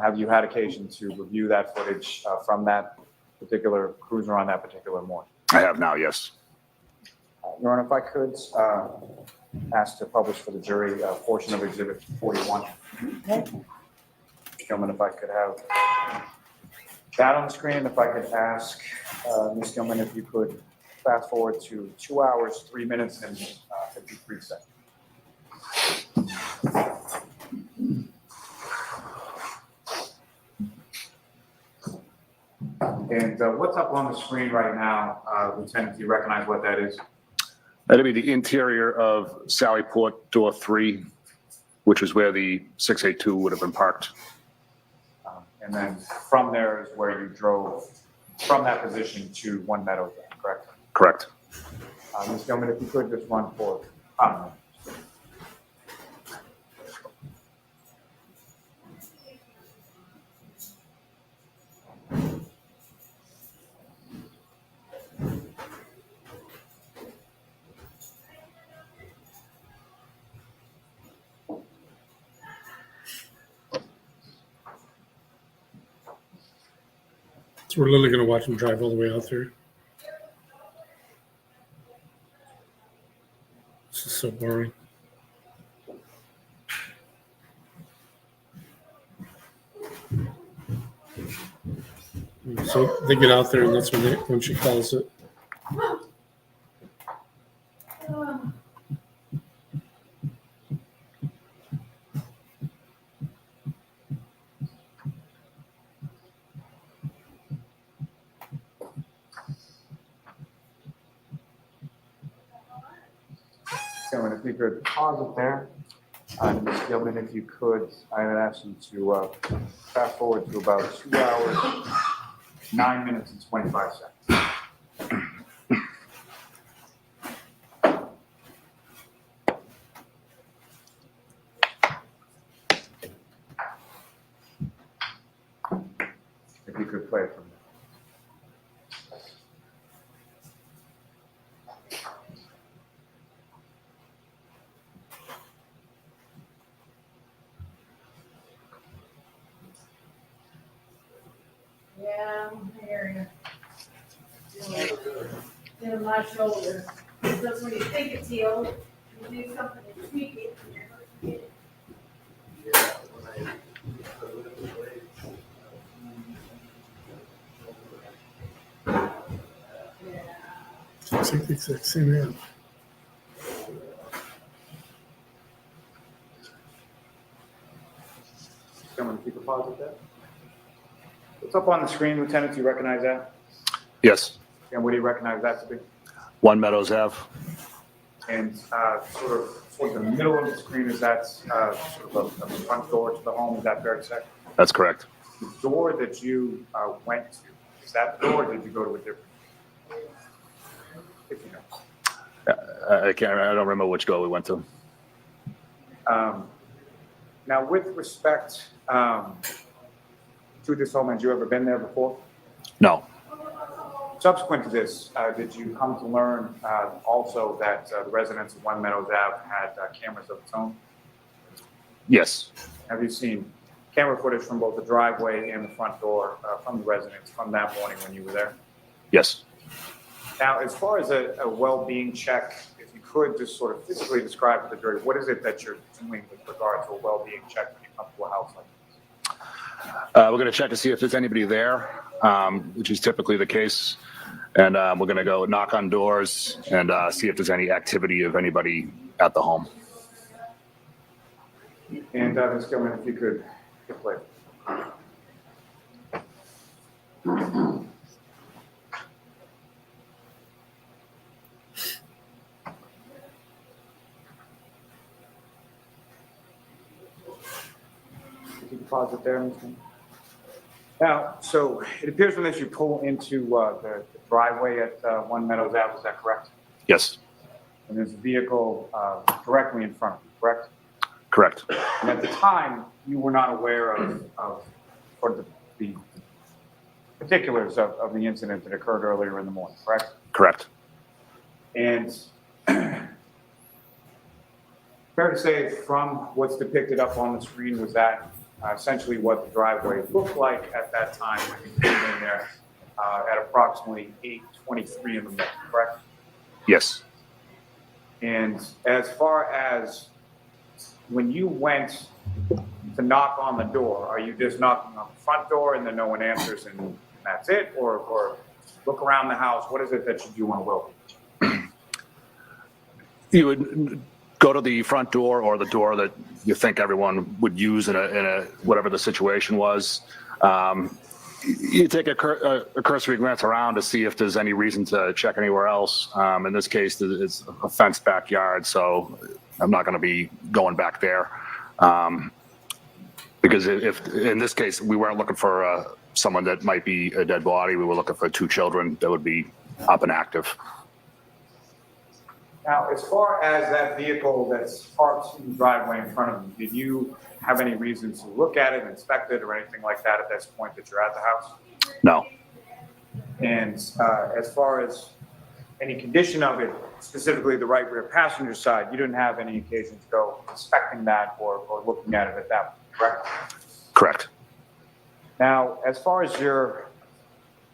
Have you had occasion to review that footage from that particular cruiser on that particular morning? I have now, yes. Your Honor, if I could ask to publish for the jury a portion of Exhibit 41. Gentlemen, if I could have that on the screen, if I could ask Ms. Gilman if you could fast forward to 2 hours, 3 minutes, and 53 seconds. And what's up on the screen right now, Lieutenant, do you recognize what that is? That'd be the interior of Sallyport Door 3, which is where the 682 would have been parked. And then from there is where you drove from that position to One Meadows, correct? Correct. Ms. Gilman, if you could just run for comment. So we're literally going to watch him drive all the way out there. This is so boring. So they get out there, and that's when she calls it. Gentlemen, if you could pause it there. Ms. Gilman, if you could, I would ask you to fast forward to about 2 hours, 9 minutes, and 25 seconds. If you could play it from there. Yeah, I hear you. In my shoulder. Because when you think it's healed, you do something to tweak it, and you're going to get it. It's like the exact same man. Gentlemen, if you could pause it there. What's up on the screen, Lieutenant? Do you recognize that? Yes. And what do you recognize that to be? One Meadows Ave. And sort of toward the middle of the screen, is that sort of a front door to the home? Is that fair to say? That's correct. The door that you went to, is that the door, or did you go to a different? If you know. I don't remember which door we went to. Now, with respect to this home, had you ever been there before? No. Subsequent to this, did you come to learn also that the residents of One Meadows Ave had cameras of its own? Yes. Have you seen camera footage from both the driveway and the front door from the residents from that morning when you were there? Yes. Now, as far as a well-being check, if you could just sort of physically describe to the jury, what is it that you're doing with regard to a well-being check when you come to a house like this? We're going to check to see if there's anybody there, which is typically the case. And we're going to go knock on doors and see if there's any activity of anybody at the home. And Ms. Gilman, if you could hit play. pause it there, Mr. Now, so it appears from this you pull into the driveway at 1 Meadows Ave, is that correct? Yes, And there's a vehicle directly in front of you, correct? correct. And at the time, you were not aware of sort of the particulars of the incident that occurred earlier in the morning, correct? Correct. And fair to say from what's depicted up on the screen, was that essentially what the driveway looked like at that time when you came in there at approximately 8:23 in the morning, correct? Yes. And as far as when you went to knock on the door, are you just knocking on the front door and then no one answers and that's it? Or look around the house? What is it that you do on Wilkie? You would go to the front door or the door that you think everyone would use in a whatever the situation was. You take a cursory glance around to see if there's any reason to check anywhere else. In this case, it's a fenced backyard, so I'm not going to be going back there. Because if in this case, we weren't looking for someone that might be a dead body, we were looking for 2 children that would be up and active. Now, as far as that vehicle that's parked in the driveway in front of you, did you have any reason to look at it, inspect it, or anything like that at this point that you're at the house? No. And as far as any condition of it, specifically the right rear passenger side, you didn't have any occasion to go inspecting that or looking at it at that point, correct? Correct. Now, as far as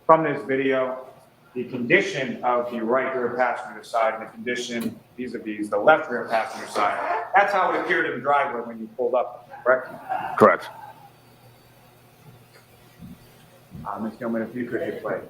from this video, the condition of the right rear passenger side and the condition vis-a-vis the left rear passenger side, that's how it appeared in the driveway when you pulled up, correct? Correct. Ms. Gilman, if you could hit play.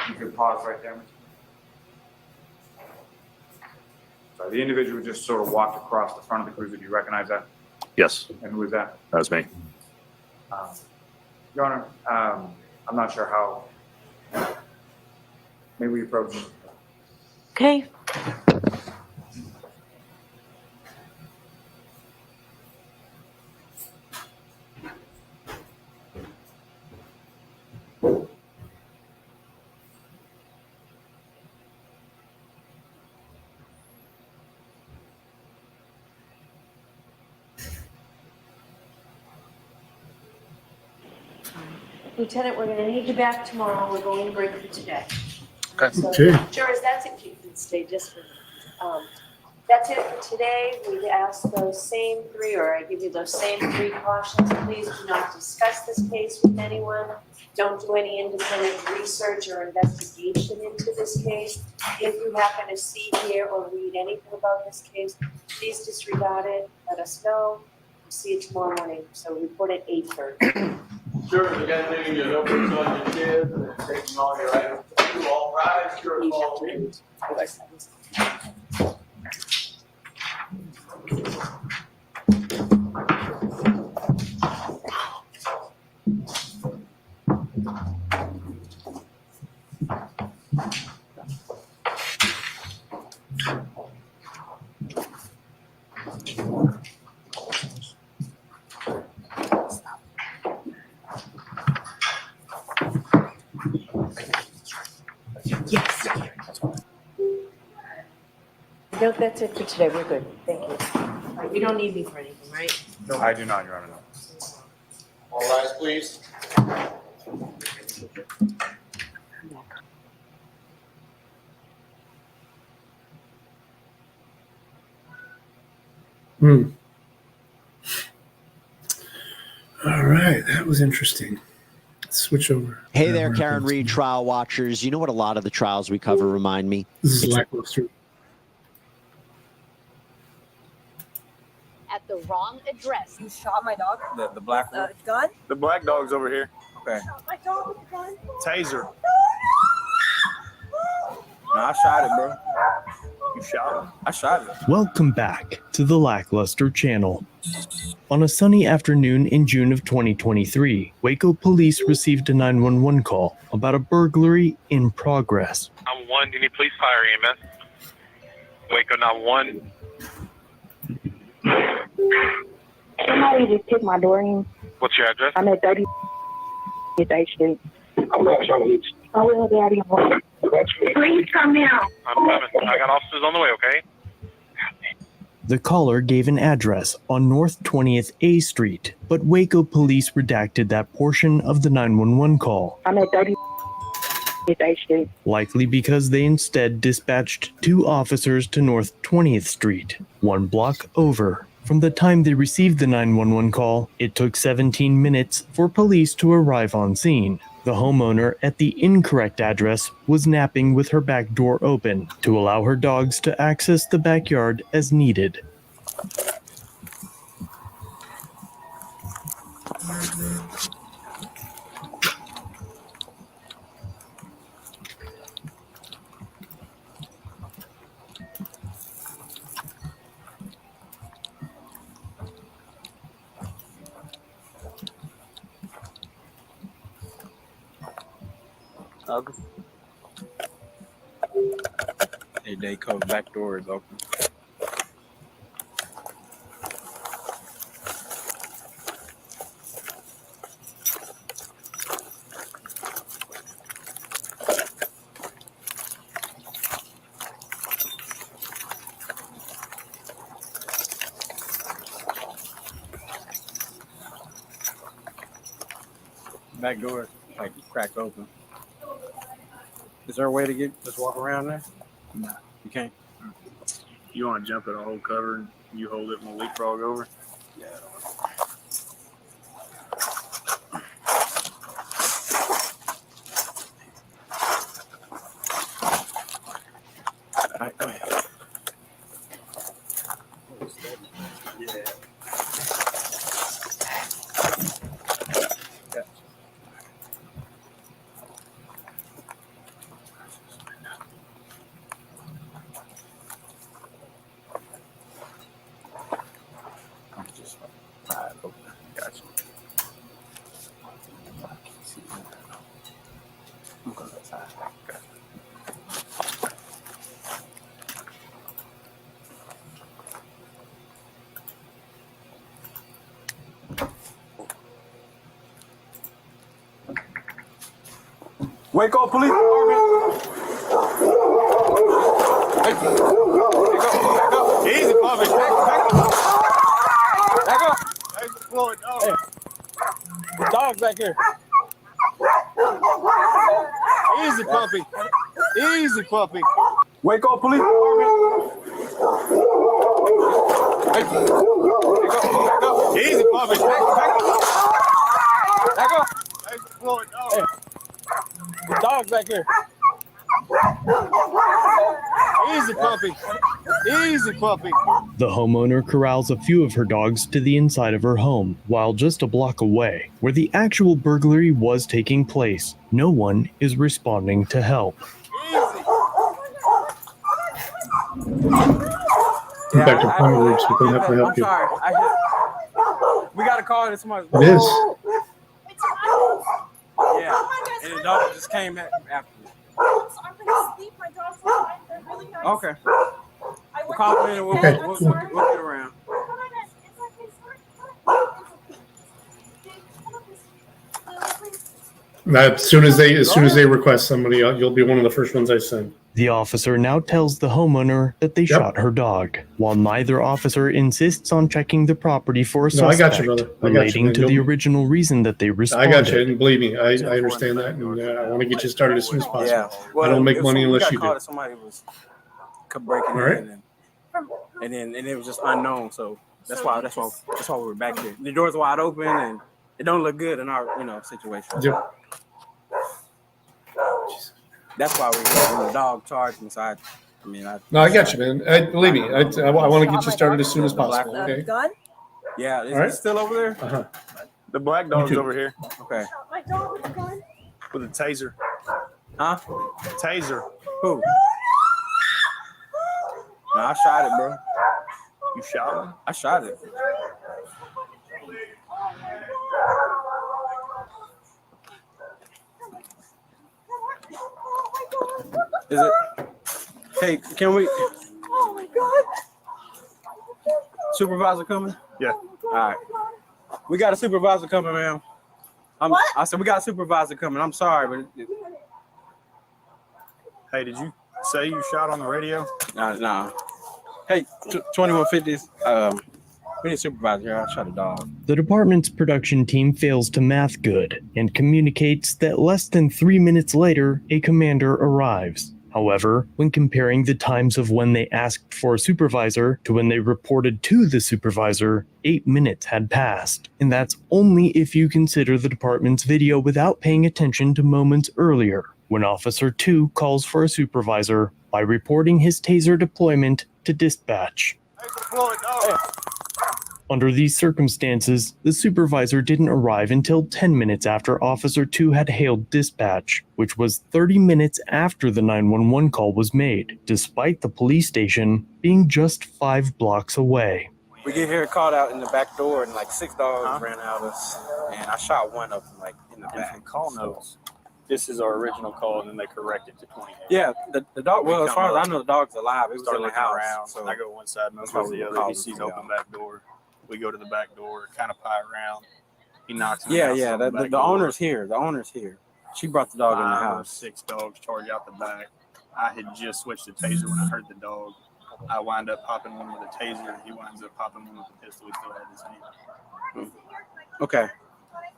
You could pause right there. So the individual just sort of walked across the front of the cruiser. Do you recognize that? Yes, And who was that? that was me. Your Honor, I'm not sure how. Maybe we approach. Okay. Lieutenant, we're gonna need you back tomorrow. We're going to break for today. Okay. So, Jurors, that's it. You can stay just for a minute. That's it for today. We ask those same 3, or I give you those same 3 cautions. Please do not discuss this case with anyone. Don't do any independent research or investigation into this case. If you happen to see, hear, or read anything about this case, please disregard it. Let us know. We'll see you tomorrow morning. So report at 8:30. Sure, we got to do your notebooks on your kids and taking all your items. You all rise, sure, call me. No, that's it for today. We're good. Thank you. All right, you don't need me for anything, right? No, I do not, Your Honor. All rise, please. All right, that was interesting. Let's switch over. Hey there, Karen Reed, trial watchers. You know what a lot of the trials we cover remind me? This is lackluster. At the wrong address. You shot my dog? The black one? Gun? The black dog's over here. Okay. Shot my dog with a gun? Taser. No! No, I shot it, bro. You shot him? I shot it. Welcome back to the Lackluster channel. On a sunny afternoon in June of 2023, Waco police received a 911 call about a burglary in progress. 911, do you need police, fire, EMS? Waco 911. Somebody just took my door in. What's your address? I'm at 30 Addict Street. I'm not trying to reach. I will be out of your Please come now. I'm coming. I got officers on the way, okay? The caller gave an address on North 20th A Street, but Waco police redacted that portion of the 911 call, I'm at 30 Addict Street. likely because they instead dispatched 2 officers to North 20th Street, 1 block over. From the time they received the 911 call, it took 17 minutes for police to arrive on scene. The homeowner at the incorrect address was napping with her back door open to allow her dogs to access the backyard as needed. Hey, they cover back door is open. Back door is like cracked open. Is there a way to just walk around there? No. You can't? You want to jump at a whole cover and you hold it and we'll leapfrog over? Yeah. All right, go ahead. Yeah. Gotcha. I'm going outside. Gotcha. Waco Police Department. Back up. Easy, Bobby. Back up. Back up. Floyd, hey. The dog's back here. Easy, puppy. Easy, puppy. Waco Police Department. Hey. Back up. Easy, puppy. Back up. Hey, Floyd, hey. The dog's back here. Easy, puppy. Easy, puppy. The homeowner corrals a few of her dogs to the inside of her home, while just a block away, where the actual burglary was taking place, no one is responding to help. Dr. Pomeroy, we can help I'm you. sorry. We got a call that somebody. It is. Yeah, and the dog just came after me. I'm gonna sleep. My dogs are fine. They're really nice. Okay. We'll call in and we'll get around. As soon as they request somebody, you'll be one of the first ones I send. The officer now tells the homeowner that they shot her dog, while neither officer insists on checking the property for a No, I got suspect, you, brother. I got you, relating man. to the original reason that they I responded. got you, and believe me, I understand that, and I want to get you started as soon as possible. Yeah. Well, I don't make money unless you we got called do. that somebody was breaking All right. in, and it was just unknown. So that's why we were back here. The door's wide open, and it don't look good in our situation. Yep. That's why we're here. When the dog charged me, so I got you, man. Believe me, I want to get you started as soon as possible. Okay. Gun? Yeah, is All right. it still over there? Uh-huh. The black dog's over here Okay. My dog with a gun? with a taser. Huh? Taser. Who? No, I shot it, bro. You shot him? I shot it. Is it? Hey, can we? Oh my God. Supervisor coming? Yeah. All right. We got a supervisor coming, ma'am. I said we got a supervisor coming. I'm sorry, but Hey, did you say you shot on the radio? nah. Hey, 2150s. We need a supervisor here. I shot a dog. The department's production team fails to math good and communicates that less than 3 minutes later, a commander arrives. However, when comparing the times of when they asked for a supervisor to when they reported to the supervisor, 8 minutes had passed. And that's only if you consider the department's video without paying attention to moments earlier, when Officer 2 calls for a supervisor by reporting his taser deployment to dispatch. Under these circumstances, the supervisor didn't arrive until 10 minutes after Officer 2 had hailed dispatch, which was 30 minutes after the 911 call was made, despite the police station being just 5 blocks away. We get here called out in the back door, and like 6 dogs ran out of us, and I shot one of them like in the back. From call notes, this is our original call, and then they correct it to 20. Yeah, the dog. Well, as far as I know, the dog's alive. It was Start in the looking house. around. So I go one side, Mo that's goes why we the were other. He calling sees for open y'all. back door. We go to the back door, kind of pie around. He knocks. on the Yeah, house yeah. on the The back door. owner's here. The owner's here. She brought the dog in the 5 or house. 6 dogs charge out the back. I had just switched to taser when I heard the dog. I wind up popping one with a taser. He winds up popping one with a pistol. He still had his hand. Okay.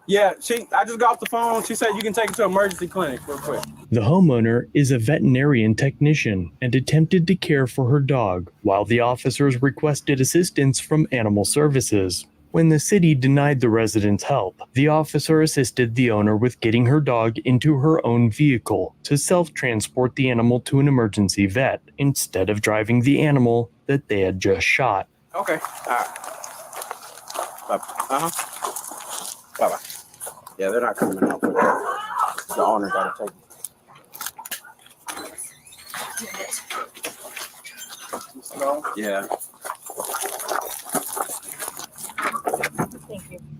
Yeah, I just got off the phone. She said you can take it to emergency clinic real quick. The homeowner is a veterinarian technician and attempted to care for her dog, while the officers requested assistance from animal services. When the city denied the residents help, the officer assisted the owner with getting her dog into her own vehicle to self-transport the animal to an emergency vet, instead of driving the animal that they had just shot. Okay. All right. Bye-bye. Yeah, they're not coming out. The owner got to take it. Yeah.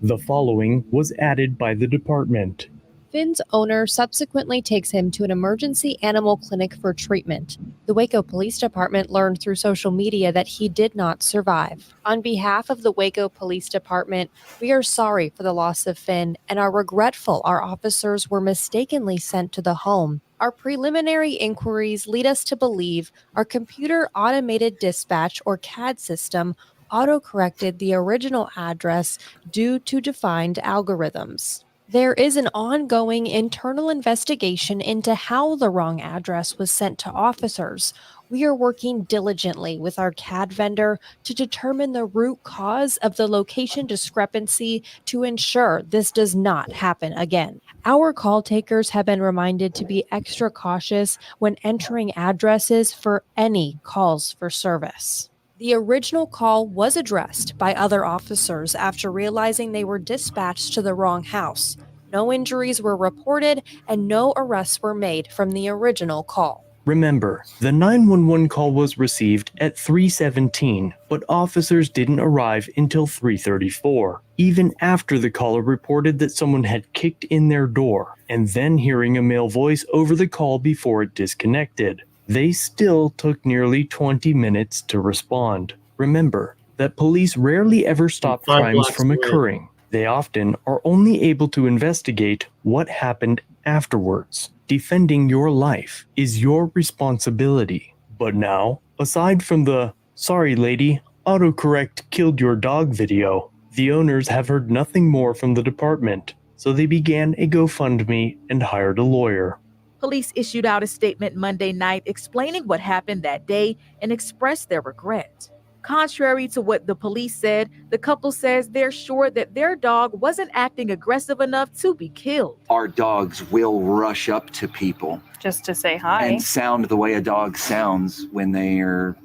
The following was added by the department. Finn's owner subsequently takes him to an emergency animal clinic for treatment. The Waco Police Department learned through social media that he did not survive. On behalf of the Waco Police Department, we are sorry for the loss of Finn and are regretful our officers were mistakenly sent to the home. Our preliminary inquiries lead us to believe our computer automated dispatch or CAD system autocorrected the original address due to defined algorithms. There is an ongoing internal investigation into how the wrong address was sent to officers. We are working diligently with our CAD vendor to determine the root cause of the location discrepancy to ensure this does not happen again. Our call takers have been reminded to be extra cautious when entering addresses for any calls for service. The original call was addressed by other officers after realizing they were dispatched to the wrong house. No injuries were reported and no arrests were made from the original call. Remember, the 911 call was received at 3:17, but officers didn't arrive until 3:34, even after the caller reported that someone had kicked in their door, and then hearing a male voice over the call before it disconnected. They still took nearly 20 minutes to respond. Remember that police rarely ever stop crimes from occurring. They often are only able to investigate what happened afterwards. Defending your life is your responsibility. But now, aside from the "sorry lady, autocorrect killed your dog" video, the owners have heard nothing more from the department, so they began a GoFundMe and hired a lawyer. Police issued out a statement Monday night explaining what happened that day and expressed their regret. Contrary to what the police said, the couple says they're sure that their dog wasn't acting aggressive enough to be killed. Our dogs will rush up to people just to say hi and sound the way a dog sounds when they're,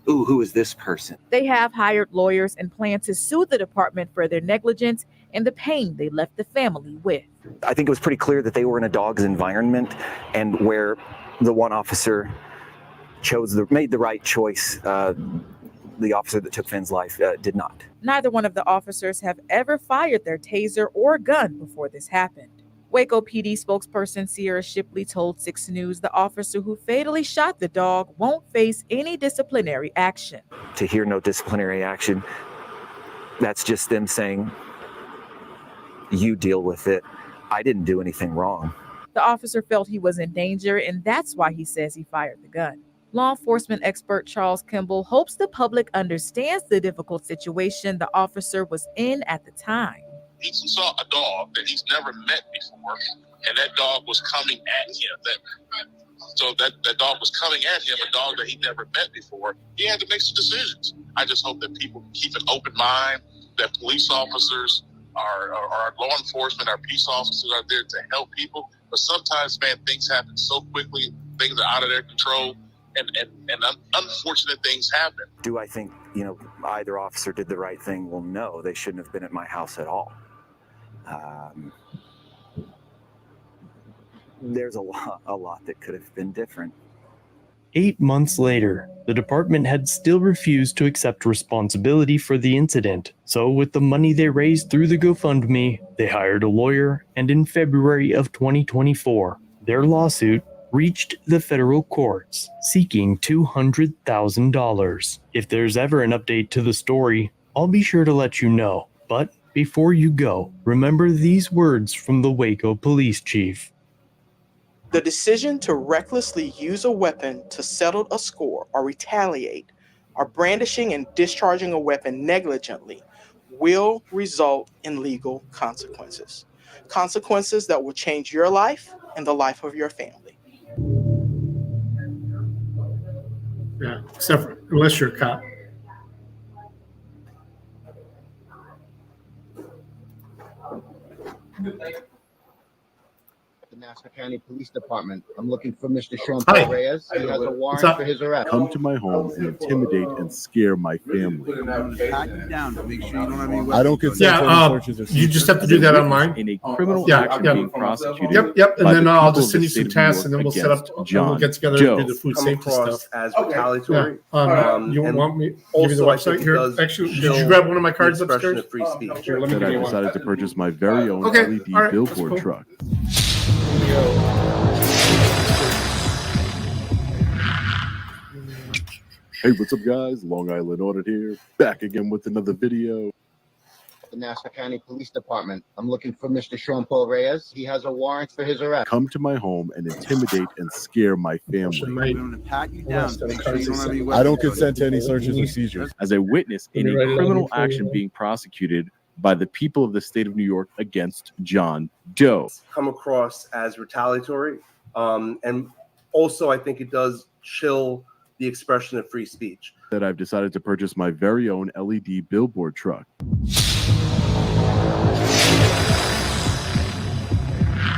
ooh, who is this person? They have hired lawyers and plan to sue the department for their negligence and the pain they left the family with. I think it was pretty clear that they were in a dog's environment, and where the one officer made the right choice. The officer that took Finn's life did not. Neither one of the officers have ever fired their taser or gun before this happened. Waco PD spokesperson Sierra Shipley told 6 News the officer who fatally shot the dog won't face any disciplinary action. To hear no disciplinary action, that's just them saying, you deal with it. I didn't do anything wrong. The officer felt he was in danger, and that's why he says he fired the gun. Law enforcement expert Charles Kimball hopes the public understands the difficult situation the officer was in at the time. He saw a dog that he's never met before, and that dog was coming at him. So that dog was coming at him, a dog that he never met before. He had to make some decisions. I just hope that people keep an open mind, that police officers, our law enforcement, our peace officers are there to help people. But sometimes, man, things happen so quickly, things are out of their control, and unfortunate things happen. Do I think, either officer did the right thing? Well, no, they shouldn't have been at my house at all. There's a lot that could have been different. 8 months later, the department had still refused to accept responsibility for the incident. So with the money they raised through the GoFundMe, they hired a lawyer, and in February of 2024, their lawsuit reached the federal courts, seeking $200,000. If there's ever an update to the story, I'll be sure to let you know. But before you go, remember these words from the Waco police chief. The decision to recklessly use a weapon to settle a score or retaliate, or brandishing and discharging a weapon negligently, will result in legal consequences. Consequences that will change your life and the life of your family. Yeah, except for, unless you're a cop. The Nassau County Police Department. I'm looking for Mr. Sean Hi. Reyes. He has a warrant for his arrest. Come to my home and intimidate and scare my family. I don't consent to any searches or You just have to do that online. in a criminal action being prosecuted. Yep, and by then the I'll people just of send the you some state of tasks, New and then we'll York set up, against we'll John get together Doe. and do the food Come safety across stuff. as retaliatory. You and want me, give you the also, I think website it here? does Actually, did chill you grab one of my the cards expression upstairs? of free speech. Here, let me That give I you one. decided to purchase my very own Okay, LED all right, that's billboard cool. truck. Hey, what's up, guys? Long Island Audit here, back again with another video. The Nassau County Police Department. I'm looking for Mr. Sean Reyes. He has a warrant for his arrest. Come to my home and intimidate and scare my family. I don't consent to any searches or seizures. As a witness in a criminal action being prosecuted by the people of the state of New York against John Doe. Come across as retaliatory. And also, I think it does chill the expression of free speech. That I've decided to purchase my very own LED billboard truck.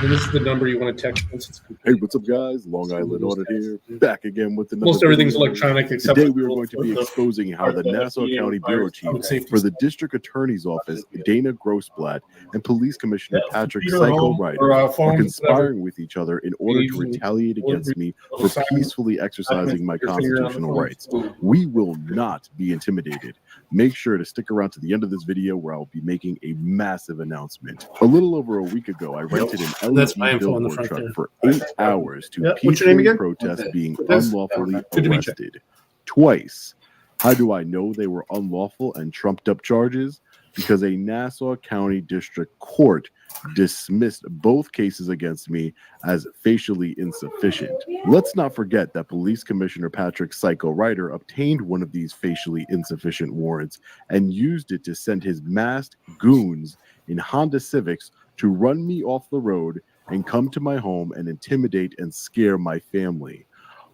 And this is the number you want to text once it's complete. Hey, what's up, guys? Long Island Audit here, back again with another Most everything's video. electronic except Today for we are going to be the- exposing how the Nassau County Bureau Chief for the District Attorney's Office, Dana Grossblatt, and Police Commissioner Patrick computer, Psycho home, Ryder or, are phone, conspiring with each other in order to Easy. retaliate against me for peacefully exercising my Your finger on the constitutional phone. rights. We will not be intimidated. Make sure to stick around to the end of this video where I'll be making a massive announcement. A little over a week ago, I rented an That's my LED info on the billboard front truck there. for 8 hours to Yep. What's your name peacefully again? protest being This? unlawfully Good to meet you. arrested. Twice. How do I know they were unlawful and trumped up charges? Because a Nassau County District Court dismissed both cases against me as facially insufficient. Let's not forget that Police Commissioner Patrick Psycho Ryder obtained one of these facially insufficient warrants and used it to send his masked goons in Honda Civics to run me off the road and come to my home and intimidate and scare my family.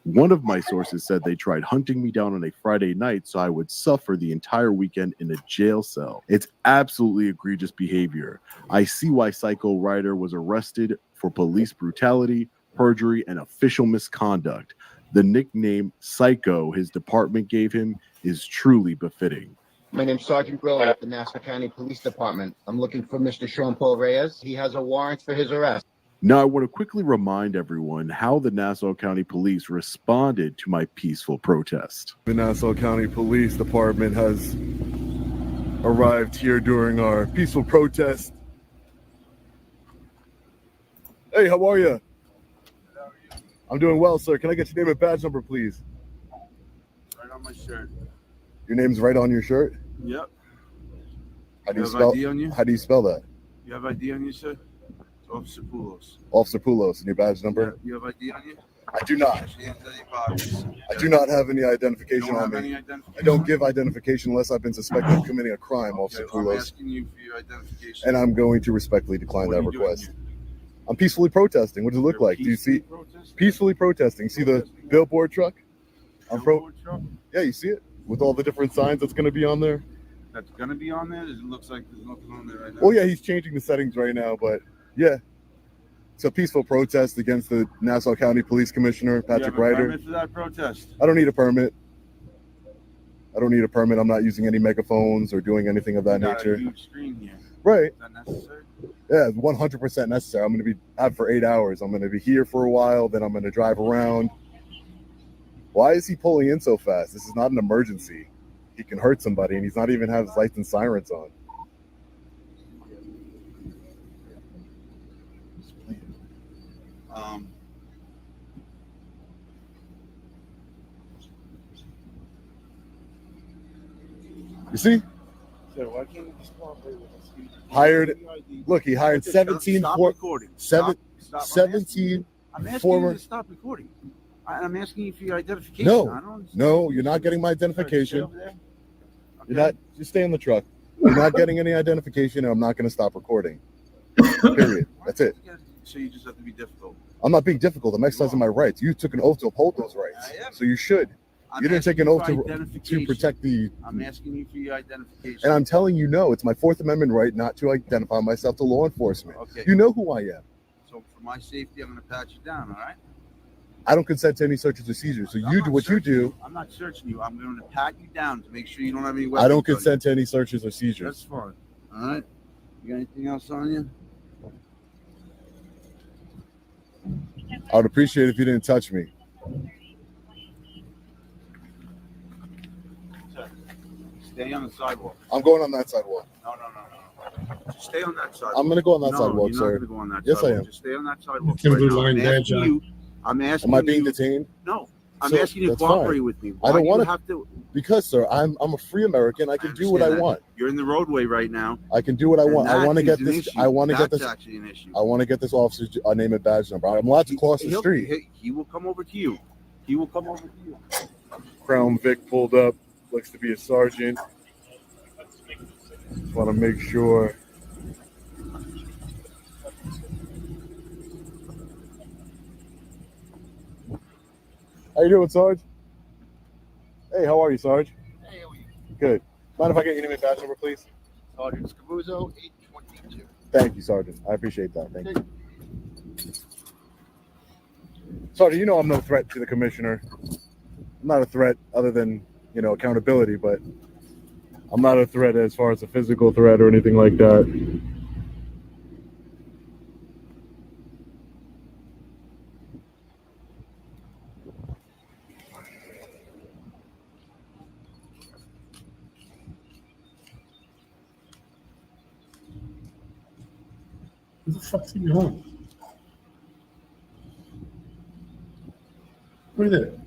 One of my sources said they tried hunting me down on a Friday night so I would suffer the entire weekend in a jail cell. It's absolutely egregious behavior. I see why Psycho Ryder was arrested for police brutality, perjury, and official misconduct. The nickname Psycho his department gave him is truly befitting. My name's Sergeant Griller at the Nassau County Police Department. I'm looking for Mr. Sean Reyes. He has a warrant for his arrest. Now, I want to quickly remind everyone how the Nassau County Police responded to my peaceful protest. The Nassau County Police Department has arrived here during our peaceful protest. Hey, how are you? I'm doing well, sir. Can I get your name and badge number, please? Right on my shirt. Your name's right on your shirt? Yep. How do you have spell ID on you? How do you spell that? You have ID on you, sir? It's Officer Poulos. Officer Poulos, and your badge number? You have ID on you? I do not. I do not have any identification on me. I don't give identification unless I've been suspected of committing a crime, Officer I'm Poulos. asking you for your identification. And I'm going to respectfully decline What that are you doing request. I'm peacefully protesting. What does it look like? Do you see? Peacefully protesting. See the billboard truck? Yeah, you see it? With all the different signs that's going to be on there? That's going to be on there? It looks like there's nothing on there right now. Well, yeah, he's changing the settings right now, but yeah. It's a peaceful protest against the Nassau County Police Commissioner, Do you have Patrick a Ryder. permit for that protest? I don't need a permit. I don't need a permit. I'm not using any megaphones or doing anything of that You got nature. a huge screen here. Right. Is that necessary? Yeah, 100% necessary. I'm going to be out for 8 hours. I'm going to be here for a while, then I'm going to drive around. Why is he pulling in so fast? This is not an emergency. He can hurt somebody, and he's not even have his lights and sirens on. You see? Sir, why can't you just cooperate with us? Hired. Look, he hired 17 Stop for recording. seven, Stop. 17 I'm asking former. you to stop recording. I'm asking you for your identification. I don't No, understand. no, you're not getting my identification. Over there? You're not. Just stay in the truck. You're not getting any identification, and I'm not going to stop recording. Period. That's it. So you just have to be difficult. I'm not being difficult. I'm exercising my rights. You took an oath to uphold those rights, so you should. You didn't take an oath to protect the. I'm asking you for your identification. And I'm telling you, no, it's my Fourth Amendment right not to identify myself to law enforcement. Okay. You know who I am. So for my safety, I'm going to pat you down. All right. I don't consent to any searches or seizures. So you do what you do. I'm not searching you. I'm going to pat you down to make sure you don't have any weapons. I don't on you. consent to any searches or seizures. That's fine. All right. You got anything else on you? I would appreciate it if you didn't touch me. Stay on the sidewalk. I'm going on that sidewalk. No. Just stay on that sidewalk. I'm going to go on that sidewalk, you're sir. not gonna go on that Yes, sidewalk. I am. Just stay on that sidewalk. Timber right now. line I'm badge asking on. you. I'm asking. Am I being you- detained? No. I'm So, asking you to that's cooperate fine. with me. I Why don't do you want have to. Because, sir, I'm a free American. I can do what I understand that. want. You're in the roadway right now. I can do what I And want. I that want to is get an this. issue. I want to get That's this. actually an issue. I want to get this officer's name and badge number. I'm allowed to cross the street. He will come over to you. He will come over to you. Crown Vic pulled up. Looks to be a sergeant. Just want to make sure. How you doing, Sarge? Hey, how are you, Sarge? Hey, how are you? Good. Mind if I get your name and badge number, please? Sergeant Scavuzzo, 822. Thank you, Sergeant. I appreciate that. Thank you. Sergeant, you know I'm no threat to the commissioner. I'm not a threat other than, accountability, but I'm not a threat as far as a physical threat or anything like that. Who the fuck's in your home? What is it?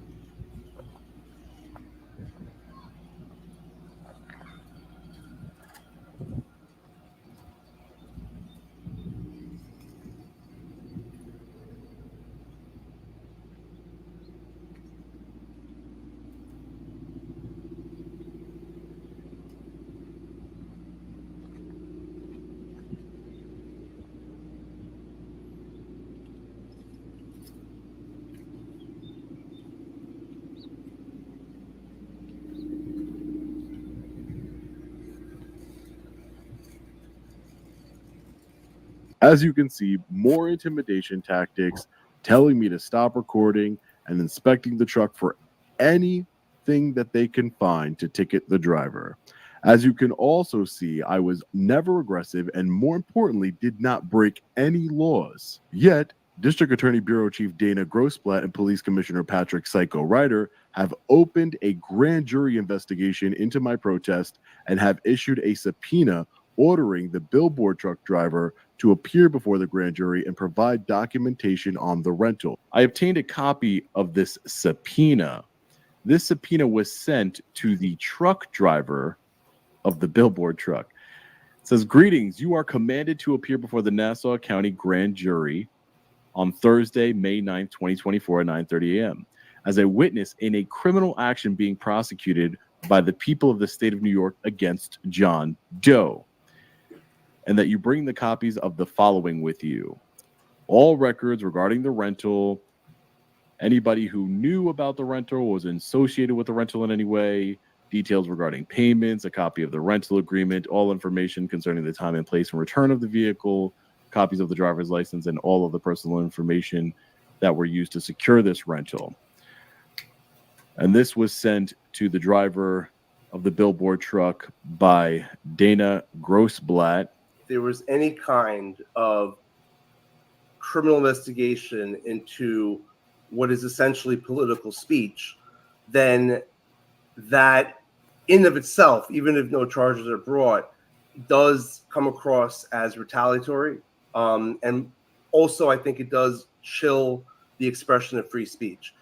As you can see, more intimidation tactics, telling me to stop recording and inspecting the truck for anything that they can find to ticket the driver. As you can also see, I was never aggressive and, more importantly, did not break any laws. Yet, District Attorney Bureau Chief Dana Grossblatt and Police Commissioner Patrick Psycho Ryder have opened a grand jury investigation into my protest and have issued a subpoena ordering the billboard truck driver to appear before the grand jury and provide documentation on the rental. I obtained a copy of this subpoena. This subpoena was sent to the truck driver of the billboard truck. It says, "Greetings, you are commanded to appear before the Nassau County Grand Jury on Thursday, May 9th, 2024 at 9:30 a.m. as a witness in a criminal action being prosecuted by the people of the state of New York against John Doe, and that you bring the copies of the following with you: all records regarding the rental, anybody who knew about the rental, was associated with the rental in any way, details regarding payments, a copy of the rental agreement, all information concerning the time and place and return of the vehicle, copies of the driver's license, and all of the personal information that were used to secure this rental." And this was sent to the driver of the billboard truck by Dana Grossblatt. If there was any kind of criminal investigation into what is essentially political speech, then that in of itself, even if no charges are brought, does come across as retaliatory. And also, I think it does chill the expression of free speech.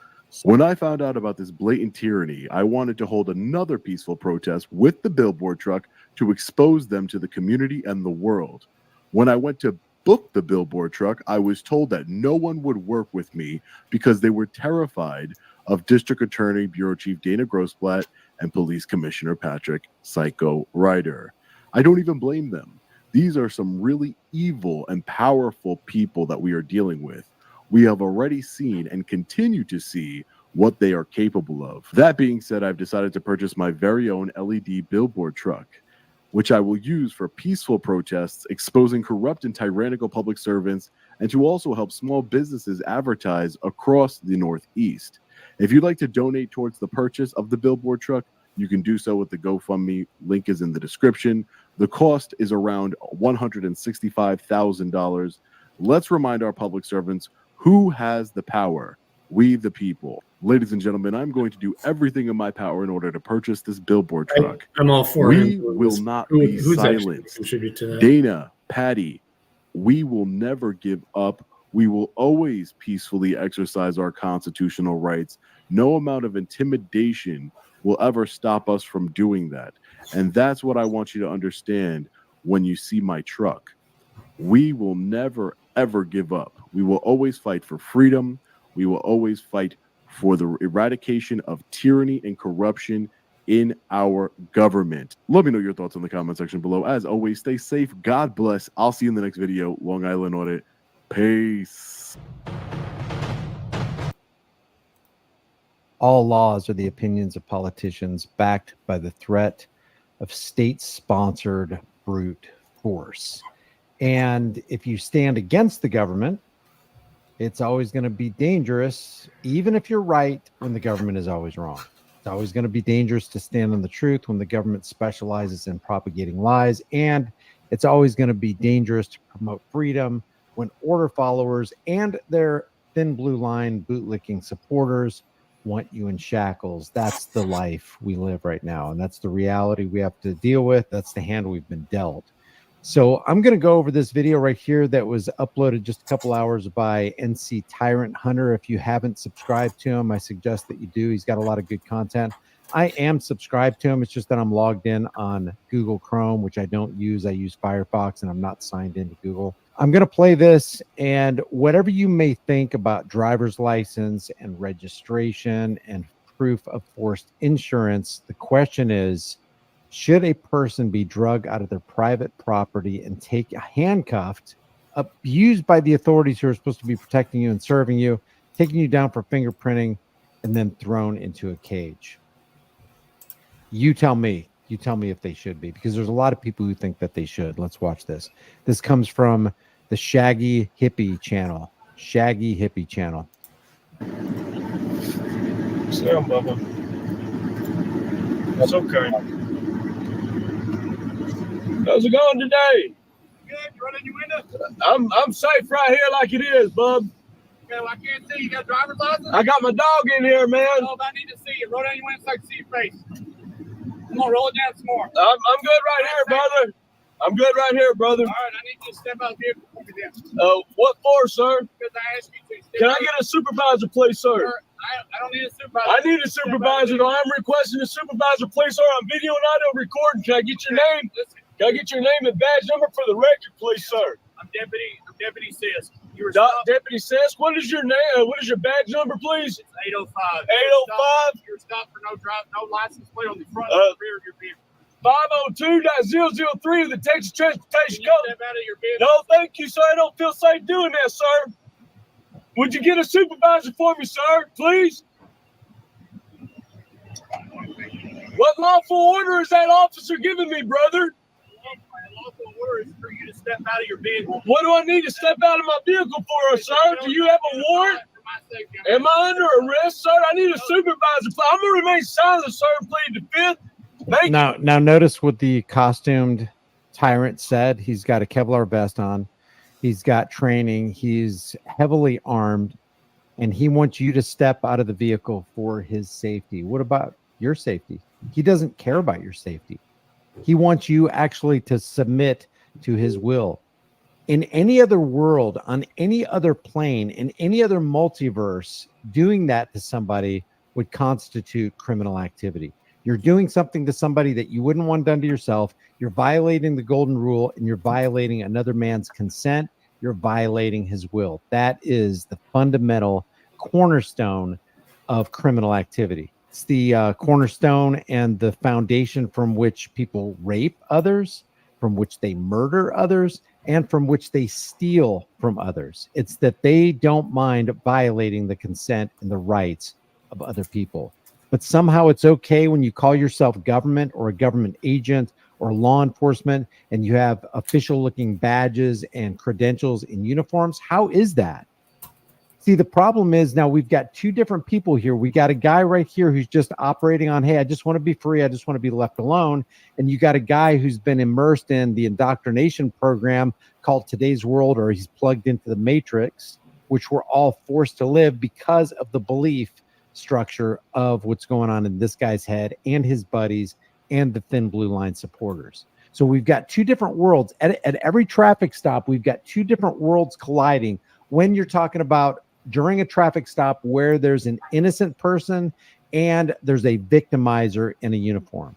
When I found out about this blatant tyranny, I wanted to hold another peaceful protest with the billboard truck to expose them to the community and the world. When I went to book the billboard truck, I was told that no one would work with me because they were terrified of District Attorney Bureau Chief Dana Grossblatt and Police Commissioner Patrick Psycho Ryder. I don't even blame them. These are some really evil and powerful people that we are dealing with. We have already seen and continue to see what they are capable of. That being said, I've decided to purchase my very own LED billboard truck, which I will use for peaceful protests, exposing corrupt and tyrannical public servants, and to also help small businesses advertise across the Northeast. If you'd like to donate towards the purchase of the billboard truck, you can do so with the GoFundMe. Link is in the description. The cost is around $165,000. Let's remind our public servants who has the power. We, the people. Ladies and gentlemen, I'm going to do everything in my power in order to purchase this billboard truck. I'm all for We him. will not Who- be who's actually silenced. contribute to that? Dana, Patty, we will never give up. We will always peacefully exercise our constitutional rights. No amount of intimidation will ever stop us from doing that. And that's what I want you to understand when you see my truck. We will never, ever give up. We will always fight for freedom. We will always fight for the eradication of tyranny and corruption in our government. Let me know your thoughts in the comment section below. As always, stay safe. God bless. I'll see you in the next video. Long Island Audit. Peace. All laws are the opinions of politicians backed by the threat of state-sponsored brute force. And if you stand against the government, it's always going to be dangerous, even if you're right, when the government is always wrong. It's always going to be dangerous to stand on the truth when the government specializes in propagating lies. And it's always going to be dangerous to promote freedom when order followers and their thin blue line bootlicking supporters want you in shackles. That's the life we live right now. And that's the reality we have to deal with. That's the hand we've been dealt. So I'm going to go over this video right here that was uploaded just a couple hours by NC Tyrant Hunter. If you haven't subscribed to him, I suggest that you do. He's got a lot of good content. I am subscribed to him. It's just that I'm logged in on Google Chrome, which I don't use. I use Firefox, and I'm not signed into Google. I'm going to play this, and whatever you may think about driver's license and registration and proof of forced insurance, the question is, should a person be drugged out of their private property and handcuffed, abused by the authorities who are supposed to be protecting you and serving you, taking you down for fingerprinting, and then thrown into a cage? You tell me. You tell me if they should be, because there's a lot of people who think that they should. Let's watch this. This comes from the Shaggy Hippie channel. Shaggy Hippie channel. Slow, Bubba. It's okay. How's it going today? Good. You running your window? I'm safe right here like it is, bub. Okay, well, I can't see. You got a driver's license? I got my dog in here, man. Oh, I need to see you. Roll down your window so I can see your face. Come on, roll it down some more. I'm good right here, brother. I'm good right here, brother. All right, I need you to step out of the vehicle for me then. What for, sir? Because I asked you to. Can I get a supervisor, please, sir? I don't need a supervisor. I need a supervisor. I'm requesting a supervisor, please, sir. I'm video and audio recording. Can I get your name? Can I get your name and badge number for the record, please, sir? I'm Deputy Sisk. Deputy Sisk. What is your name? What is your badge number, please? It's 805. 805. You're stopped for no license plate on the front or the rear of your vehicle. 502.003 of the Texas Transportation Code. Step out of your vehicle. No, thank you, sir. I don't feel safe doing that, sir. Would you get a supervisor for me, sir, please? What lawful order is that officer giving me, brother? Lawful order is for you to step out of your vehicle. What do I need to step out of my vehicle for, sir? Do you have a warrant? Am I under arrest, sir? I need a supervisor. I'm going to remain silent, sir, and plead the fifth. Now notice what the costumed tyrant said. He's got a Kevlar vest on. He's got training. He's heavily armed, and he wants you to step out of the vehicle for his safety. What about your safety? He doesn't care about your safety. He wants you actually to submit to his will. In any other world, on any other plane, in any other multiverse, doing that to somebody would constitute criminal activity. You're doing something to somebody that you wouldn't want done to yourself. You're violating the golden rule, and you're violating another man's consent. You're violating his will. That is the fundamental cornerstone of criminal activity. It's the cornerstone and the foundation from which people rape others, from which they murder others, and from which they steal from others. It's that they don't mind violating the consent and the rights of other people. But somehow it's okay when you call yourself government or a government agent or law enforcement and you have official looking badges and credentials in uniforms. How is that? See, the problem is now we've got two different people here. We got a guy right here who's just operating on, hey, I just want to be free. I just want to be left alone. And you got a guy who's been immersed in the indoctrination program called Today's World, or he's plugged into the Matrix, which we're all forced to live because of the belief structure of what's going on in this guy's head and his buddies and the Thin Blue Line supporters. So we've got two different worlds. At every traffic stop, we've got two different worlds colliding. When you're talking about during a traffic stop where there's an innocent person and there's a victimizer in a uniform.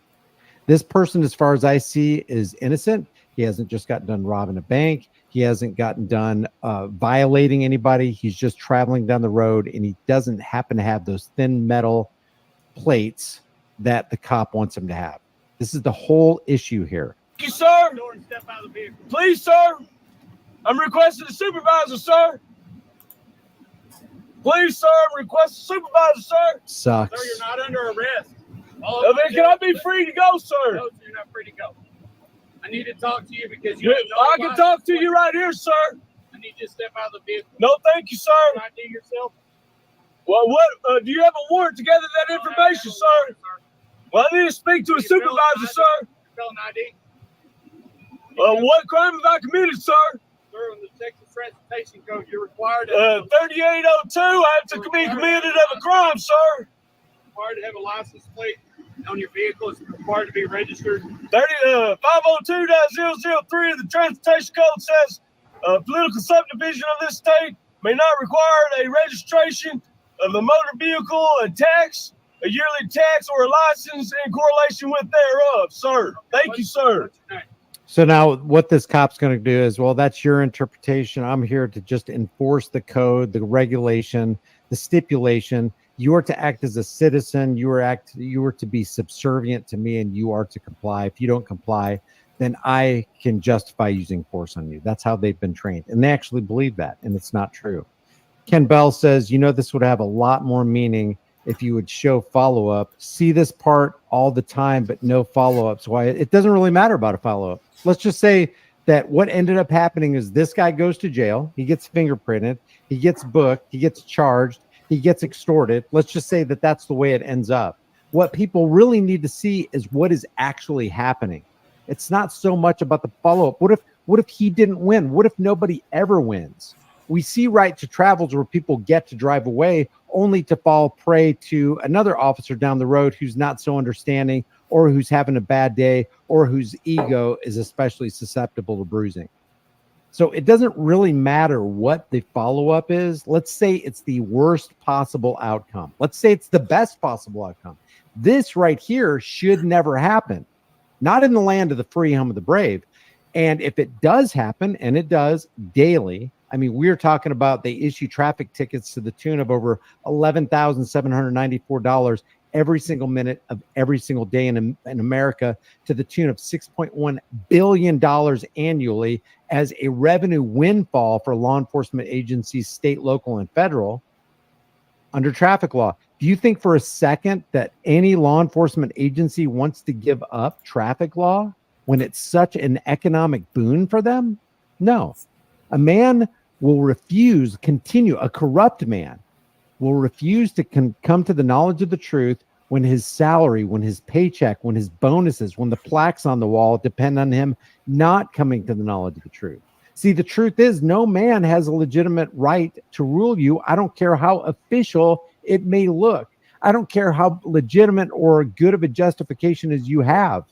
This person, as far as I see, is innocent. He hasn't just gotten done robbing a bank. He hasn't gotten done violating anybody. He's just traveling down the road, and he doesn't happen to have those thin metal plates that the cop wants him to have. This is the whole issue here. Thank you, sir. Please, sir. I'm requesting a supervisor, sir. Please, sir. I'm requesting a supervisor, sir. Sucks. Sir, you're not under arrest. Can I be free to go, sir? No, you're not free to go. I need to talk to you because I can talk to you right here, sir. I need you to step out of the vehicle. No, thank you, sir. ID yourself. Well, what? Do you have a warrant to gather that information, sir? Well, I need to speak to a supervisor, sir. Felon ID. What crime have I committed, sir? Sir, on the Texas Transportation Code, you're required to 3802. I have to be committed of a crime, sir. Required to have a license plate on your vehicle. It's required to be registered. 502.003 of the Transportation Code says political subdivision of this state may not require a registration of a motor vehicle, a tax, a yearly tax, or a license in correlation with thereof, sir. Thank you, sir. So now what this cop's going to do is, well, that's your interpretation. I'm here to just enforce the code, the regulation, the stipulation. You are to act as a citizen. You are to be subservient to me, and you are to comply. If you don't comply, then I can justify using force on you. That's how they've been trained. And they actually believe that, and it's not true. Ken Bell says, this would have a lot more meaning if you would show follow-up. See this part all the time, but no follow-ups. Why? It doesn't really matter about a follow-up. Let's just say that what ended up happening is this guy goes to jail. He gets fingerprinted. He gets booked. He gets charged. He gets extorted. Let's just say that that's the way it ends up. What people really need to see is what is actually happening. It's not so much about the follow-up. What if he didn't win? What if nobody ever wins? We see right to travels where people get to drive away only to fall prey to another officer down the road who's not so understanding, or who's having a bad day, or whose ego is especially susceptible to bruising. So it doesn't really matter what the follow-up is. Let's say it's the worst possible outcome. Let's say it's the best possible outcome. This right here should never happen. Not in the land of the free, home of the brave. And if it does happen, and it does daily, I mean, we're talking about they issue traffic tickets to the tune of over $11,794 every single minute of every single day in America, to the tune of $6.1 billion annually as a revenue windfall for law enforcement agencies, state, local, and federal under traffic law. Do you think for a second that any law enforcement agency wants to give up traffic law when it's such an economic boon for them? No. A man will refuse, a corrupt man will refuse to come to the knowledge of the truth when his salary, when his paycheck, when his bonuses, when the plaques on the wall depend on him not coming to the knowledge of the truth. See, the truth is no man has a legitimate right to rule you. I don't care how official it may look. I don't care how legitimate or good of a justification as you have.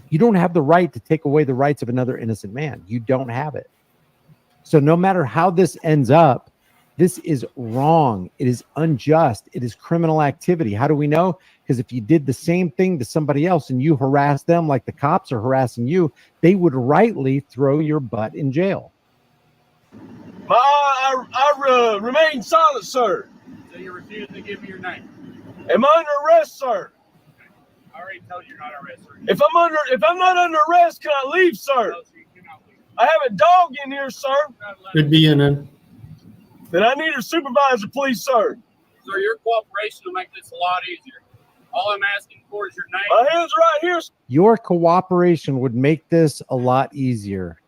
You don't have the right to take away the rights of another innocent man. You don't have it. So no matter how this ends up, this is wrong. It is unjust. It is criminal activity. How do we know? Because if you did the same thing to somebody else and you harass them like the cops are harassing you, they would rightly throw your butt in jail. I remain silent, sir. So you refuse to give me your name? Am I under arrest, sir? I already told you you're not arrested. If I'm not under arrest, can I leave, sir? No, you cannot leave. I have a dog in here, sir. Could be in it. Then I need a supervisor, please, sir. Sir, your cooperation will make this a lot easier. All I'm asking for is your name. My hand's right here. Your cooperation would make this a lot easier.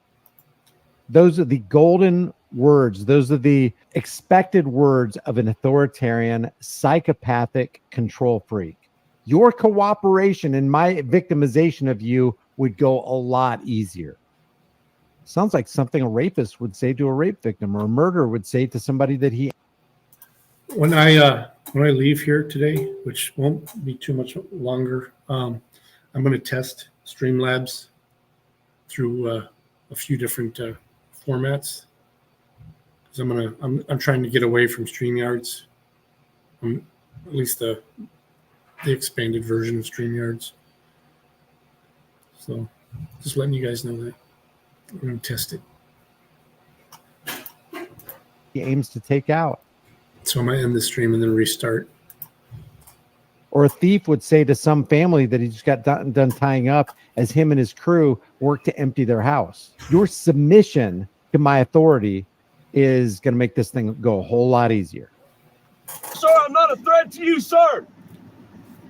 Those are the golden words. Those are the expected words of an authoritarian, psychopathic control freak. Your cooperation and my victimization of you would go a lot easier. Sounds like something a rapist would say to a rape victim, or a murderer would say to somebody that he. When I leave here today, which won't be too much longer, I'm going to test Streamlabs through a few different formats. Because I'm trying to get away from StreamYards, at least the expanded version of StreamYards. So just letting you guys know that. I'm going to test it. He aims to take out. So I might end the stream and then restart. Or a thief would say to some family that he just got done tying up as him and his crew work to empty their house. Your submission to my authority is going to make this thing go a whole lot easier. Sir, I'm not a threat to you, sir.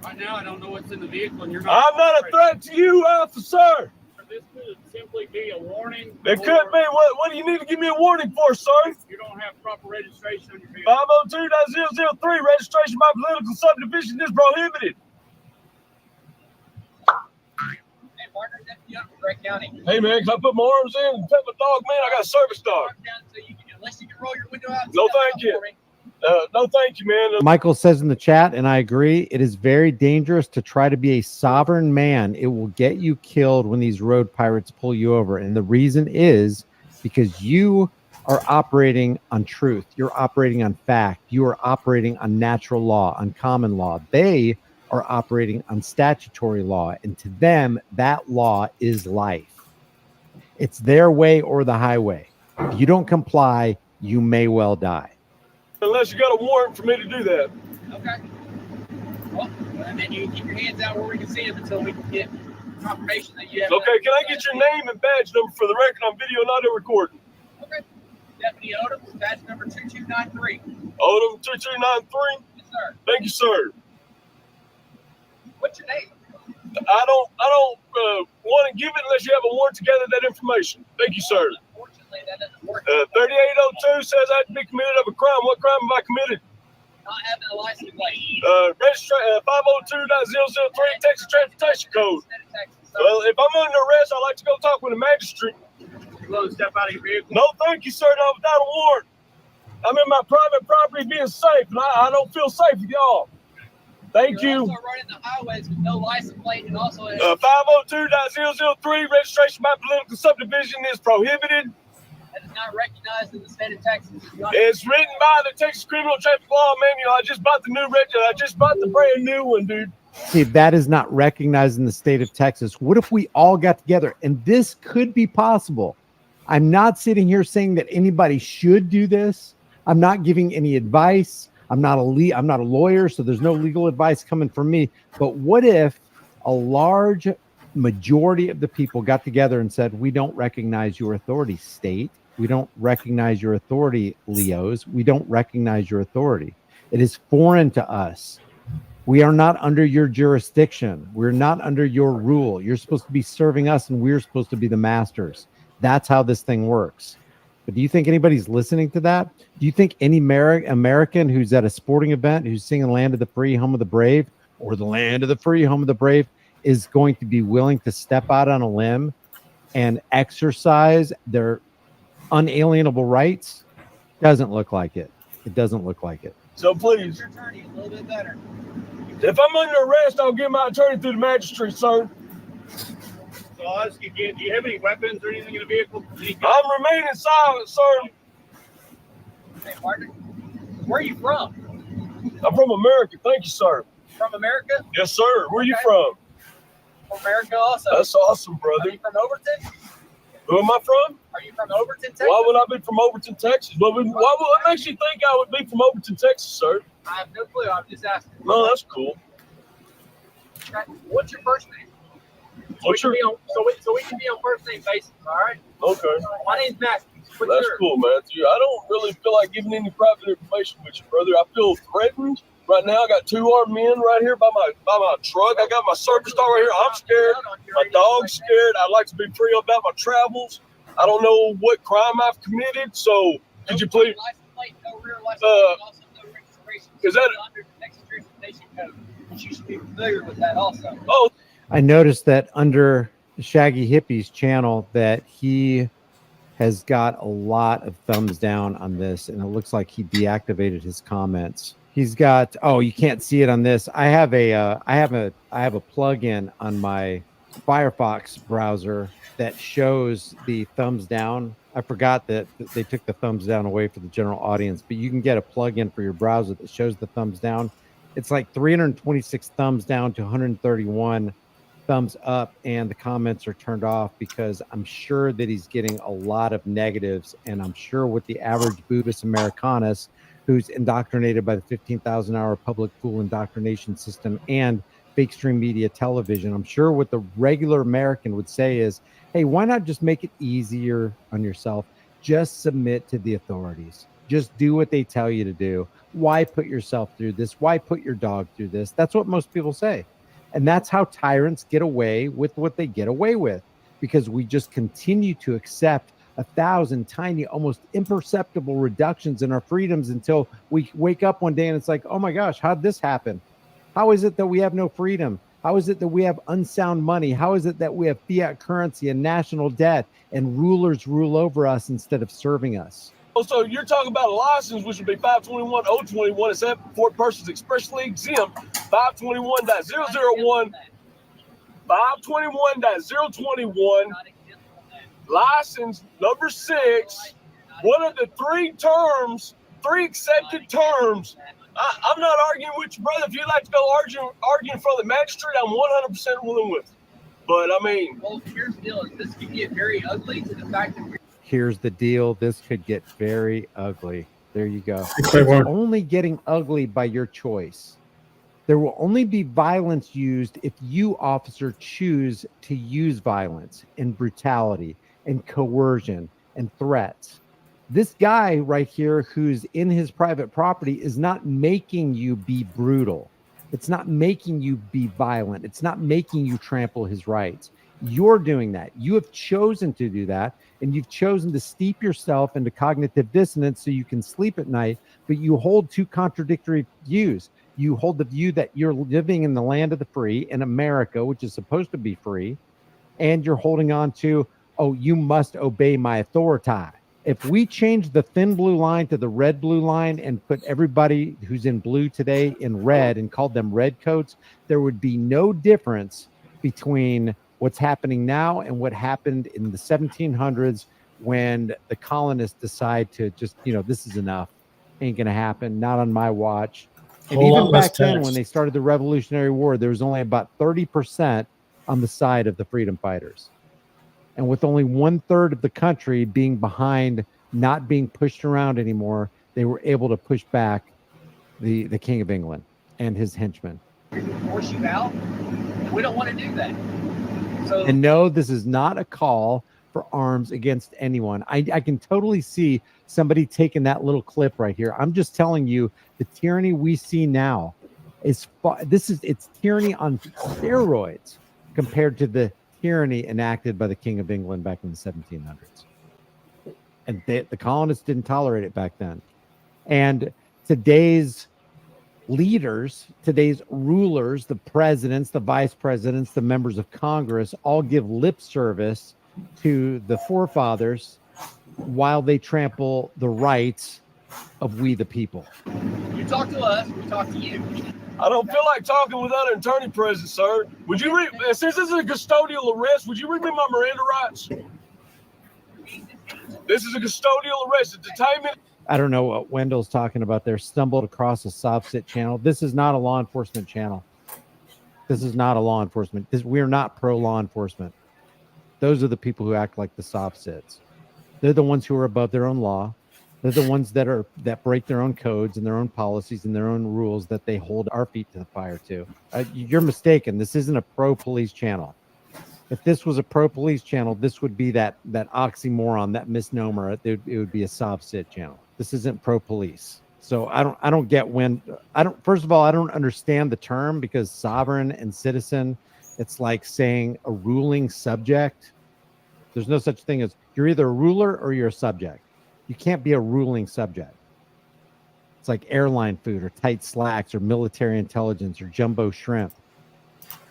Right now, I don't know what's in the vehicle, and you're I'm not a threat to you, officer. This could simply be a warning. It could be. What do you need to give me a warning for, sir? You don't have proper registration on your vehicle. 502.003, registration by political subdivision is prohibited. Hey, partner, deputy up in Gray County. Hey, man, can I put my arms in and pet my dog, man? I got a service dog. Unless you can roll your window out. No, thank you. No, thank you, man. Michael says in the chat, and I agree, it is very dangerous to try to be a sovereign man. It will get you killed when these road pirates pull you over. And the reason is because you are operating on truth. You're operating on fact. You are operating on natural law, on common law. They are operating on statutory law. And to them, that law is life. It's their way or the highway. If you don't comply, you may well die. Unless you got a warrant for me to do that. Okay. Well, and then you keep your hands out where we can see them until we can get confirmation that you have. Okay, can I get your name and badge number for the record on video and audio recording? Okay. Deputy Odom, badge number 2293. Odom 2293? Yes, sir. Thank you, sir. What's your name? I don't want to give it unless you have a warrant to gather that information. Thank you, sir. Unfortunately, that doesn't work. 3802 says I have to be committed of a crime. What crime have I committed? Not having a license plate. Register 502.003 Texas Transportation Code. Well, if I'm under arrest, I'd like to go talk with a magistrate. You willing to step out of your vehicle? No, thank you, sir. Not without a warrant. I'm in my private property being safe, and I don't feel safe with y'all. Thank You're you. also running the highways with no license plate and also 502.003 registration by political subdivision is prohibited. that is not recognized in the state of Texas. It's written by the Texas Criminal Traffic Law Manual. I just bought the brand new one, dude. See, that is not recognized in the state of Texas. What if we all got together? And this could be possible. I'm not sitting here saying that anybody should do this. I'm not giving any advice. I'm not a lawyer, so there's no legal advice coming from me. But what if a large majority of the people got together and said, we don't recognize your authority, state. We don't recognize your authority, Leos. We don't recognize your authority. It is foreign to us. We are not under your jurisdiction. We're not under your rule. You're supposed to be serving us, and we're supposed to be the masters. That's how this thing works. But do you think anybody's listening to that? Do you think any American who's at a sporting event, who's singing Land of the Free, Home of the Brave, or the Land of the Free, Home of the Brave, is going to be willing to step out on a limb and exercise their unalienable rights? Doesn't look like it. It doesn't look like it. So please, Your attorney is a little bit better. if I'm under arrest, I'll get my attorney through the magistrate, sir. So I'll ask you again, do you have any weapons or anything in the vehicle? I'm remaining silent, sir. Hey, partner, where are you from? I'm from America. Thank you, sir. From America? Yes, sir. Where are you from? From America also. That's awesome, brother. Are you from Overton? Who am I from? Are you from Overton, Texas? Why would I be from Overton, Texas? What makes you think I would be from Overton, Texas, sir? I have no clue. I'm just asking. No, that's cool. Okay. What's your first name? What's your? So we can be on first name basis, all right? Okay. My name's Matthew. What's That's yours? cool, Matthew. I don't really feel like giving any private information with you, brother. I feel threatened. Right now, I got 2 armed men right here by my truck. I got my service dog right here. I'm scared. My dog's scared. I'd like to be free about my travels. I don't know what crime I've committed, so could you please? License plate, no rear license plate, also no registration. Is that under the Texas Transportation Code? Which you should be familiar with that also. Oh, I noticed that under Shaggy Hippie's channel that he has got a lot of thumbs down on this, and it looks like he deactivated his comments. He's got, oh, you can't see it on this. I have a plug-in on my Firefox browser that shows the thumbs down. I forgot that they took the thumbs down away for the general audience, but you can get a plug-in for your browser that shows the thumbs down. It's like 326 thumbs down to 131 thumbs up, and the comments are turned off because I'm sure that he's getting a lot of negatives, and I'm sure with the average Buddhist Americanus who's indoctrinated by the 15,000 hour public fool indoctrination system and fake stream media television, I'm sure what the regular American would say is, hey, why not just make it easier on yourself? Just submit to the authorities. Just do what they tell you to do. Why put yourself through this? Why put your dog through this? That's what most people say. And that's how tyrants get away with what they get away with, because we just continue to accept 1,000 tiny, almost imperceptible reductions in our freedoms until we wake up one day and it's like, oh my gosh, how'd this happen? How is it that we have no freedom? How is it that we have unsound money? How is it that we have fiat currency and national debt and rulers rule over us instead of serving us? so you're talking about a license, which would be 521.021, except for persons expressly exempt. 521.001, 521.021. License number 6. What are the 3 accepted terms? I'm not arguing with you, brother. If you'd like to go argue in front of the magistrate, I'm 100% willing with you. But I mean, well, here's the deal: this could get very ugly to the fact that here's the deal. This could get very ugly. There you go. It's only getting ugly by your choice. There will only be violence used if you, officer, choose to use violence and brutality and coercion and threats. This guy right here who's in his private property is not making you be brutal. It's not making you be violent. It's not making you trample his rights. You're doing that. You have chosen to do that, and you've chosen to steep yourself into cognitive dissonance so you can sleep at night, but you hold 2 contradictory views. You hold the view that you're living in the land of the free in America, which is supposed to be free, and you're holding on to, oh, you must obey my authority. If we change the thin blue line to the red blue line and put everybody who's in blue today in red and called them red coats, there would be no difference between what's happening now and what happened in the 1700s when the colonists decide to just, this is enough. Ain't going to happen. Not on my watch. And Whole lot even less back then, tax. when they started the Revolutionary War, there was only about 30% on the side of the freedom fighters. And with only 1/3 of the country being behind, not being pushed around anymore, they were able to push back the King of England and his henchmen. Force you out. We don't want to do that. So, And no, this is not a call for arms against anyone. I can totally see somebody taking that little clip right here. I'm just telling you, the tyranny we see now it's tyranny on steroids compared to the tyranny enacted by the King of England back in the 1700s. And the colonists didn't tolerate it back then. And today's leaders, today's rulers, the presidents, the vice presidents, the members of Congress all give lip service to the forefathers while they trample the rights of we the people. you talk to us, we talk to you. I don't feel like talking without an attorney present, sir. Would you read, since this is a custodial arrest, would you read me my Miranda rights? This is a custodial arrest, a detainment. I don't know what Wendell's talking about there. Stumbled across a SobSit channel. This is not a law enforcement channel. This is not a law enforcement. We're not pro law enforcement. Those are the people who act like the SobSits. They're the ones who are above their own law. They're the ones that break their own codes and their own policies and their own rules that they hold our feet to the fire to. You're mistaken. This isn't a pro-police channel. If this was a pro-police channel, this would be that oxymoron, that misnomer. It would be a SobSit channel. This isn't pro-police. So I don't get when first of all, I don't understand the term, because sovereign and citizen, it's like saying a ruling subject. There's no such thing as you're either a ruler or you're a subject. You can't be a ruling subject. It's like airline food or tight slacks or military intelligence or jumbo shrimp.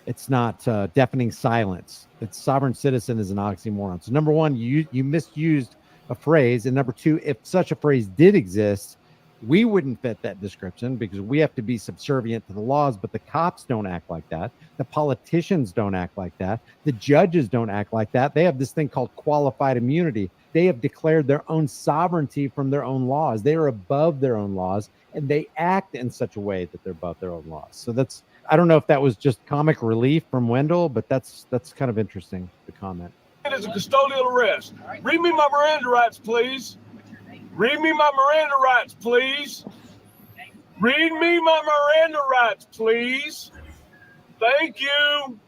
It's not deafening silence. It's sovereign citizen is an oxymoron. So number one, you misused a phrase. And number two, if such a phrase did exist, we wouldn't fit that description because we have to be subservient to the laws, but the cops don't act like that. The politicians don't act like that. The judges don't act like that. They have this thing called qualified immunity. They have declared their own sovereignty from their own laws. They are above their own laws, and they act in such a way that they're above their own laws. So I don't know if that was just comic relief from Wendell, but that's kind of interesting, the comment. It is a custodial arrest. Read me my Miranda rights, please. Read me my Miranda rights, please. Read me my Miranda rights, please. Thank you.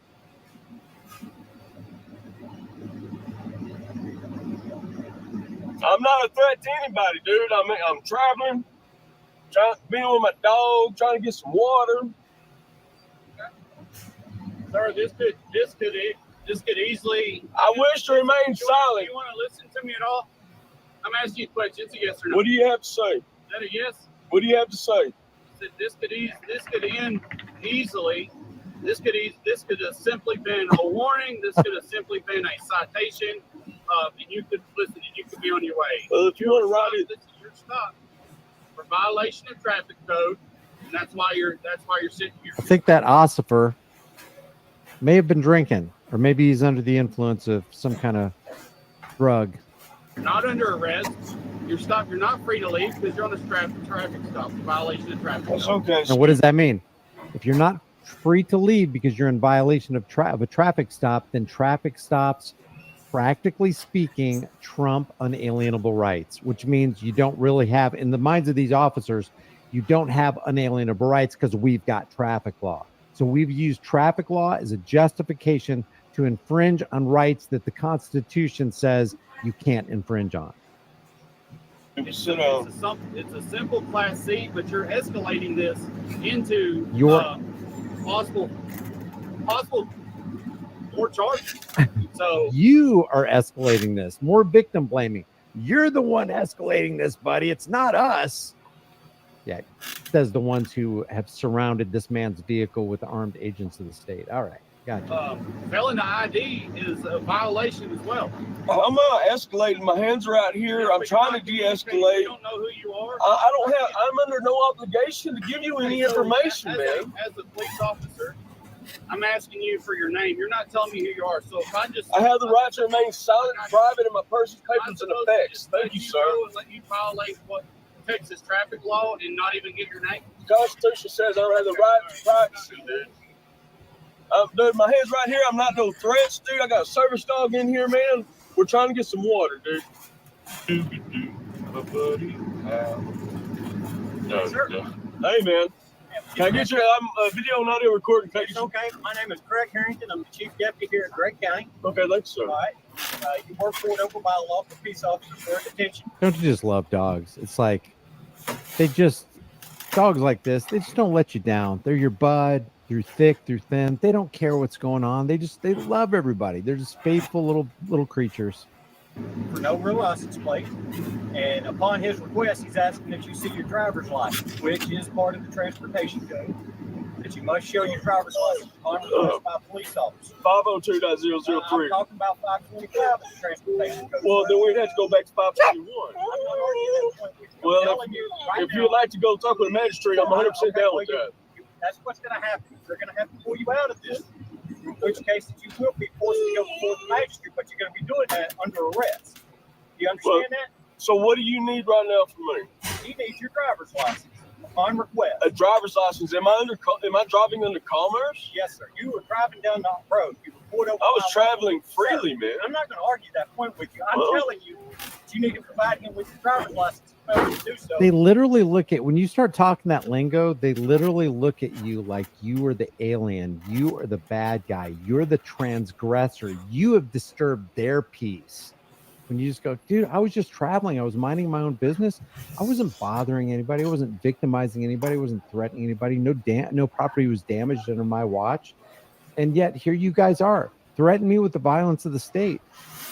I'm not a threat to anybody, dude. I'm traveling, being with my dog, trying to get some water. Sir, this could easily. I wish to remain silent. Do you want to listen to me at all? I'm asking you a question. It's a yes or no. What do you have to say? Is that a yes? What do you have to say? This could end easily. This could have simply been a warning. This could have simply been a citation. And you could listen, and you could be on your way. Well, if you want to write it, this is your stop for violation of traffic code, and that's why you're sitting here. I think that ossifer may have been drinking, or maybe he's under the influence of some kind of drug. You're not under arrest. You're stopped. You're not free to leave because you're on a traffic stop, violation of traffic. That's okay. And what does that mean? If you're not free to leave because you're in violation of a traffic stop, then traffic stops, practically speaking, trump unalienable rights, which means you don't really have, in the minds of these officers, you don't have unalienable rights because we've got traffic law. So we've used traffic law as a justification to infringe on rights that the Constitution says you can't infringe on. It's a simple Class C, but you're escalating this into possible more charges. So you are escalating this, more victim blaming. You're the one escalating this, buddy. It's not us. Yeah, says the ones who have surrounded this man's vehicle with armed agents of the state. All right. Gotcha. Failing the ID is a violation as well. I'm not escalating. My hands are out here. I'm trying to de-escalate. You don't know who you are. I'm under no obligation to give you any information, man. As a police officer, I'm asking you for your name. You're not telling me who you are. So if I just, I have the right to remain silent, private, and my person's papers and effects. Thank you, sir. And let you violate what Texas traffic law and not even give your name. The Constitution says I don't have the right to privacy, dude. Dude, my head's right here. I'm not no threats, dude. I got a service dog in here, man. We're trying to get some water, dude. Hey, man. Can I get your video and audio recording? It's okay. My name is Craig Harrington. I'm the chief deputy here in Drake County. Okay, thanks, sir. All right. You were pulled over by a lawful peace officer for detention. Don't you just love dogs? It's like dogs like this, they just don't let you down. They're your bud through thick, through thin. They don't care what's going on. They love everybody. They're just faithful little creatures. For no real license plate. And upon his request, he's asking that you see your driver's license, which is part of the transportation code. That you must show your driver's license upon request by a police officer. 502.003. I'm talking about 525 of the transportation code. Well, then we'd have to go back to 521. Well, if you'd like to go talk with a magistrate, I'm 100% down with that. That's what's going to happen. They're going to have to pull you out of this. In which case, that you will be forced to go before the magistrate, but you're going to be doing that under arrest. Do you understand that? So what do you need right now from me? He needs your driver's license upon request. A driver's license? Am I driving under commerce? Yes, sir. You were driving down the road. You were pulled over. I was traveling freely, man. I'm not going to argue that point with you. I'm telling you that you need to provide him with your driver's license to do so. They literally look at, when you start talking that lingo, they literally look at you like you are the alien. You are the bad guy. You're the transgressor. You have disturbed their peace. When you just go, dude, I was just traveling. I was minding my own business. I wasn't bothering anybody. I wasn't victimizing anybody. I wasn't threatening anybody. No property was damaged under my watch. And yet here you guys are, threatening me with the violence of the state.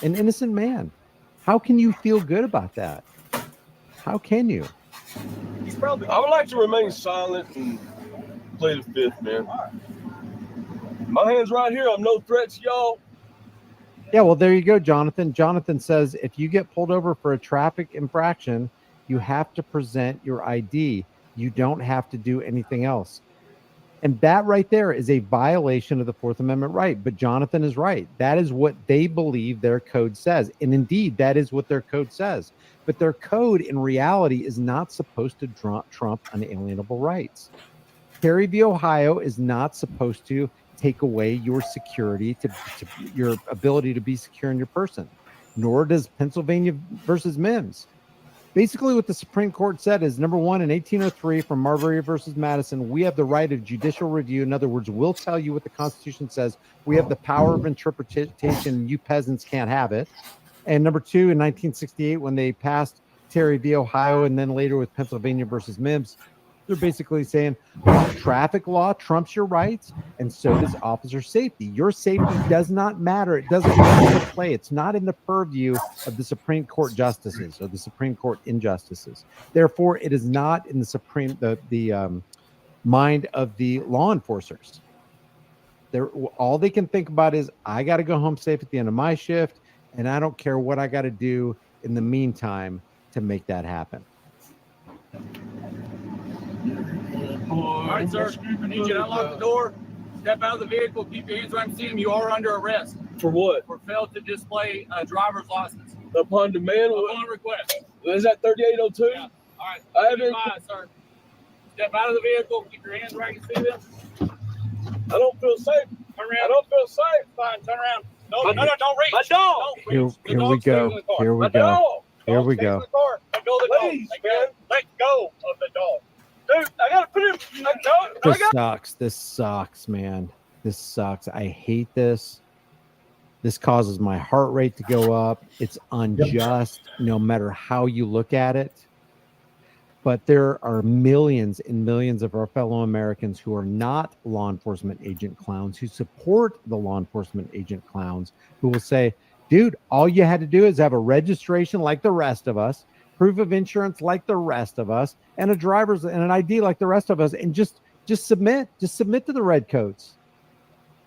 An innocent man. How can you feel good about that? How can you? I would like to remain silent and play the fifth, man. My hand's right here. I'm no threat to y'all. Yeah, well, there you go, Jonathan. Jonathan says if you get pulled over for a traffic infraction, you have to present your ID. You don't have to do anything else. And that right there is a violation of the Fourth Amendment right. But Jonathan is right. That is what they believe their code says. And indeed, that is what their code says. But their code in reality is not supposed to trump unalienable rights. Terry v. Ohio is not supposed to take away your security, to your ability to be secure in your person, nor does Pennsylvania versus Mims. Basically, what the Supreme Court said is, number one, in 1803 from Marbury versus Madison, we have the right of judicial review. In other words, we'll tell you what the Constitution says. We have the power of interpretation. You peasants can't have it. And number two, in 1968, when they passed Terry v. Ohio, and then later with Pennsylvania versus Mims, they're basically saying traffic law trumps your rights, and so does officer safety. Your safety does not matter. It doesn't come into play. It's not in the purview of the Supreme Court justices or the Supreme Court injustices. Therefore, it is not in the mind of the law enforcers. All they can think about is, I got to go home safe at the end of my shift, and I don't care what I got to do in the meantime to make that happen. All right, sir. I need you to unlock the door, step out of the vehicle, keep your hands where I'm seeing you. are under arrest. For what? For failed to display a driver's license. Upon demand? Upon request. Is that 3802? Yeah. All right. I haven't. Sir. Step out of the vehicle, keep your hands where I can see them. I don't feel safe. Turn around. I don't feel safe. Fine, turn around. No, don't reach. My dog. Here we go. Here we go. Here we go. Let go of the Please, dog. man. Let go of the dog. Dude, I gotta put it. This sucks. This sucks, man. This sucks. I hate this. This causes my heart rate to go up. It's unjust, no matter how you look at it. But there are millions and millions of our fellow Americans who are not law enforcement agent clowns, who support the law enforcement agent clowns, who will say, dude, all you had to do is have a registration like the rest of us, proof of insurance like the rest of us, and a driver's and an ID like the rest of us, and just submit to the red coats.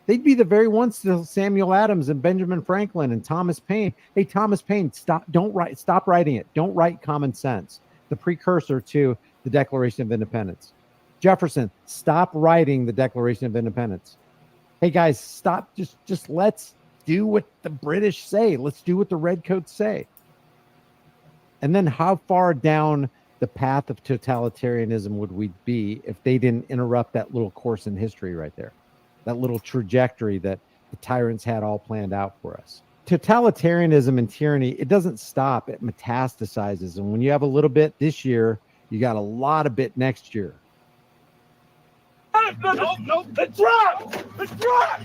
They'd be the very ones to Samuel Adams and Benjamin Franklin and Thomas Paine. Hey, Thomas Paine, stop writing it. Don't write Common Sense, the precursor to the Declaration of Independence. Jefferson, stop writing the Declaration of Independence. Hey guys, stop. Just let's do what the British say. Let's do what the Redcoats say. And then how far down the path of totalitarianism would we be if they didn't interrupt that little course in history right there? That little trajectory that the tyrants had all planned out for us. Totalitarianism and tyranny, it doesn't stop. It metastasizes. And when you have a little bit this year, you got a lot of bit next year. No, the drop! The drop!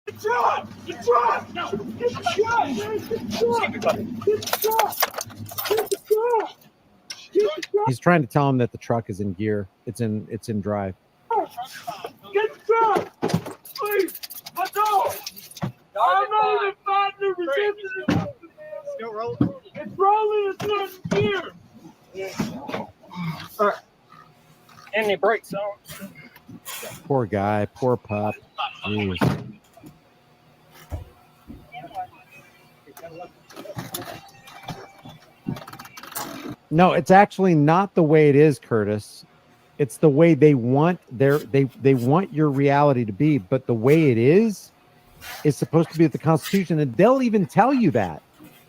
The drop! The drop! No! Get the drop! Get the drop! He's trying to tell him that the truck is in gear. It's in drive. Get the drop! Please! My dog! I'm not even fighting the resistance. Still rolling? It's rolling. It's not in gear. All right. And the brakes on. Poor guy. Poor pup. Jeez. No, it's actually not the way it is, Curtis. It's the way they want they want your reality to be, but the way it is supposed to be with the Constitution, and they'll even tell you that.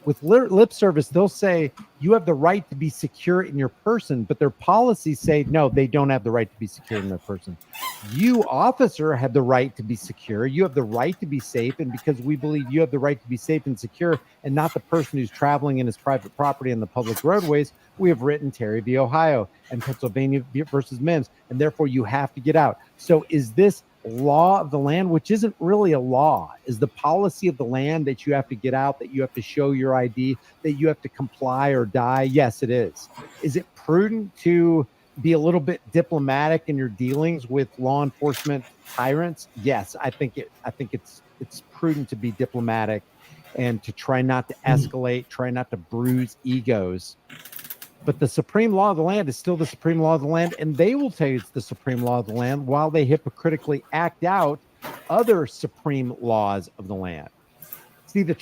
With lip service, they'll say you have the right to be secure in your person, but their policies say no, they don't have the right to be secure in their person. You, officer, have the right to be secure. You have the right to be safe, and because we believe you have the right to be safe and secure, and not the person who's traveling in his private property on the public roadways, we have written Terry v. Ohio and Pennsylvania versus Mims, and therefore you have to get out. So is this law of the land, which isn't really a law, is the policy of the land that you have to get out, that you have to show your ID, that you have to comply or die? Yes, it is. Is it prudent to be a little bit diplomatic in your dealings with law enforcement tyrants? Yes, I think it's prudent to be diplomatic and to try not to escalate, try not to bruise egos. But the supreme law of the land is still the supreme law of the land, and they will tell you it's the supreme law of the land while they hypocritically act out other supreme laws of the land. See, the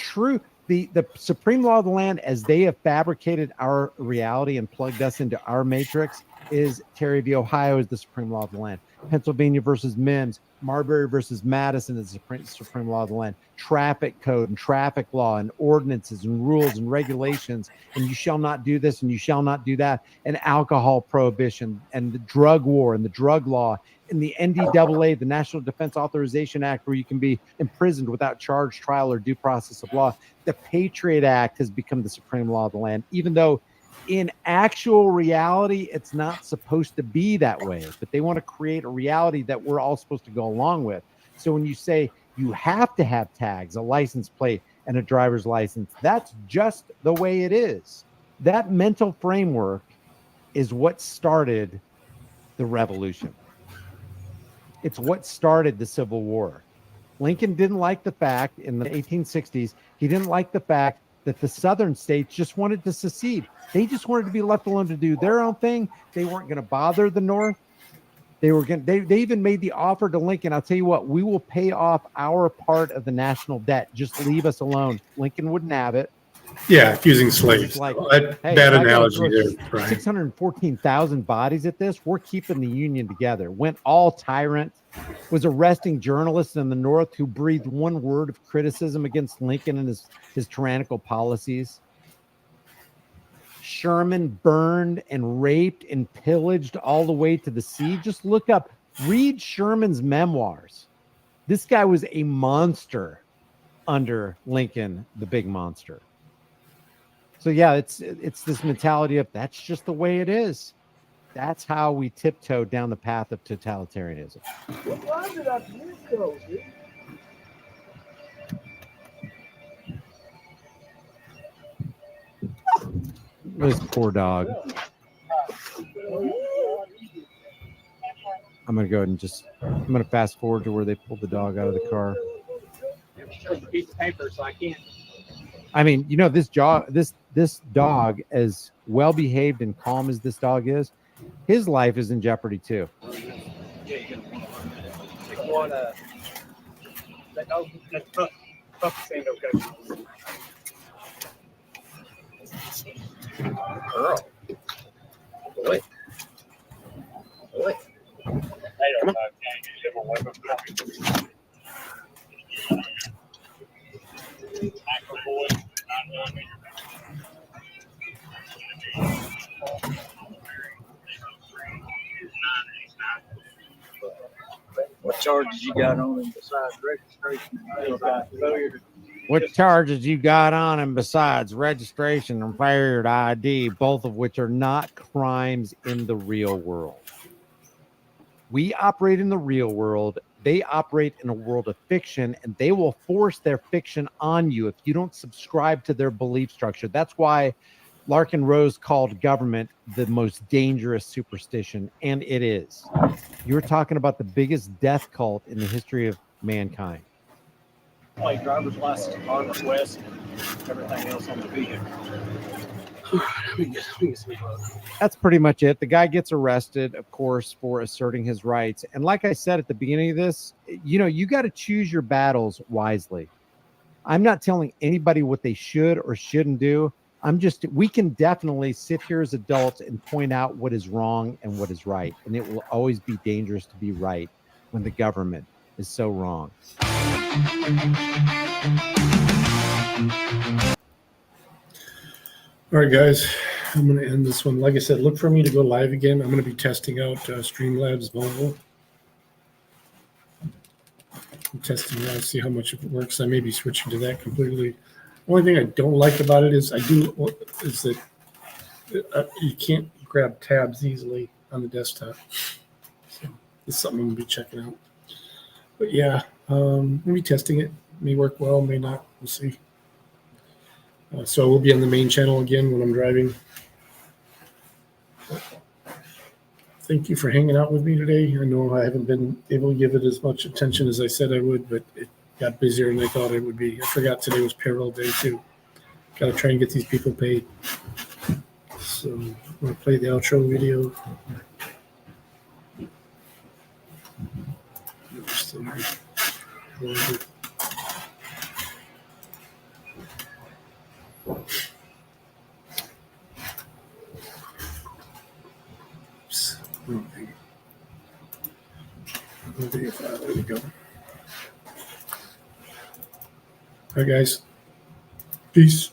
supreme law of the land, as they have fabricated our reality and plugged us into our matrix, is Terry v. Ohio is the supreme law of the land. Pennsylvania versus Mims, Marbury versus Madison is the supreme law of the land. Traffic code and traffic law and ordinances and rules and regulations, and you shall not do this and you shall not do that, and alcohol prohibition and the drug war and the drug law and the NDAA, the National Defense Authorization Act, where you can be imprisoned without charge, trial, or due process of law. The Patriot Act has become the supreme law of the land, even though in actual reality, it's not supposed to be that way, but they want to create a reality that we're all supposed to go along with. So when you say you have to have tags, a license plate, and a driver's license, that's just the way it is. That mental framework is what started the revolution. It's what started the Civil War. Lincoln didn't like the fact in the 1860s, he didn't like the fact that the southern states just wanted to secede. They just wanted to be left alone to do their own thing. They weren't going to bother the North. They even made the offer to Lincoln, I'll tell you what, we will pay off our part of the national debt. Just leave us alone. Lincoln wouldn't have it. Yeah, using slaves. Like, hey, bad analogy there, Brian. 614,000 bodies at this. We're keeping the Union together. Went all tyrant, was arresting journalists in the North who breathed one word of criticism against Lincoln and his tyrannical policies. Sherman burned and raped and pillaged all the way to the sea. Just look up, read Sherman's memoirs. This guy was a monster under Lincoln, the big monster. So yeah, it's this mentality of that's just the way it is. That's how we tiptoe down the path of totalitarianism. Why did I miss those, dude? This poor dog. I'm gonna go ahead and I'm gonna fast forward to where they pulled the dog out of the car. Piece of paper, so I can't. I mean, you know, this dog, as well behaved and calm as this dog is, his life is in jeopardy too. That dog, that puppy seemed okay. Girl. Boy. Boy. They don't know can't live away from puppy. Micro boy, 9mm. What charges you got on him besides registration? What charges you got on him besides registration and failure to ID, both of which are not crimes in the real world? We operate in the real world. They operate in a world of fiction, and they will force their fiction on you if you don't subscribe to their belief structure. That's why Larkin Rose called government the most dangerous superstition, and it is. You're talking about the biggest death cult in the history of mankind. Like driver's license on request and everything else on the vehicle. That's pretty much it. The guy gets arrested, of course, for asserting his rights. And like I said at the beginning of this, you got to choose your battles wisely. I'm not telling anybody what they should or shouldn't do. We can definitely sit here as adults and point out what is wrong and what is right. And it will always be dangerous to be right when the government is so wrong. All right, guys, I'm going to end this one. Like I said, look for me to go live again. I'm going to be testing out Streamlabs Mobile. I'm testing it out to see how much it works. I may be switching to that completely. The only thing I don't like about it is that you can't grab tabs easily on the desktop. So it's something I'm going to be checking out. But yeah, I'm going to be testing it. May work well, may not. We'll see. So we'll be on the main channel again when I'm driving. Thank you for hanging out with me today. I know I haven't been able to give it as much attention as I said I would, but it got busier than I thought it would be. I forgot today was payroll day too. Got to try and get these people paid. So I'm going to play the outro video. Oops. Video file. There we go. All right, guys. Peace.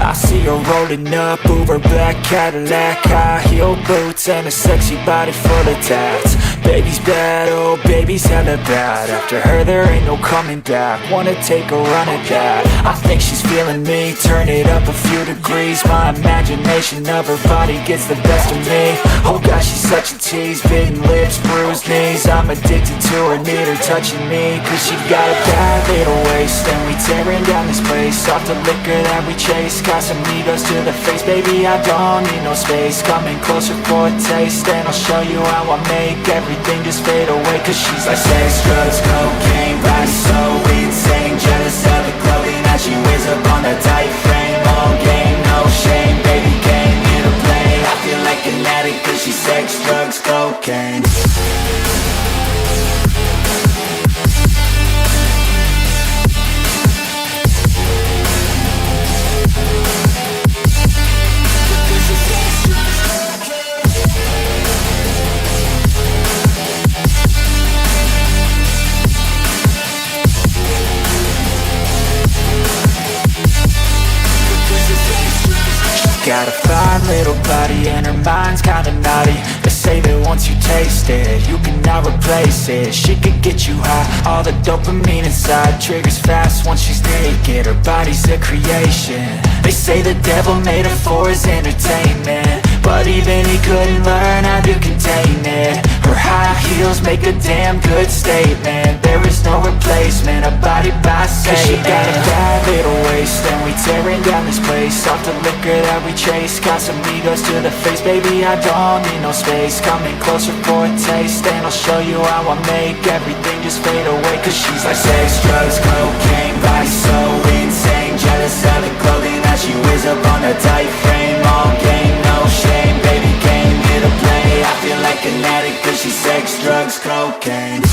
I see her rolling up, Uber black Cadillac, high heel boots and a sexy body full of tats. Baby's bad, oh baby's hella bad. After her there ain't no coming back. Wanna take a run at that. I think she's feeling me, turn it up a few degrees. My imagination of her body gets the best of me. Oh gosh, she's such a tease, bitten lips, bruised knees. I'm addicted to her, need her touching me. Cause she got a bad little waist, and we tearing down this place. Off the liquor that we chase, Casamigos to the face, baby, I don't need no space. Coming closer for a taste, and I'll show you how I make everything just fade away. Cause she's like sex, drugs, cocaine, body so insane. Jealous of the clothing that she wears up on that tight frame. All game, no shame, baby came here to play. I feel like an addict cause she's sex, drugs, cocaine. Got a fine little body and her mind's kinda naughty. They say that once you taste it, you cannot replace it. She could get you high, all the dopamine inside triggers fast once she's naked. Her body's a creation. They say the devil made her for his entertainment, but even he couldn't learn how to contain it. Her high heels make a damn good statement. There is no replacement, a body by Satan. She got a bad little waist, and we tearing down this place. Off the liquor that we chase, Casamigos to the face, baby, I don't need no space. Coming closer for a taste, and I'll show you how I make everything just fade away. Cause she's like sex, drugs, cocaine, body so insane. jealous of the clothing that she wears up on her tight frame. All game, no shame, baby came here to play. I feel like an addict cause she's sex, drugs, cocaine.